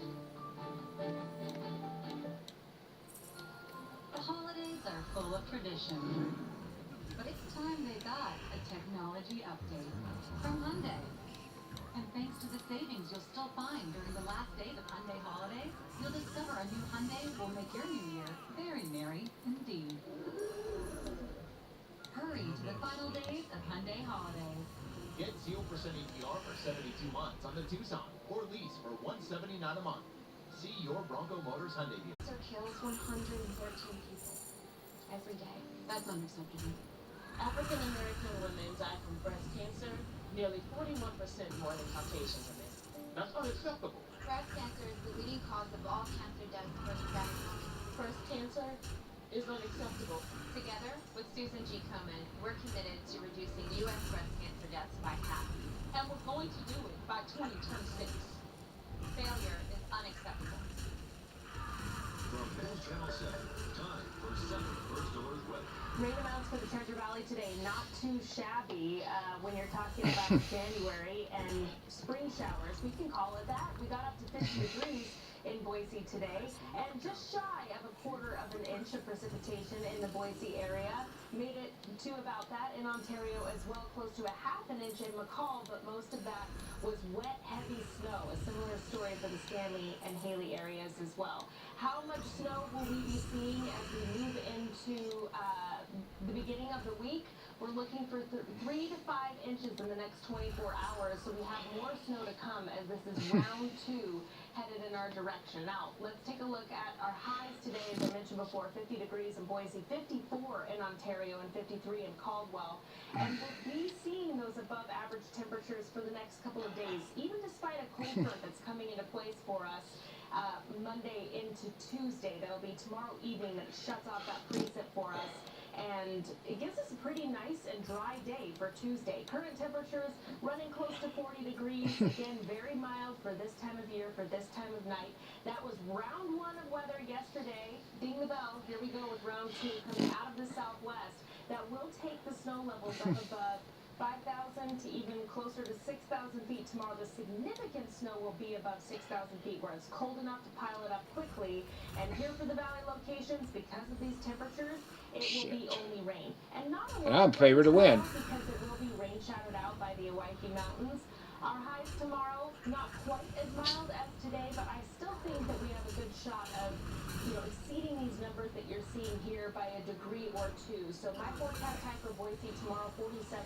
The holidays are full of tradition, but it's time they got a technology update from Hyundai. And thanks to the savings you'll still find during the last days of Hyundai holidays, you'll discover a new Hyundai will make your new year very merry indeed. Hurry to the final days of Hyundai holidays. Get 0% APR for 72 months on the Tucson, or lease for $179 a month. See your Bronco Motors Hyundai dealer. Cancer kills 113 people every day. That's unacceptable. African American women die from breast cancer nearly 41% more than Caucasian women. That's unacceptable. Breast cancer is the leading cause of all cancer deaths first pregnancy. Breast cancer is unacceptable. Together with Susan G. Komen, we're committed to reducing U.S. breast cancer deaths by half. And we're going to do it by 2026. Failure is unacceptable. From News Channel 7, time for 7 First Alert weather. Rain amounts for the Treasure Valley today, not too shabby when you're talking about January and spring showers. We can call it that. We got up to 50 degrees in Boise today, and just shy of a quarter of an inch of precipitation in the Boise area. Made it to about that in Ontario as well, close to a half an inch in McCall, but most of that was wet, heavy snow. A similar story for the Stanley and Haley areas as well. How much snow will we be seeing as we move into the beginning of the week? We're looking for 3 to 5 inches in the next 24 hours, so we have more snow to come as this is round 2 headed in our direction. Now, let's take a look at our highs today. As I mentioned before, 50 degrees in Boise, 54 in Ontario, and 53 in Caldwell. And we'll be seeing those above average temperatures for the next couple of days, even despite a cold front that's coming into place for us Monday into Tuesday. That'll be tomorrow evening that shuts off that preset for us. and it gives us a pretty nice and dry day for Tuesday. Current temperatures running close to 40 degrees. Again, very mild for this time of year, for this time of night. That was round one of weather yesterday. Ding the bell. Here we go with round two coming out of the southwest. That will take the snow levels up above 5,000 to even closer to 6,000 feet tomorrow. The significant snow will be above 6,000 feet where it's cold enough to pile it up quickly. And here for the valley locations, because of these temperatures, it will be only rain. And not a lot. And I'm favored to win. Because it will be rain shadowed out by the Owyhee Mountains. Our highs tomorrow, not quite as mild as today, but I still think that we have a good shot of, exceeding these numbers that you're seeing here by a degree or two. So my forecast high for Boise tomorrow, 47,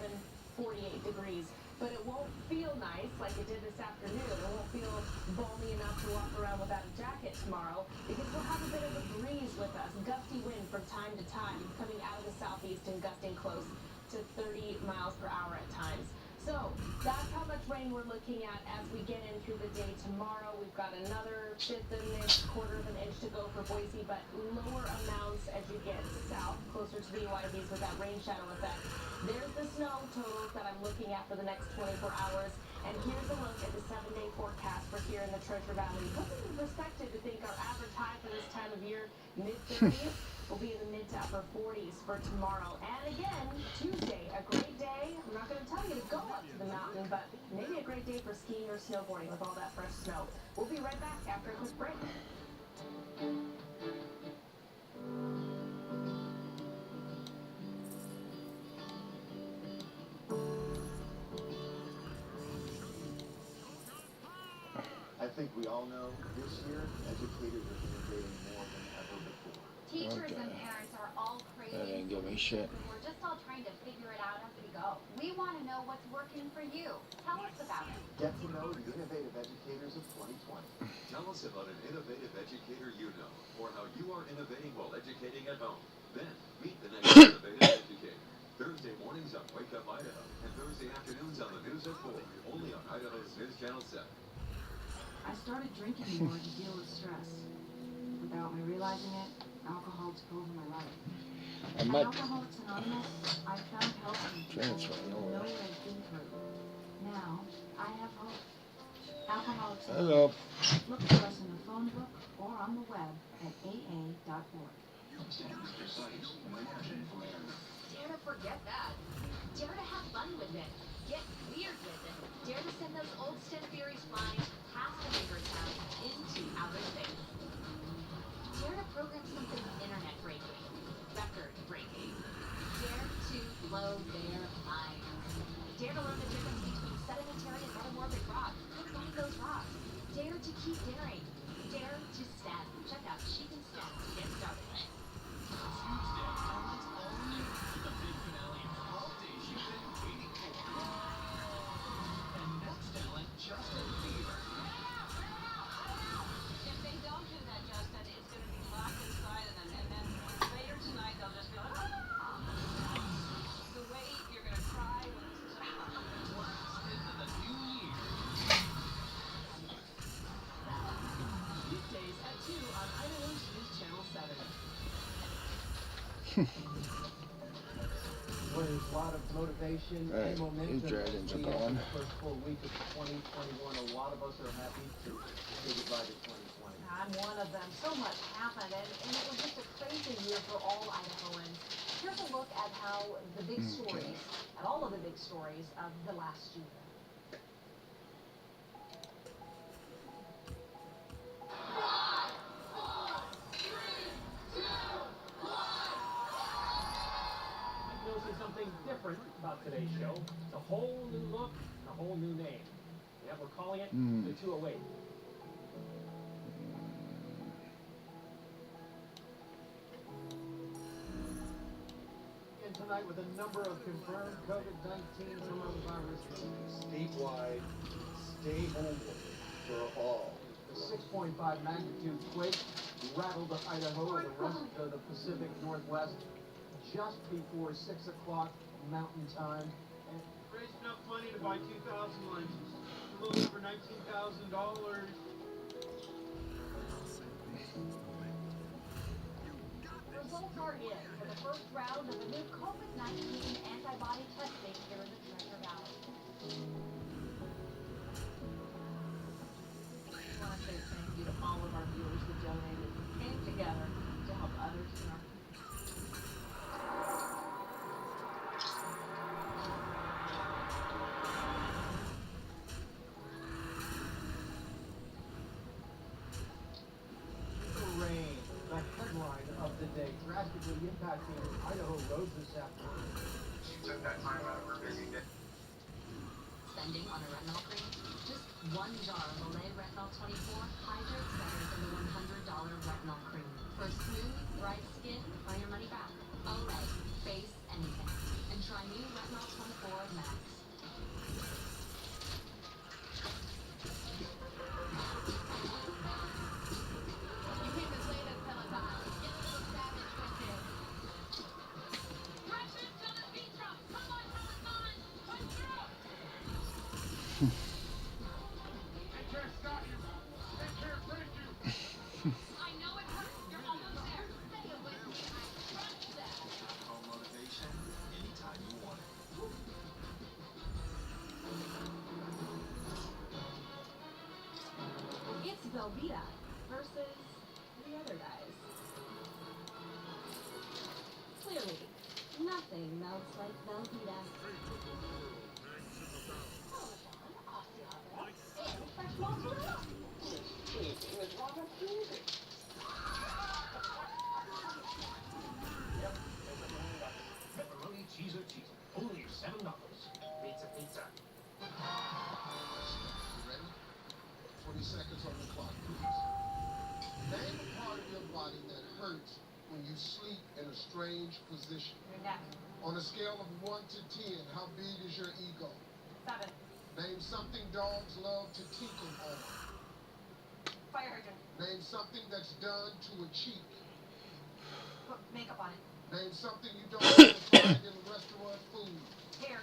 48 degrees. But it won't feel nice like it did this afternoon. It won't feel balmy enough to walk around without a jacket tomorrow because we'll have a bit of a breeze with us. Gusty wind from time to time coming out of the southeast and gusting close to 30 miles per hour at times. So that's how much rain we're looking at as we get in through the day tomorrow. We've got another fifth of an inch, quarter of an inch to go for Boise, but lower amounts as you get south, closer to the Owyhees with that rain shadow effect. There's the snow totals that I'm looking at for the next 24 hours. And here's a look at the 7-day forecast for here in the Treasure Valley. Puts it in perspective to think our average high for this time of year, mid-30s, will be in the mid to upper 40s for tomorrow. And again, Tuesday, a great day. I'm not going to tell you to go up to the mountain, but maybe a great day for skiing or snowboarding with all that fresh snow. We'll be right back after a quick break. I think we all know this year educators are innovating more than ever before. Teachers and parents are all crazy. That ain't give me shit. We're just all trying to figure it out as we go. We want to know what's working for you. Tell us about it. Get to know the innovative educators of 2020. Tell us about an innovative educator you know, or how you are innovating while educating at home. Then, meet the next innovative educator. Thursday mornings on Wake Up Idaho, and Thursday afternoons on the News at 4, only on Idaho's News Channel 7. I started drinking more to deal with stress. Without me realizing it, alcohol took over my life. I At might Alcoholics Anonymous, I found help from people transfer who over. know what I've been through. Now, I have hope. Alcoholics Hello. Anonymous. Look for us in the phone book or on the web at aa.org. Dare to forget that. Dare to have fun with it. Get weird with it. Dare to send those old STEM theories flying past the neighbor's house into outer space. Dare to program something internet breaking, record breaking. Dare to blow their minds. Dare to learn the difference between sedimentary and metamorphic rock. Find those rocks. Dare to keep daring. Dare to STEM. Check out Sheep and STEM to get started. If they don't do that, Justin, it's going to be locked inside of them, and then later tonight they'll just go, ah! The way you're going to cry when this is over. Into the new year. Weekdays at 2 on Idaho's News Channel 7. Well, there's a lot of motivation Right, and momentum. these dragons are We have gone. The first full week of 2021. A lot of us are happy to say goodbye to 2020. I'm one of them. So much happened, and it was just a crazy year for all Idahoans. Here's a look at how the big stories, at all of the big stories of the last year. You'll see something different about today's show. It's a whole new look, a whole new name. Yeah, we're calling it the 208. And tonight with a number of confirmed COVID-19 coronavirus cases. Statewide, stay home for all. The 6.5 magnitude quake rattled Idaho and the rest of the Pacific Northwest just before 6 o'clock Mountain Time. And Raised enough money to buy 2,000 lunches. A little over $19,000. results are in for the first round of the new COVID-19 antibody testing here in the Treasure Valley. I want to say thank you to all of our viewers who donated, came together to help others in our Rain, the headline of the day, drastically impacting Idaho roads this afternoon. She took that time out of her busy day. Spending on a retinol cream? Just one jar of Olay Retinol 24 hydrates better than the $100 retinol cream. For smooth, bright skin or your money back. Olay, face anything. And try new Retinol 24 Max. You came to play this Peloton. Get a little savage with it. Pressure to the beat drum. Come on, Peloton. Punch through. Take care, Scott. Take care, thank you. I know it hurts. You're almost there. Say it with me. I trust that. Home motivation anytime you want it. It's Velveeta versus the other guys. Clearly, nothing melts like Velveeta. And fresh mozzarella. Pepperoni cheeser cheeser. Only $7. Pizza, pizza. You ready? 20 seconds on the clock, please. Name a part of your body that hurts when you sleep in a strange position. Your neck. On a scale of 1 to 10, how big is your ego? 7. Name something dogs love to tinkle on. Fire hydrant. Name something that's done to a cheek. Put makeup on it. Name something you don't want to find in restaurant food. Hair.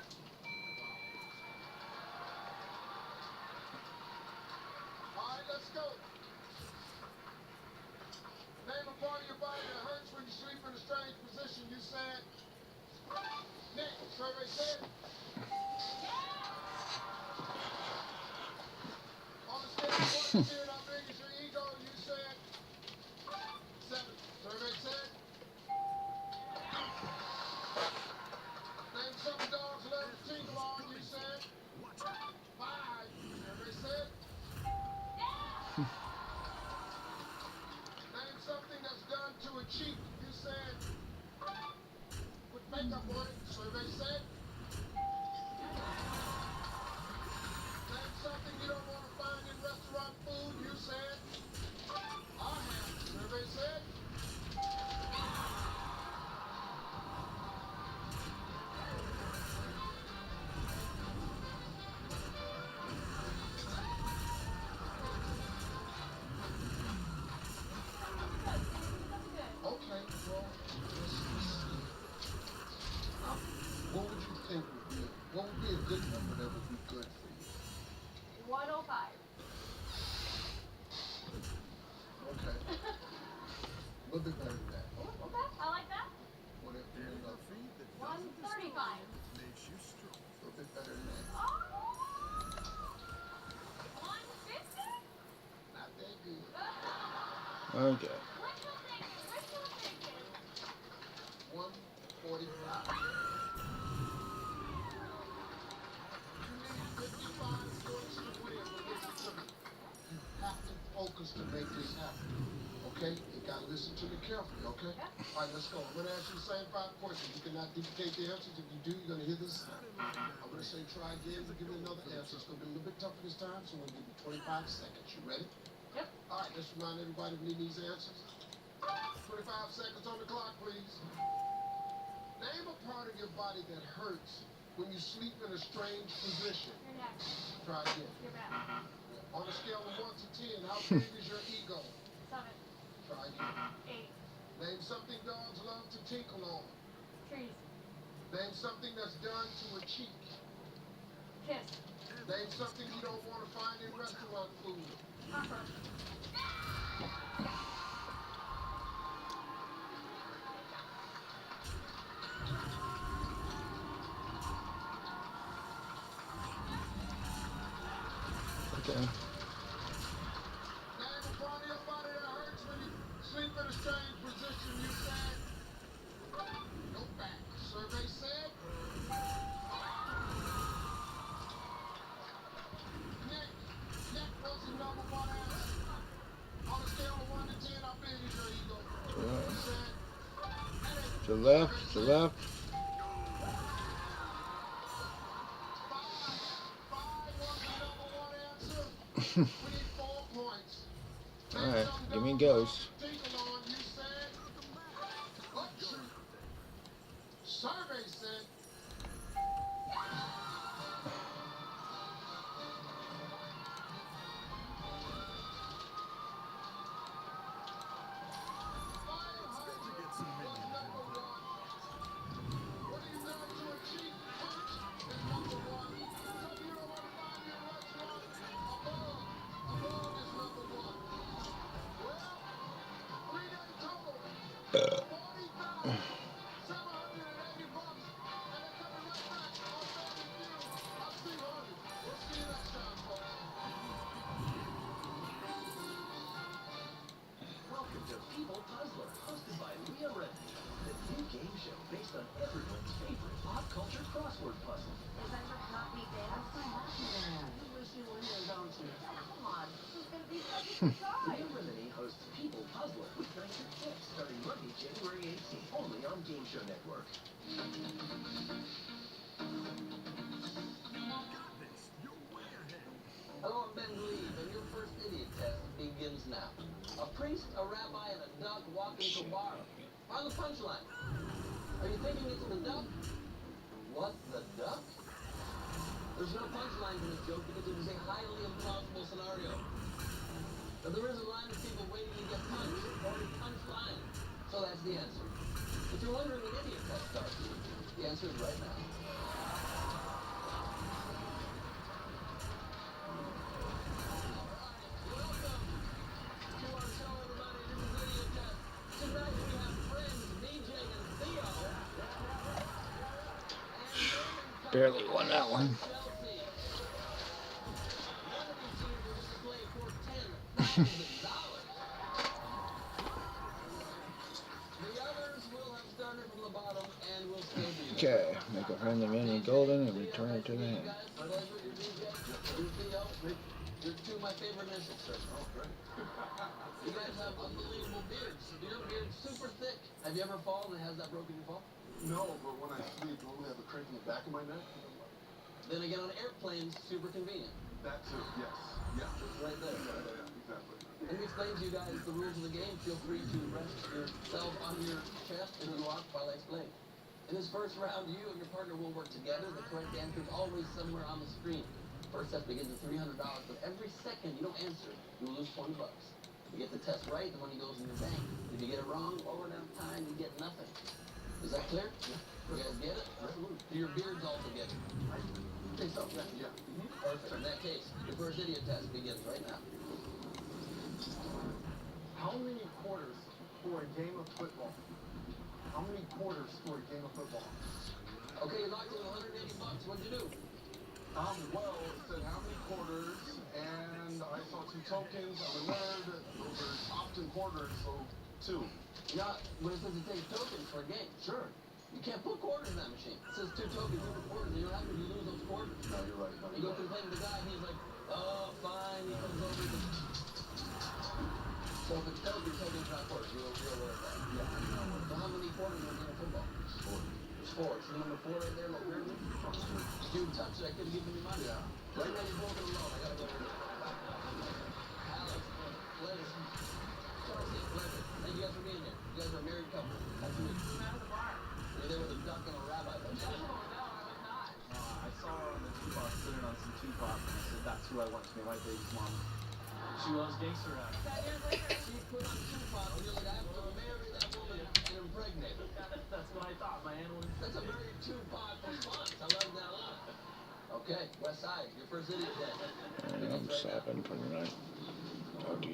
All right, let's go. Name a part of your body that hurts when you sleep in a strange position. You said neck. Survey said. On a scale of 1 to 10, how big is your ego? You said 7. Survey said. Name something dogs love to tinkle on. You said 5. Survey said. Name something that's done to a cheek. You said put makeup on it. Survey said. Name something you don't want to find in restaurant food. You said I have. Survey said. Okay, well, let's see. What would you think what would be a good number that would be good for you? 105. Okay. A little bit better than that. Okay, I like that. What if you end up 135. a little bit better than that? 150. Not that good. Okay. Wishful thinking. 145. You need 55 points to win, but listen to me. You have to focus to make this happen. Okay? You gotta listen to me carefully, okay? Alright, let's go. I'm gonna ask you the same 5 questions. You cannot duplicate the answers. If you do, you're gonna hear this. I'm gonna say try again, but give me another answer. It's gonna be a little bit tougher this time, so I'm gonna give you 25 seconds. You ready? Yep. Alright, let's remind everybody we need these answers. 25 seconds on the clock, please. Name a part of your body that hurts when you sleep in a strange position. Your neck. Try again. Your back. On a scale of 1 to 10, how big is your ego? 7. Try again. 8. Name something dogs love to tinkle on. Trees. Name something that's done to a cheek. Kiss. Name something you don't want to find in restaurant food. Cockroach. Okay. Sleep in a strange position, you said. No back. Survey said. Neck was the number one answer. On a scale of 1 to 10, how big is your ego? You said. To the left, to the left. Five was the number one answer. We need 4 points. Alright, give me Ghost. You said. Up shoot. Survey said. Welcome to People Puzzler, hosted by Leah Redmond, the new game show based on everyone's favorite pop culture crossword puzzle. Is that your happy dance? That's my happy dance. You wish you were here, don't you? Come on, this is going to be such a surprise. Leah Remini hosts People Puzzler with nicer tips starting Monday, January 18th, only on Game Show Network. Hello, I'm Ben Gleave, and your first idiot test begins now. A priest, a rabbi, and a duck walk into a bar. Find the punchline. Are you thinking it's the duck? What, the duck? There's no punchline to this joke because it is a highly implausible scenario. But there is a line of people waiting to get punched, or a punchline. So that's the answer. If you're wondering when idiot test starts, the answer is right now. Barely won that one. Okay, make a friendly minion golden and return it to the hand. You're two of my favorite initials, sir. Oh, great. You guys have unbelievable beards. Your beard's super thick. Have you ever fallen and has that broken your fall? No, but when I sleep, I only have a crank in the back of my neck. Then again, on airplanes, super convenient. That too, yes. Yeah. Just right there. Yeah, exactly. Let me explain to you guys the rules of the game. Feel free to rest yourself on your chest if you want while I explain. In this first round, you and your partner will work together. The correct answer is always somewhere on the screen. First test begins at $300, but every second you don't answer, you will lose $20. You get the test right, the money goes in your bank. If you get it wrong, lower down time, you get nothing. Is that clear? Yeah. You guys get it? Absolutely. Do your beards all together? I think so. Yeah. Perfect. In that case, your first idiot test begins right now. How many quarters for a game of football? How many quarters for a game of football? Okay, you locked in $180. What'd you do? Well, it said how many quarters, and I saw 2 tokens. I'm a nerd. Those are often quarters, so 2. Yeah, but it says it takes tokens for a game. Sure. You can't put quarters in that machine. It says 2 tokens, you put quarters, and you're happy if you lose those quarters. No, you're right. No, You go complain to the guy, and he's like, oh, fine. He comes over, he goes... So if it's tokens, not quarters. You're aware of that? Yeah, I know. So how many quarters are in a game of football? 4. There's 4. See number 4 right there, no pyramid? If you touch it, I could have given you money. Yeah. Right now, you're broken alone. I gotta go here. Alex, pleasure. Chelsea, pleasure. Thank you guys for being here. You guys are a married couple. That's me. Out of the bar. You're there with a duck and a rabbi. No, I was not. I saw her on the Tupac, sitting on some Tupac, and I said, that's who I want to be my baby's mom. She loves gangster rap. 10 years later. She put on Tupac, and you're like, I have to marry that woman and impregnate her. That's what I thought, my analyst. That's a very Tupac response. I love that a lot. Okay, West Side, your first idiot test. I'm 7 for